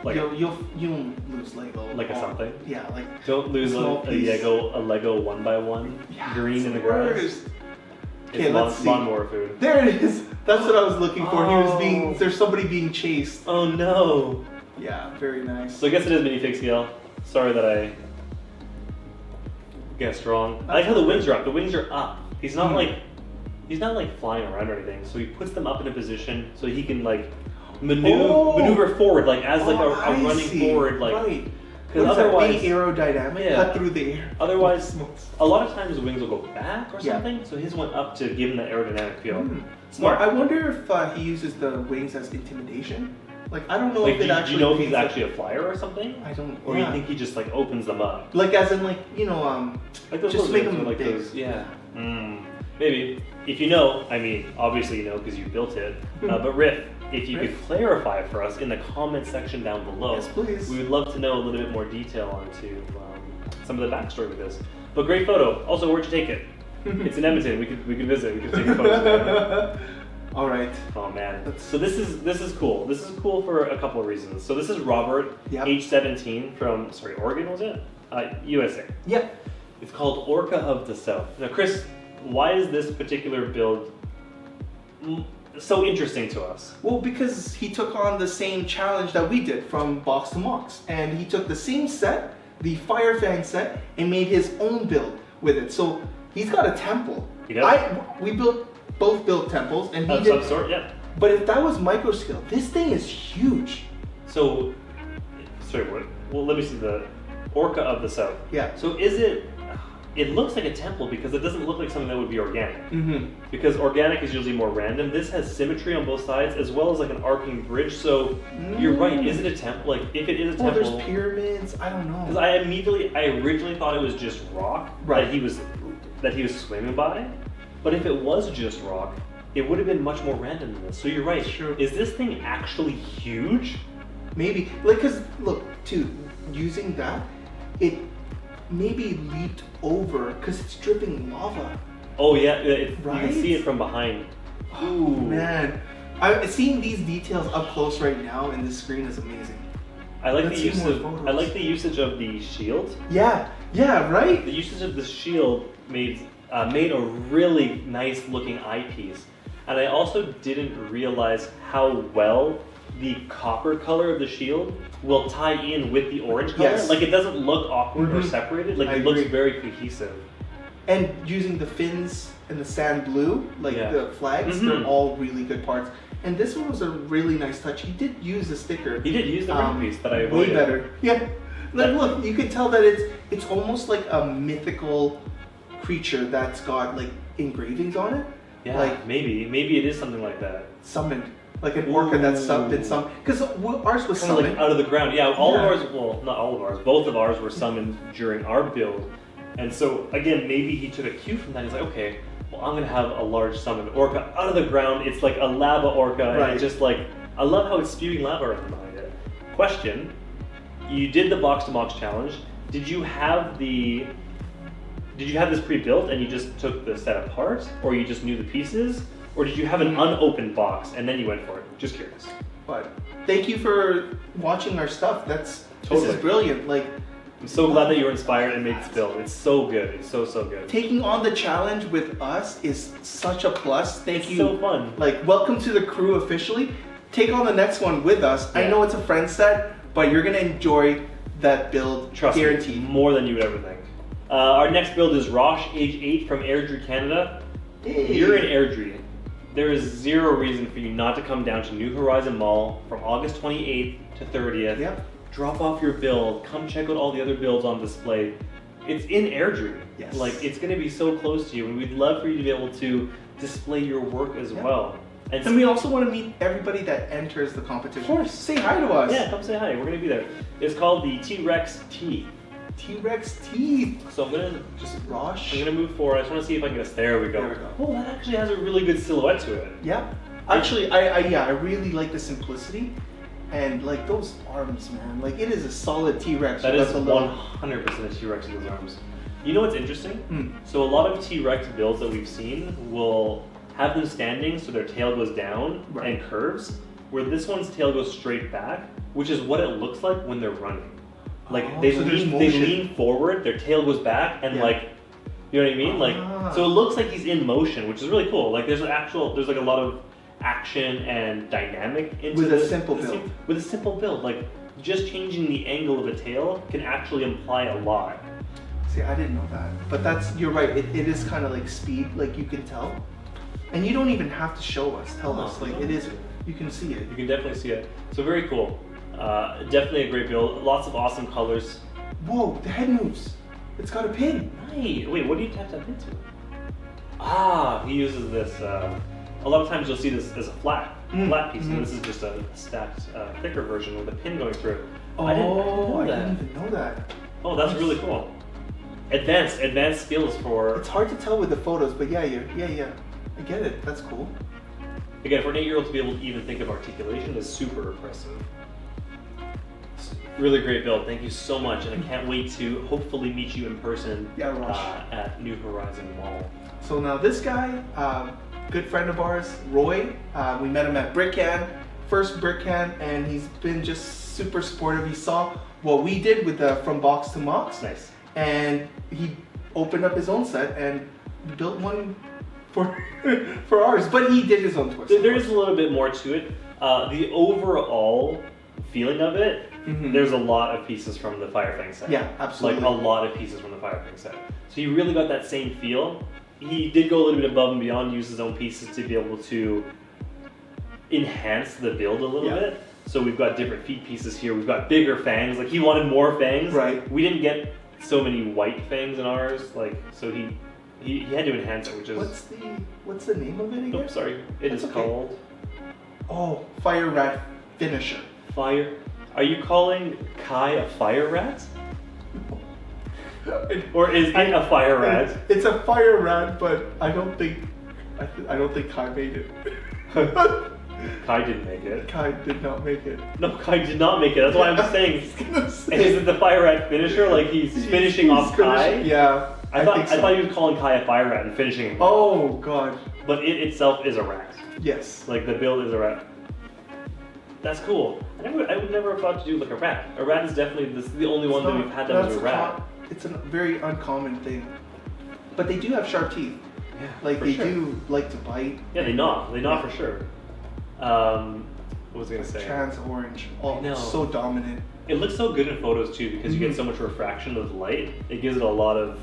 B: Like
A: you don't lose Lego.
B: Like a something.
A: Yeah, like
B: don't lose a Lego 1x1 green in the grass.
A: Okay, let's see.
B: Lawnmower food.
A: There it is. That's what I was looking for. There's somebody being chased.
B: Oh no.
A: Yeah, very nice.
B: So I guess it is minifig scale. Sorry that I guessed wrong. I like how the wings are up. The wings are up. He's not like flying around or anything. So he puts them up in a position so he can like maneuver forward, like as like a running forward, like.
A: Right.
B: Because otherwise,
A: being aerodynamic, cut through the air.
B: Otherwise, a lot of times the wings will go back or something. So his went up to give him that aerodynamic feel. Smart.
A: Well, I wonder if he uses the wings as intimidation. Like I don't know if it actually.
B: Do you know if he's actually a flyer or something?
A: I don't.
B: Or you think he just like opens them up?
A: Like as in like like those just make them
B: like
A: big.
B: Those, yeah. Maybe. If you know, I mean, obviously you know because you built it. But Riff, if you could clarify for us in the comment section down below,
A: yes, please.
B: We would love to know a little bit more detail onto some of the backstory with this. But great photo. Also, where'd you take it? It's in Edmonton. We could visit. We could take a photo.
A: All right.
B: Oh man. So this is cool. This is cool for a couple of reasons. So this is Robert, age 17 from Oregon, was it? USA.
A: Yep.
B: It's called Orca of the South. Now, Chris, why is this particular build so interesting to us?
A: Well, because he took on the same challenge that we did from Box to Mox, and he took the same set, the Fire Fang set, and made his own build with it. So he's got a temple.
B: He does.
A: We both built temples, and he
B: of
A: did.
B: Some sort, yeah.
A: But if that was micro scale, this thing is huge.
B: So, sorry, what? Well, let me see the Orca of the South.
A: Yeah.
B: So is it? It looks like a temple because it doesn't look like something that would be organic. Because organic is usually more random. This has symmetry on both sides as well as like an arcing bridge. So you're right. Is it a temple? Like if it is a temple,
A: there's pyramids. I don't know.
B: Because I originally thought it was just rock that he was swimming by. But if it was just rock, it would have been much more random than this. So you're right.
A: Sure.
B: Is this thing actually huge?
A: Maybe. Like, because look, too, using that, it maybe leaped over because it's dripping lava.
B: Oh yeah, you can see it from behind.
A: Oh man, seeing these details up close right now in this screen is amazing.
B: I like the usage of the shield.
A: Yeah, right.
B: The usage of the shield made a really nice looking eyepiece, and I also didn't realize how well the copper color of the shield will tie in with the orange color.
A: Yes.
B: Like it doesn't look awkward or separated. Like it looks very cohesive.
A: And using the fins and the sand blue, like the flags, they're all really good parts. And this one was a really nice touch. He did use the sticker.
B: He did use the ring piece that I avoided.
A: Way better. Yeah. Like look, you can tell that it's almost like a mythical creature that's got like engravings on it.
B: Yeah,
A: like
B: maybe it is something like that.
A: Summoned. Like an orca that's been summoned. Because ours was
B: kind
A: summoned.
B: Like out of the ground. Yeah, all of ours, well, not all of ours, both of ours were summoned during our build. And so, again, maybe he took a cue from that. He's like, okay, well, I'm going to have a large summoned orca out of the ground. It's like a lava orca.
A: Right.
B: And it's just like, I love how it's spewing lava around behind it. Question, you did the Box to Mox challenge. Did you have this pre-built and you just took the set apart? Or you just knew the pieces? Or did you have an unopened box and then you went for it? Just curious.
A: But thank you for watching our stuff. This is brilliant. Like,
B: I'm so glad that you were inspired and made this build. It's so good. It's so good.
A: Taking on the challenge with us is such a plus. Thank you.
B: So fun.
A: Like, welcome to the crew officially. Take on the next one with us. Yeah. I know it's a friend set, but you're gonna enjoy that build.
B: Trust
A: guaranteed.
B: Me, more than you would ever think. Our next build is Rosh, age 8 from Airdrie, Canada.
A: Hey.
B: You're in Airdrie. There is zero reason for you not to come down to New Horizon Mall from August 28th to 30th.
A: Yep.
B: Drop off your build. Come check out all the other builds on display. It's in Airdrie.
A: Yes.
B: Like, it's going to be so close to you, and we'd love for you to be able to display your work as well.
A: And we also want to meet everybody that enters the competition.
B: Of course.
A: Say hi to us.
B: Yeah, come say hi. We're going to be there. It's called the T-Rex Teeth.
A: T-Rex teeth.
B: So I'm going to just
A: Rosh.
B: I'm going to move forward. I just want to see if I can get us. There we go.
A: There we go.
B: Oh, that actually has a really good silhouette to it.
A: Yeah. Actually, I really like the simplicity. And like those arms, man. Like it is a solid T-Rex.
B: That is
A: a little...
B: 100% a T-Rex in those arms. You know what's interesting? So a lot of T-Rex builds that we've seen will have them standing so their tail goes down and curves, where this one's tail goes straight back, which is what it looks like when they're running. Like they lean forward, their tail goes back, and like, you know what I mean? Like, so it looks like he's in motion, which is really cool. Like there's like a lot of action and dynamic into
A: with a simple build.
B: With a simple build, like just changing the angle of a tail can actually imply a lot.
A: See, I didn't know that, but you're right. It is kind of like speed, like you can tell, and you don't even have to show us, tell us. Like it is, you can see it.
B: You can definitely see it. So very cool. Definitely a great build. Lots of awesome colors.
A: Whoa, the head moves. It's got a pin.
B: Right. Wait, what do you tap that into? Ah, he uses this. A lot of times you'll see this as a flat piece, and this is just a stacked, thicker version with a pin going through.
A: Oh, I didn't even know that.
B: Oh, that's really cool. Advanced skills for.
A: It's hard to tell with the photos, but yeah. I get it. That's cool.
B: Again, for an 8-year-old to be able to even think of articulation is super impressive. Really great build. Thank you so much, and I can't wait to hopefully meet you in person at New Horizon Mall.
A: So now this guy, good friend of ours, Roy. We met him at BuildCon, first BuildCon, and he's been just super supportive. He saw what we did with the From Box to Mox.
B: Nice.
A: And he opened up his own set and built one for ours, but he did his own twist.
B: There is a little bit more to it. The overall feeling of it, there's a lot of pieces from the Firefang set.
A: Yeah, absolutely.
B: Like a lot of pieces from the Firefang set. So you really got that same feel. He did go a little bit above and beyond, use his own pieces to be able to enhance the build a little bit. So we've got different feet pieces here. We've got bigger fangs. Like he wanted more fangs.
A: Right.
B: We didn't get so many white fangs in ours. Like so he had to enhance it, which is.
A: What's the name of it again?
B: Oh, sorry. It is called.
A: Oh, Fire Rat Finisher.
B: Fire. Are you calling Kai a fire rat? Or is it a fire rat?
A: It's a fire rat, but I don't think Kai made it.
B: Kai didn't make it.
A: Kai did not make it.
B: No, Kai did not make it. That's why I'm saying. Is it the fire rat finisher? Like he's finishing off Kai?
A: Yeah.
B: I thought he was calling Kai a fire rat and finishing him.
A: Oh god.
B: But it itself is a rat.
A: Yes.
B: Like the build is a rat. That's cool. I would never have thought to do like a rat. A rat is definitely the only one that we've had that was a rat.
A: It's a very uncommon thing. But they do have sharp teeth.
B: Yeah.
A: Like they do like to bite.
B: Yeah, they gnaw. They gnaw for sure. What was I gonna say?
A: Trans orange. Oh,
B: no.
A: So dominant.
B: It looks so good in photos too because you get so much refraction of the light. It gives it a lot of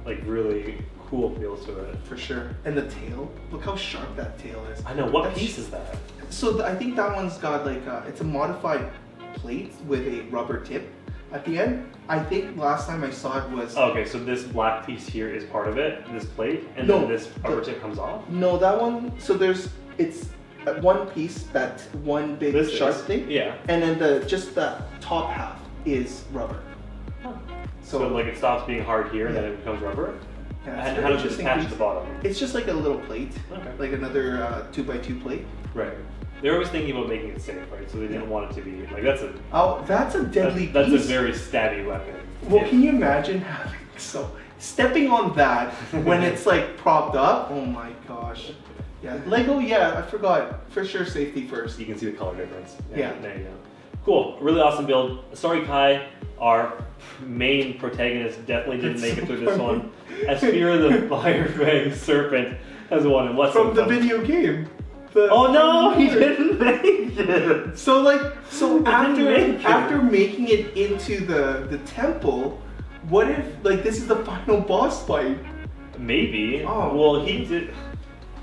B: like really cool feels to it.
A: For sure. And the tail. Look how sharp that tail is.
B: I know. What piece is that?
A: So I think that one's got like it's a modified plate with a rubber tip at the end. I think last time I saw it was.
B: Okay, so this black piece here is part of it, this plate, and then this rubber tip comes off?
A: No, that one, so it's one piece, that one big sharp thing.
B: Yeah.
A: And then just the top half is rubber.
B: Huh. So like it stops being hard here and then it becomes rubber?
A: Yeah,
B: and how does it attach to the bottom?
A: It's just like a little plate, like another 2x2 plate.
B: Right. They're always thinking about making it safe, right? So they didn't want it to be like that's
A: a deadly piece.
B: That's a very stabby weapon.
A: Well, can you imagine having stepping on that when it's like propped up? Oh my gosh. Yeah. Lego, I forgot. For sure, safety first.
B: You can see the color difference.
A: Yeah.
B: There you go. Cool. Really awesome build. Sorry, Kai, our main protagonist, definitely didn't make it through this one. Asphira the Firefang Serpent has won. And what's
A: from the video game?
B: Oh no, he didn't make it.
A: So after making it into the temple, what if like this is the final boss fight?
B: Maybe. Oh. Well, he did.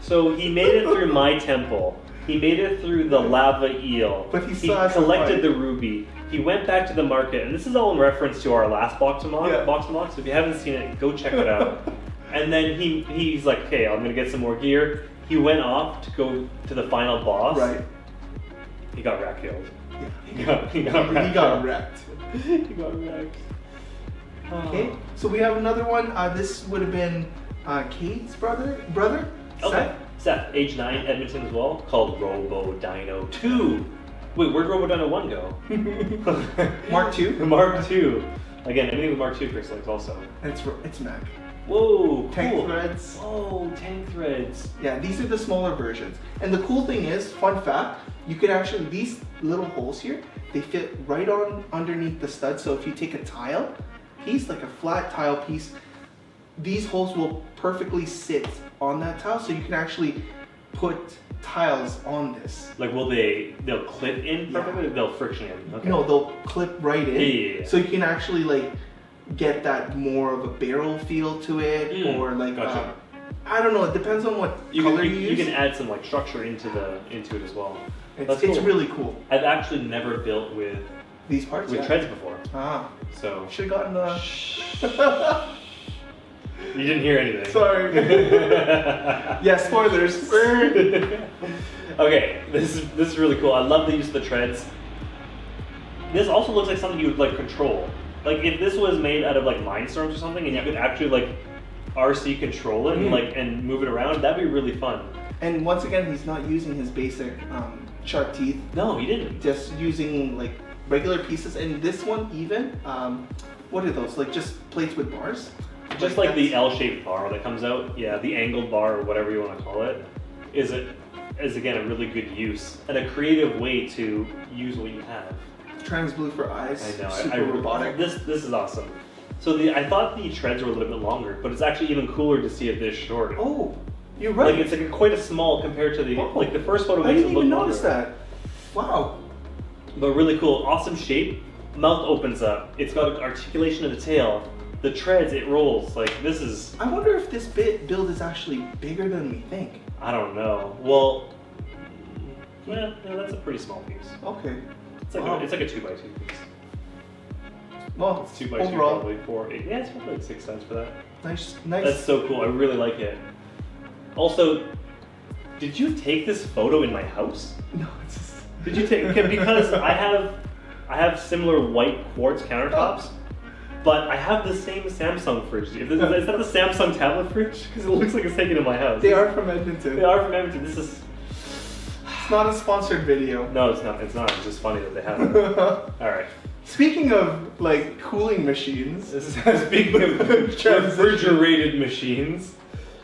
B: So he made it through my temple. He made it through the lava eel.
A: But he
B: collected the ruby. He went back to the market, and this is all in reference to our last box of Mox. So if you haven't seen it, go check it out. And then he's like, okay, I'm gonna get some more gear. he went off to go to the final boss.
A: Right.
B: He got rat killed.
A: Yeah.
B: He got wrecked.
A: He got wrecked.
B: He got wrecked.
A: Okay, so we have another one. This would have been Kate's brother?
B: Okay. Seth, age 9, Edmonton as well, called Robo Dino 2. Wait, where'd Robo Dino 1 go?
A: Mark 2?
B: Mark 2. Again, anything with Mark 2 Chris likes also.
A: It's Mac.
B: Whoa,
A: Tank
B: cool.
A: threads.
B: Whoa, tank threads.
A: Yeah, these are the smaller versions. And the cool thing is, fun fact, you could actually, these little holes here, they fit right on underneath the stud. So if you take a tile piece, like a flat tile piece, these holes will perfectly sit on that tile. So you can actually put tiles on this.
B: Like, they'll clip in perfectly?
A: Yeah.
B: They'll friction in? Okay.
A: No, they'll clip right in.
B: Yeah.
A: So you can actually like get that more of a barrel feel to it, or like
B: Gotcha.
A: I don't know. It depends on what color you use.
B: You can add some like structure into it as well.
A: It's
B: cool.
A: really cool.
B: I've actually never built with
A: These parts
B: treads before.
A: Ah,
B: So
A: should have gotten the.
B: you didn't hear anything.
A: Sorry. Yeah, spoilers.
B: Okay, this is really cool. I love the use of the treads. This also looks like something you would like control. Like if this was made out of like Mindstorms or something, and you could actually like RC control it and like and move it around, that'd be really fun.
A: And once again, he's not using his basic sharp teeth.
B: No, he didn't.
A: Just using like regular pieces. And this one even, what are those? Like just plates with bars?
B: Just like the L-shaped bar that comes out, yeah, the angled bar or whatever you want to call it, is again a really good use and a creative way to use what you have.
A: Trans blue for eyes.
B: I know.
A: Super robotic.
B: This is awesome. So I thought the treads were a little bit longer, but it's actually even cooler to see it this short.
A: Oh, you're right.
B: Like it's like quite a small compared to the like the first photo
A: I
B: makes
A: didn't
B: it look
A: even
B: longer.
A: notice that. Wow.
B: But really cool, awesome shape. Mouth opens up. It's got articulation of the tail. The treads, it rolls. Like this is.
A: I wonder if this build is actually bigger than we think.
B: I don't know. Well, yeah, that's a pretty small piece.
A: Okay.
B: It's like it's like a 2x2 piece.
A: Well,
B: It's 2x2
A: overall,
B: probably 4. Yeah, it's probably like 6 cents for that.
A: nice.
B: That's so cool. I really like it. Also, did you take this photo in my house?
A: No, it's just...
B: Did you take? Because I have similar white quartz countertops, but I have the same Samsung fridge. Is that the Samsung tablet fridge? Because it looks like it's taken in my house.
A: They are from Edmonton.
B: They are from Edmonton. This is.
A: It's not a sponsored video.
B: No, it's not. It's not. It's just funny that they have it. All right.
A: Speaking of like cooling machines,
B: Speaking of refrigerated machines,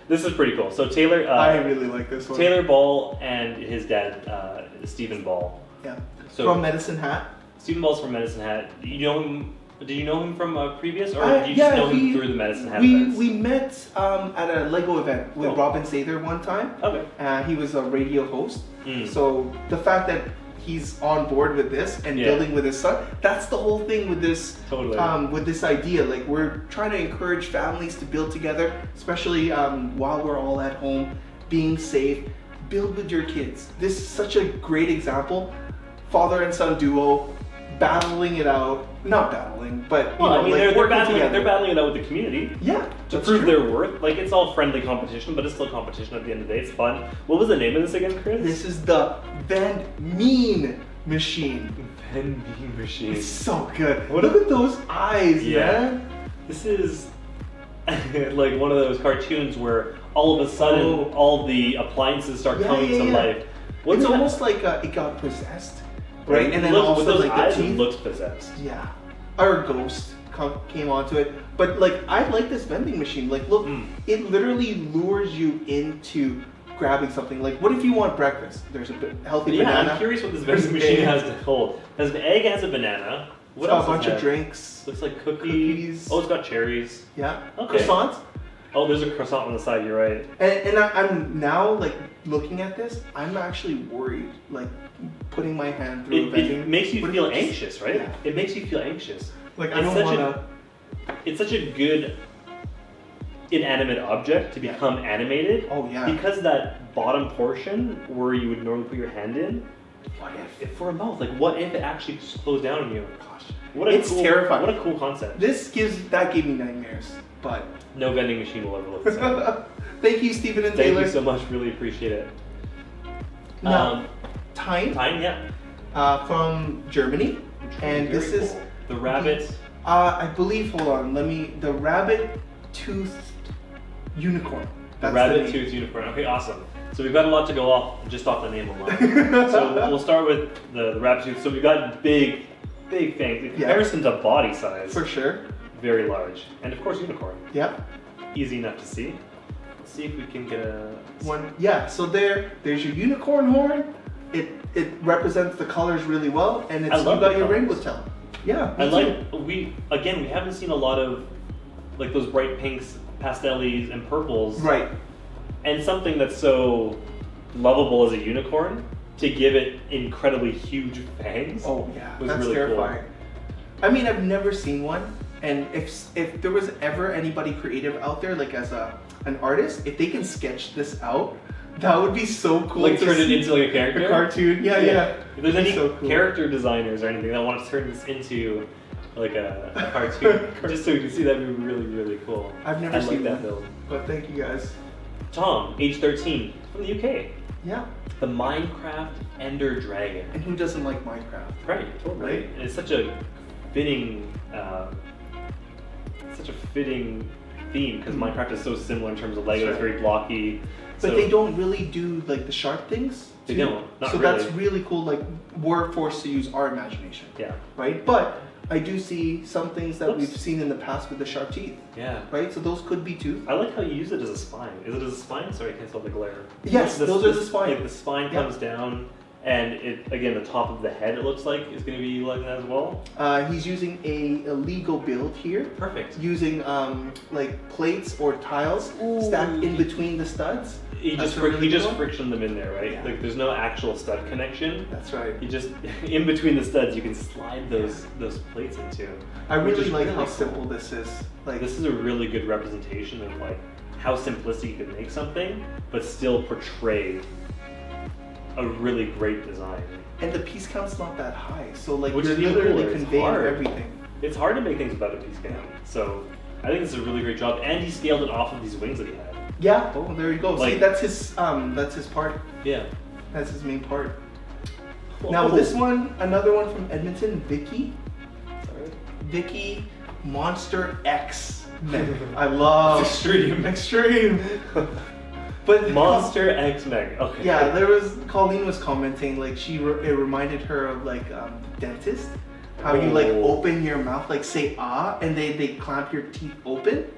B: this is pretty cool. So Taylor,
A: I really like this one.
B: Taylor Ball and his dad, Stephen Ball.
A: Yeah.
B: So
A: from Medicine Hat.
B: Stephen Ball's from Medicine Hat. Did you know him from previous, or did you
A: yeah,
B: just know him through the Medicine Hat
A: we,
B: events?
A: We met at a Lego event with Robin Sather one time.
B: Okay.
A: He was a radio host.
B: Mm.
A: So the fact that he's on board with this and building with his son, that's the whole thing with this.
B: Totally.
A: With this idea, like we're trying to encourage families to build together, especially while we're all at home, being safe. Build with your kids. This is such a great example. Father and son duo battling it out. Not battling, but
B: Well, I mean, they're battling.
A: together.
B: They're battling it out with the community.
A: Yeah,
B: To
A: that's
B: prove
A: true.
B: their worth. Like, it's all friendly competition, but it's still competition at the end of the day. It's fun. What was the name of this again, Chris?
A: This is the Van Mean Machine.
B: Van Bean Machine.
A: It's so good.
B: What
A: Look at those eyes, man.
B: This is like one of those cartoons where all of a sudden all the appliances start coming to life.
A: It's almost like it got possessed, right? And then also
B: with those
A: like
B: eyes,
A: the teeth.
B: it looks possessed.
A: Yeah. Or a ghost came onto it. But like, I like this vending machine. Like, look, it literally lures you into grabbing something. Like, what if you want breakfast? There's a healthy banana.
B: I'm curious what this vending machine has to hold. Has an egg, has a banana. What else?
A: A bunch of drinks.
B: Looks like cookies. Oh, it's got cherries.
A: Yeah.
B: Okay.
A: Croissants.
B: Oh, there's a croissant on the side. You're right.
A: And I'm now like looking at this. I'm actually worried, like putting my hand through a vending.
B: It makes you feel anxious, right?
A: Yeah.
B: It makes you feel anxious.
A: Like I don't wanna.
B: It's such a good inanimate object to become animated.
A: Oh yeah.
B: Because that bottom portion where you would normally put your hand in. What if for a mouth? Like what if it actually just closed down on you? Gosh.
A: It's terrifying.
B: What a cool concept.
A: That gave me nightmares, but
B: no vending machine will ever look the same.
A: Thank you, Stephen and
B: Thank
A: Taylor.
B: you so much. Really appreciate it.
A: Now, Time,
B: yeah.
A: from Germany, and
B: Very
A: this is
B: cool. The rabbit.
A: I believe. Hold on, the rabbit-toothed unicorn.
B: The rabbit-toothed unicorn. Okay, awesome. So we've got a lot to go off just off the name alone. So we'll start with the rabbit-tooth. So we've got big fangs in comparison to body size.
A: For sure.
B: Very large, and of course unicorn.
A: Yep.
B: Easy enough to see. Let's see if we can get
A: one. Yeah. So there's your unicorn horn. It represents the colors really well, and you got your rainbow tail. Yeah.
B: We haven't seen a lot of like those bright pinks, pastellies, and purples.
A: Right.
B: And something that's so lovable as a unicorn, to give it incredibly huge fangs.
A: Oh yeah,
B: was
A: that's
B: really
A: terrifying.
B: Cool.
A: I mean, I've never seen one, and if there was ever anybody creative out there, like as an artist, if they can sketch this out, that would be so cool.
B: Like turn it into like a character?
A: A cartoon, yeah.
B: If there's any
A: so cool.
B: character designers or anything that want to turn this into like a cartoon, just so you can see, that would be really, really cool.
A: I've never seen
B: that build.
A: But thank you guys.
B: Tom, age 13, from the UK.
A: Yeah.
B: The Minecraft Ender Dragon.
A: And who doesn't like Minecraft?
B: Right, totally.
A: Right?
B: And it's such a fitting, theme, because Minecraft is so similar in terms of Lego. It's very blocky.
A: But they don't really do like the sharp things.
B: They don't.
A: So that's really cool. Like we're forced to use our imagination.
B: Yeah.
A: Right. But I do see some things that we've seen in the past with the sharp teeth.
B: Yeah.
A: Right. So those could be tooth.
B: I like how you use it as a spine. Is it as a spine? Sorry, I can't tell the glare.
A: Yes, those are the spine.
B: Like the spine comes down, and the top of the head, it looks like, is going to be utilizing that as well.
A: He's using a Lego build here.
B: Perfect.
A: Using like plates or tiles stacked in between the studs.
B: He just frictioned them in there, right? Yeah. Like there's no actual stud connection.
A: That's right.
B: You just in between the studs, you can slide those plates into.
A: I really like how simple this is. Like
B: this is a really good representation of like how simplistic you could make something, but still portray a really great design.
A: And the piece count's not that high, so like
B: which
A: you're
B: is
A: literally conveying everything.
B: It's hard to make things without a piece count. So I think this is a really great job, and he scaled it off of these wings that he had.
A: Yeah. Oh, there you go. Like, see, that's his part.
B: Yeah.
A: That's his main part. Now this one, another one from Edmonton, Vicky.
B: Sorry.
A: Vicky Monster X. I love extreme. But
B: Monster X Meg. Okay.
A: Yeah, Colleen was commenting like it reminded her of like dentist. How you like open your mouth, like say ah, and they clamp your teeth open.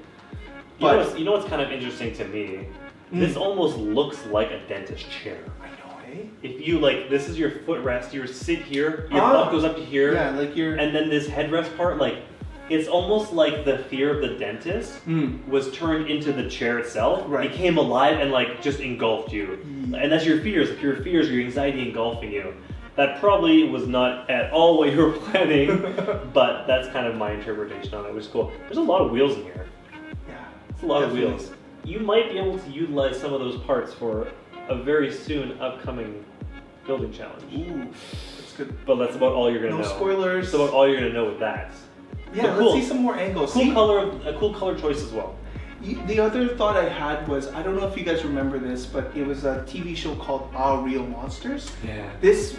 B: You know what's kind of interesting to me? This almost looks like a dentist chair.
A: I know, eh?
B: If you like, this is your footrest. You sit here, your butt goes up to here.
A: Yeah, like
B: and then this headrest part, like, it's almost like the fear of the dentist was turned into the chair itself, became alive, and like just engulfed you. And that's your fears. If your fears, your anxiety engulfing you. That probably was not at all what you were planning, but that's kind of my interpretation on it, which is cool. There's a lot of wheels in here. It's a lot of wheels. You might be able to utilize some of those parts for a very soon upcoming building challenge.
A: Ooh, that's good.
B: But that's about all you're gonna know.
A: No spoilers.
B: That's about all you're gonna know with that.
A: Yeah, let's see some more angles.
B: A cool color choice as well.
A: The other thought I had was, I don't know if you guys remember this, but it was a TV show called Real Monsters.
B: Yeah.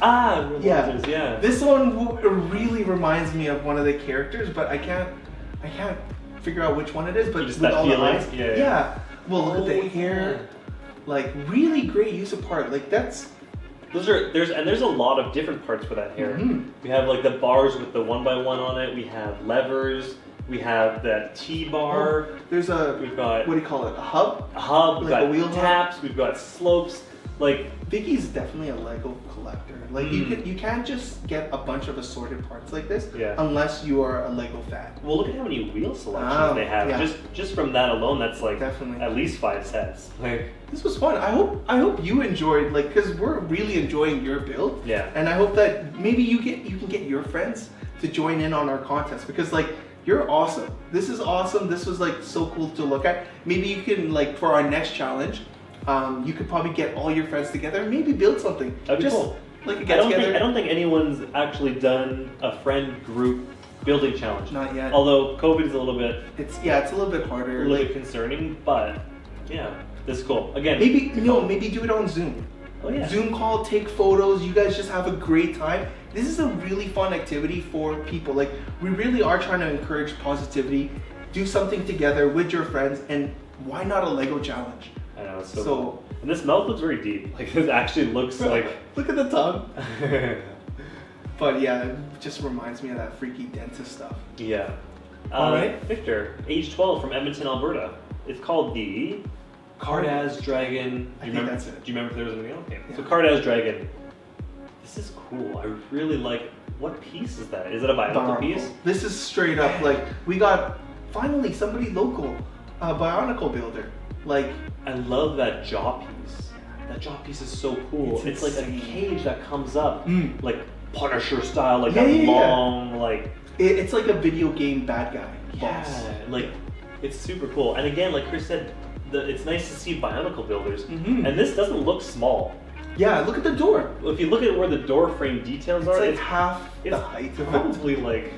A: Monsters, yeah. This one really reminds me of one of the characters, but I can't figure out which one it is, but
B: just
A: with
B: that
A: all
B: feeling.
A: The eyes. Yeah. Well, look at the hair. Like really great use of part. Like there's a lot of different parts for that hair. We have like the bars with the 1x1 on it. We have levers. We have that T-bar. We've got, what do you call it? A hub?
B: A hub. We've
A: like
B: got
A: a wheel
B: taps.
A: hub.
B: We've got slopes. Like
A: Vicky's definitely a Lego collector. Like you can't just get a bunch of assorted parts like this unless you are a Lego fan.
B: Well, look at how many wheel selections they have.
A: Yeah.
B: Just from that alone, that's like
A: definitely
B: at least 5 sets. Like
A: this was fun. I hope you enjoyed, like, because we're really enjoying your build.
B: Yeah.
A: And I hope that maybe you can get your friends to join in on our contest, because like you're awesome. This is awesome. This was like so cool to look at. Maybe you can, like, for our next challenge, you could probably get all your friends together and maybe build something.
B: That'd be cool.
A: Like a get together.
B: I don't think anyone's actually done a friend group building challenge.
A: Not yet.
B: Although COVID is a little bit
A: It's a little bit harder.
B: a little bit concerning, but yeah, this is cool. Again,
A: Maybe maybe do it on Zoom.
B: Oh yeah.
A: Zoom call, take photos. You guys just have a great time. This is a really fun activity for people. Like, we really are trying to encourage positivity. Do something together with your friends, and why not a Lego challenge?
B: I know, it's so cool. And this mouth looks very deep. Like, this actually looks like...
A: Look at the tongue. But yeah, it just reminds me of that freaky dentist stuff.
B: Yeah.
A: All right.
B: Victor, age 12 from Edmonton, Alberta. It's called the Cardaz Dragon.
A: I think that's it.
B: Do you remember if there was anything else? Okay.
A: Yeah.
B: So Cardaz Dragon. This is cool. I really like... What piece is that? Is it a bionicle piece?
A: This is straight up, like, we got finally somebody local, a bionicle builder. Like,
B: I love that jaw piece. That jaw piece is so cool. It's like a cage that comes up, like Punisher style, like that long, like...
A: It's like a video game bad guy boss.
B: Yeah, like, it's super cool. And again, like Chris said, it's nice to see bionicle builders. And this doesn't look small.
A: Yeah, look at the door.
B: If you look at where the door frame details are,
A: it's like half the height of it.
B: Probably like,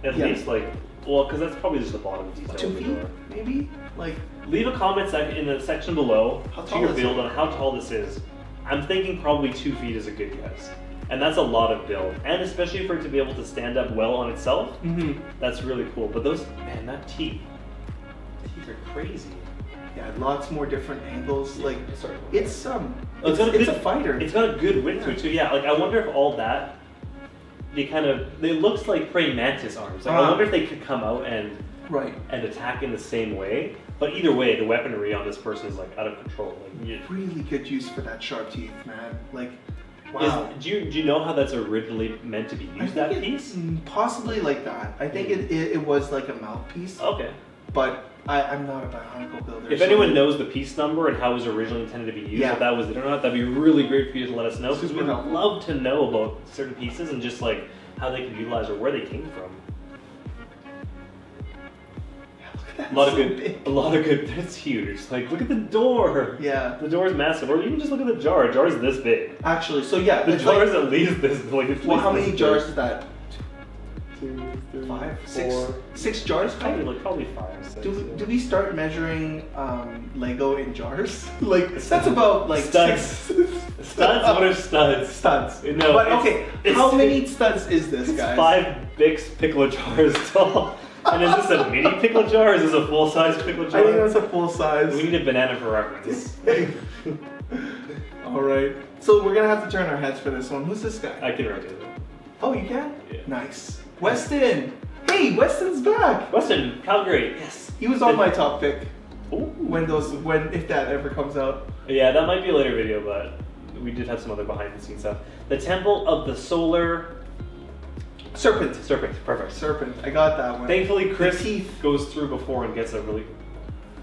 B: at least like, well, because that's probably just the bottom detail
A: 2
B: of the
A: feet,
B: door.
A: maybe? Like,
B: leave a comment in the section below to your build
A: it?
B: on how tall this is. I'm thinking probably 2 feet is a good guess. And that's a lot of build. And especially for it to be able to stand up well on itself, that's really cool. But those, man, that teeth are crazy.
A: Yeah, lots more different angles. Like,
B: Sorry.
A: it's
B: It's
A: a fighter.
B: It's got a good width to it too. Yeah, like I wonder if all that, it looks like praying mantis arms. Like I wonder if they could come out and attack in the same way. But either way, the weaponry on this person is like out of control. Like,
A: really good use for that sharp teeth, man. Like, wow.
B: Do you know how that's originally meant to be used? That piece?
A: Possibly like that. I think it was like a mouthpiece.
B: Okay.
A: But I'm not a bionicle builder.
B: If anyone knows the piece number and how it was originally intended to be used, if that was it or not, that'd be really great for you to let us know. Because we'd love to know about certain pieces and just like how they could utilize or where they came from.
A: Yeah, look at that.
B: A lot of good. That's huge. Like, look at the door.
A: Yeah.
B: The door is massive. Or even just look at the jar. The jar is this big.
A: Actually, so yeah.
B: The jar is at least this.
A: Well, how many jars is that?
B: 2, 3,
A: 5,
B: 4.
A: 6 jars?
B: Probably 5, 6.
A: Do we start measuring Lego in jars? Like, that's about like
B: studs.
A: 6.
B: Studs? What are studs?
A: Studs.
B: No.
A: But okay, how many studs is this, guys?
B: 5 big pickle jars tall. And is this a mini pickle jar or is this a full-size pickle jar?
A: I think that's a full size.
B: We need a banana for reference.
A: Alright. So we're gonna have to turn our heads for this one. Who's this guy?
B: I can rotate it.
A: Oh, you can?
B: Yeah.
A: Nice. Weston! Hey, Weston's back!
B: Weston, Calgary, yes.
A: He was on my top pick.
B: Ooh.
A: If that ever comes out.
B: Yeah, that might be a later video, but we did have some other behind the scenes stuff. The Temple of the Solar...
A: Serpent,
B: perfect.
A: Serpent. I got that one.
B: Thankfully, Chris
A: The teeth.
B: goes through before and gets a really...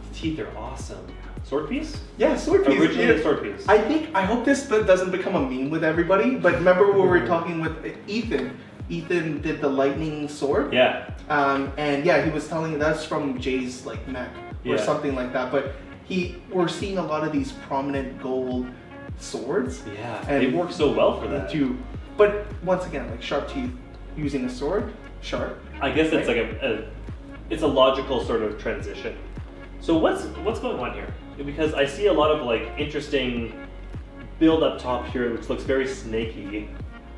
B: The teeth are awesome. Sword piece?
A: Yeah, sword piece.
B: Originally a sword piece.
A: I hope this doesn't become a meme with everybody, but remember when we were talking with Ethan? Ethan did the lightning sword.
B: Yeah.
A: And yeah, he was telling that's from Jay's like mech or something like that. But we're seeing a lot of these prominent gold swords.
B: Yeah, and they work so well for that.
A: But once again, like sharp teeth using a sword, sharp.
B: I guess it's like it's a logical sort of transition. So what's going on here? Because I see a lot of like interesting build up top here, which looks very snaky.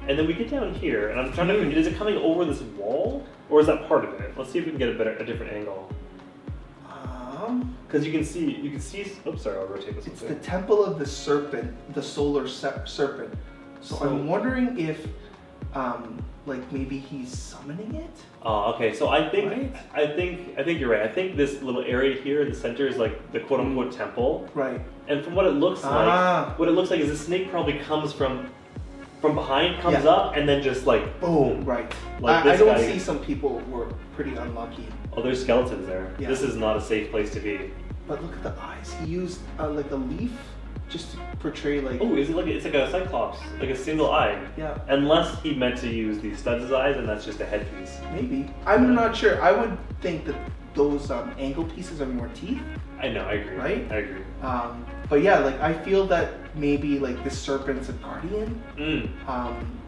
B: And then we get down here, and I'm trying to figure, is it coming over this wall, or is that part of it? Let's see if we can get a different angle. Because you can see, oops, sorry, I'll rotate this.
A: It's the Temple of the Serpent, the Solar Serpent. So I'm wondering if, like maybe he's summoning it?
B: Oh, okay. So I think you're right. I think this little area here in the center is like the quote unquote temple.
A: Right.
B: And from what it looks like, is the snake probably comes from behind, comes up, and then just like boom.
A: Right.
B: Like
A: I don't see some people were pretty unlucky.
B: Oh, there's skeletons there.
A: Yeah.
B: This is not a safe place to be.
A: But look at the eyes. He used like a leaf just to portray like.
B: Oh, is it it's like a cyclops, like a single eye?
A: Yeah.
B: Unless he meant to use these studs as eyes, and that's just a headpiece.
A: Maybe. I'm not sure. I would think that those angle pieces are more teeth.
B: I know. I agree.
A: Right.
B: I agree.
A: But yeah, like I feel that maybe like the serpent's a guardian.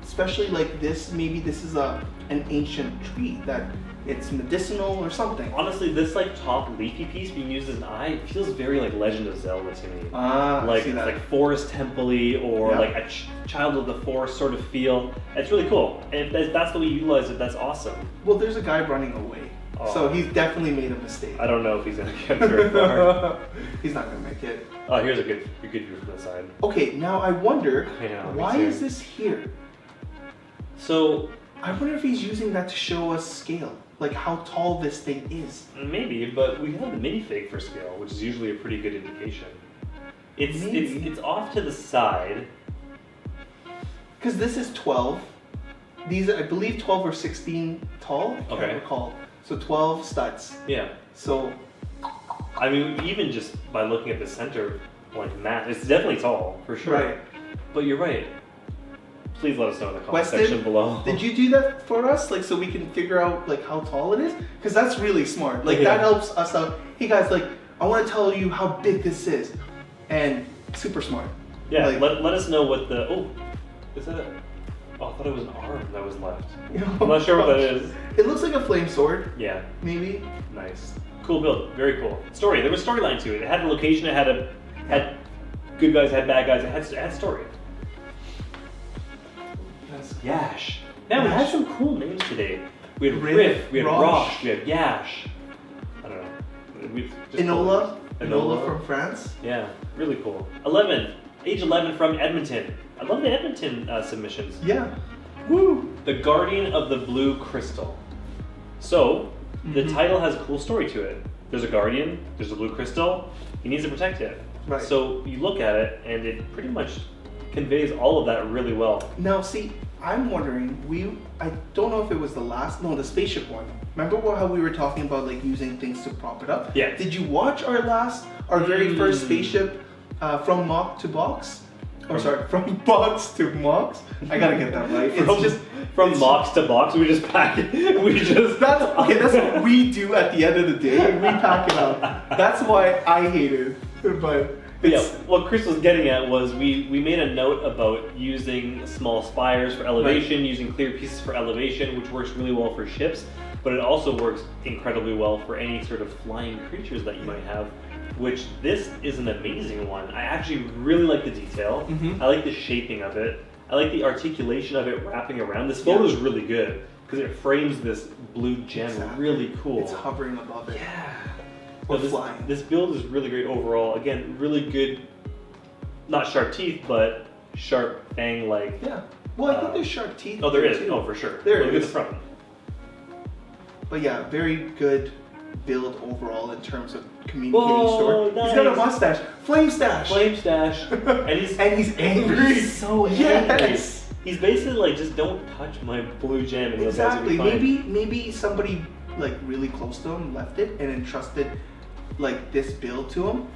A: Especially like this, maybe this is an ancient tree that it's medicinal or something.
B: Honestly, this like top leafy piece being used as an eye feels very like Legend of Zelda to me. Like it's like forest temple-y or like a child of the forest sort of feel. It's really cool. And if that's the way you utilize it, that's awesome.
A: Well, there's a guy running away. So he's definitely made a mistake.
B: I don't know if he's gonna get very far.
A: He's not gonna make it.
B: Oh, here's a good view from the side.
A: Okay, now I wonder, why is this here?
B: So
A: I wonder if he's using that to show us scale, like how tall this thing is.
B: Maybe, but we have the minifig for scale, which is usually a pretty good indication. It's off to the side.
A: Because this is 12. These, I believe, 12 or 16 tall. I can't recall. So 12 studs.
B: Yeah.
A: So,
B: I mean, even just by looking at the center, like math, it's definitely tall for sure.
A: Right.
B: But you're right. Please let us know in the comment section below.
A: Did you do that for us, like so we can figure out like how tall it is? Because that's really smart. Like that helps us out. Hey guys, like I want to tell you how big this is, and super smart.
B: Yeah.
A: Like,
B: let us know what the is that? Oh, I thought it was an arm that was left. I'm not sure what that is.
A: It looks like a flame sword.
B: Yeah.
A: Maybe.
B: Nice. Cool build. Very cool. Story. There was storyline to it. It had a location. It had good guys. It had bad guys. It had story. Yash. Man, we had some cool names today. We had Riff, we had Rosh, we had Yash. I don't know.
A: Enola from France.
B: Yeah, really cool. 11, age 11 from Edmonton. I love the Edmonton submissions.
A: Yeah.
B: Woo! The Guardian of the Blue Crystal. So, the title has a cool story to it. There's a guardian, there's a blue crystal, he needs to protect it.
A: Right.
B: So, you look at it, and it pretty much conveys all of that really well.
A: Now, see, I'm wondering, I don't know if it was the Spaceship one. Remember how we were talking about like using things to prop it up?
B: Yeah.
A: Did you watch our very first Spaceship from mock to box? Oh, sorry, from box to mocks? I gotta get that right.
B: From box to box, we just pack it.
A: That's what we do at the end of the day. We pack it up. That's why I hate it. But
B: yeah, what Chris was getting at was we made a note about using small spires for elevation, using clear pieces for elevation, which works really well for ships, but it also works incredibly well for any sort of flying creatures that you might have, which this is an amazing one. I actually really like the detail. I like the shaping of it. I like the articulation of it wrapping around. This photo is really good because it frames this blue gem really cool.
A: It's hovering above it.
B: Yeah.
A: Or flying.
B: This build is really great overall. Again, really good, not sharp teeth, but sharp fang-like.
A: Yeah. Well, I think there's sharp teeth.
B: Oh, there is. Too. Oh, for sure.
A: There
B: Look
A: it is.
B: at the front.
A: But yeah, very good build overall in terms of communicating story. Nice. He's got a mustache. Flame stash.
B: Flame stash.
A: and he's angry.
B: He's so angry. He's basically like, just don't touch my blue gem. And
A: exactly. Maybe somebody like really close to him left it and entrusted like this build to him.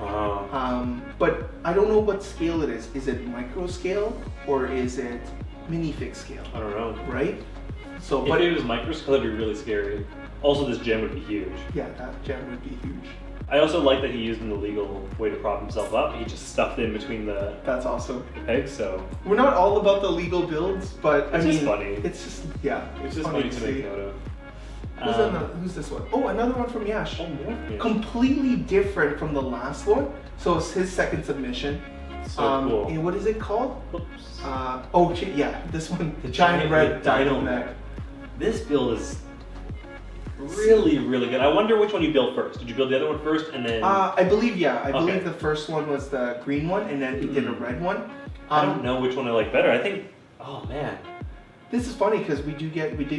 A: But I don't know what scale it is. Is it micro scale or is it minifig scale?
B: I don't know.
A: Right? So,
B: if it was micro scale, that'd be really scary. Also, this gem would be huge.
A: Yeah, that gem would be huge.
B: I also like that he used an illegal way to prop himself up. He just stuffed it in between the
A: That's awesome.
B: pegs, so.
A: We're not all about the legal builds, but
B: it's just funny.
A: It's just,
B: It's just funny to make note of.
A: Who's this one? Oh, another one from Yash.
B: Oh, more? Yeah.
A: Completely different from the last one. So it's his second submission.
B: So cool.
A: And what is it called?
B: Oops.
A: This one. The giant red dino neck.
B: This build is really, really good. I wonder which one you built first. Did you build the other one first and then?
A: I believe the first one was the green one, and then he did a red one.
B: I don't know which one I like better. I think. Oh man.
A: This is funny because we did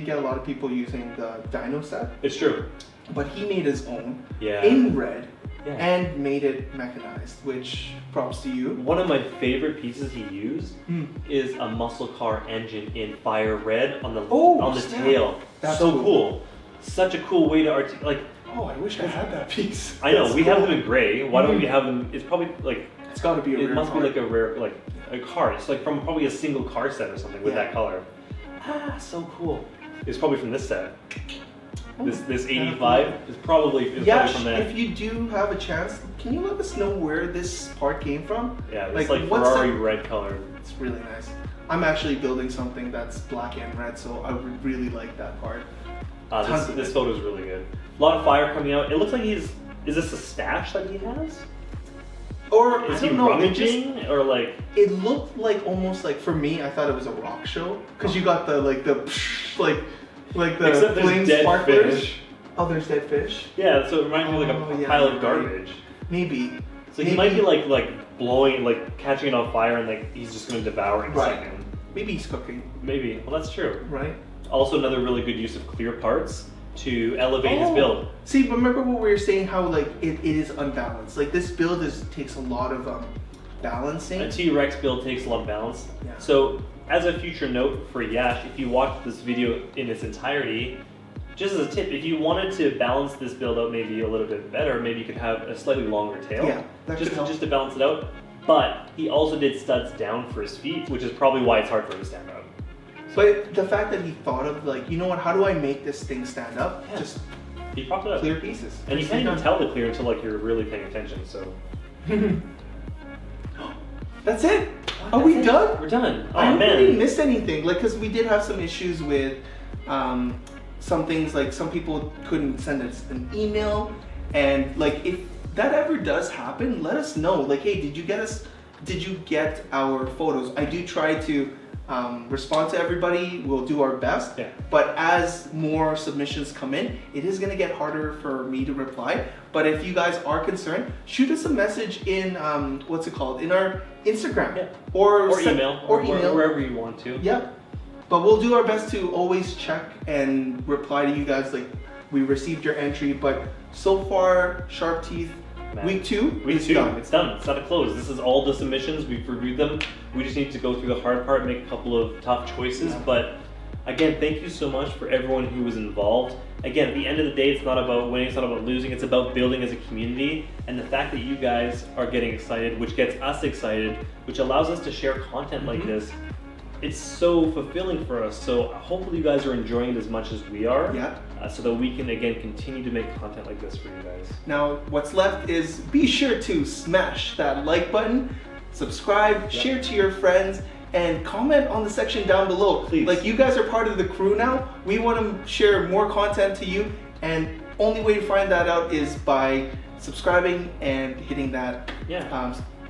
A: get a lot of people using the dino set.
B: It's true.
A: But he made his own
B: in
A: red and made it mechanized, which props to you.
B: One of my favorite pieces he used is a muscle car engine in fire red on the tail.
A: That's
B: so cool. Such a cool way to articulate.
A: Oh, I wish I had that piece.
B: I know, we have them in gray. Why don't we have them? It's probably like
A: it's got to be a rare.
B: It must be like a rare, like a car. It's like from probably a single car set or something with that color. Ah, so cool. It's probably from this set. This 85 is probably from that.
A: If you do have a chance, can you let us know where this part came from?
B: Yeah, it's like Ferrari red color.
A: It's really nice. I'm actually building something that's black and red, so I would really like that part.
B: This photo is really good. A lot of fire coming out. It looks like is this a stash that he has?
A: Or
B: is
A: I
B: he
A: don't know,
B: rummaging or like?
A: It looked like almost like, for me, I thought it was a rock show because you got the like the flame sparklers.
B: Fish.
A: Oh, there's dead fish.
B: Yeah, so it reminds me of like a pile of garbage.
A: Maybe.
B: So he might be like blowing, like catching it on fire, and like he's just gonna devour it in a second.
A: Maybe he's cooking.
B: Maybe. Well, that's true.
A: Right.
B: Also, another really good use of clear parts to elevate his build.
A: See, remember what we were saying? How like it is unbalanced. Like this build takes a lot of balancing.
B: A T-Rex build takes a lot of balance.
A: Yeah.
B: So, as a future note for Yash, if you watch this video in its entirety, just as a tip, if you wanted to balance this build out maybe a little bit better, maybe you could have a slightly longer tail.
A: Yeah, that could help.
B: Just to balance it out. But he also did studs down for his feet, which is probably why it's hard for him to stand out.
A: But the fact that he thought of like, you know what, how do I make this thing stand up?
B: Yeah.
A: Just
B: he propped it up.
A: Clear pieces.
B: And you can't even tell the clear until like you're really paying attention, so.
A: That's it? Are we done?
B: We're done. Oh,
A: I
B: man.
A: really missed anything. Like, cause we did have some issues with some things, like some people couldn't send us an email, and like if that ever does happen, let us know. Like, hey, did you get our photos? I do try to respond to everybody. We'll do our best.
B: Yeah.
A: But as more submissions come in, it is going to get harder for me to reply. But if you guys are concerned, shoot us a message in what's it called? In our Instagram.
B: Yeah.
A: Or
B: email.
A: Or email.
B: Wherever you want to.
A: Yeah. But we'll do our best to always check and reply to you guys. Like, we received your entry, but so far, Sharp Teeth, week 2 is done.
B: It's done. It's not a close. This is all the submissions. We've reviewed them. We just need to go through the hard part, make a couple of tough choices. Yeah. But again, thank you so much for everyone who was involved. Again, at the end of the day, it's not about winning, it's not about losing, it's about building as a community. And the fact that you guys are getting excited, which gets us excited, which allows us to share content like this, it's so fulfilling for us. So hopefully you guys are enjoying it as much as we are.
A: Yeah.
B: So that we can, again, continue to make content like this for you guys.
A: Now, what's left is be sure to smash that like button, subscribe, share to your friends, and comment on the section down below.
B: Please.
A: Like, you guys are part of the crew now. We want to share more content to you, and only way to find that out is by subscribing and hitting that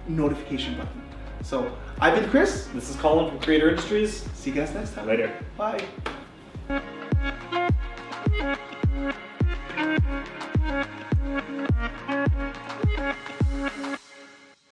A: notification button. So, I've been Chris.
B: This is Colin from Creator Industries.
A: See you guys next time.
B: Later.
A: Bye.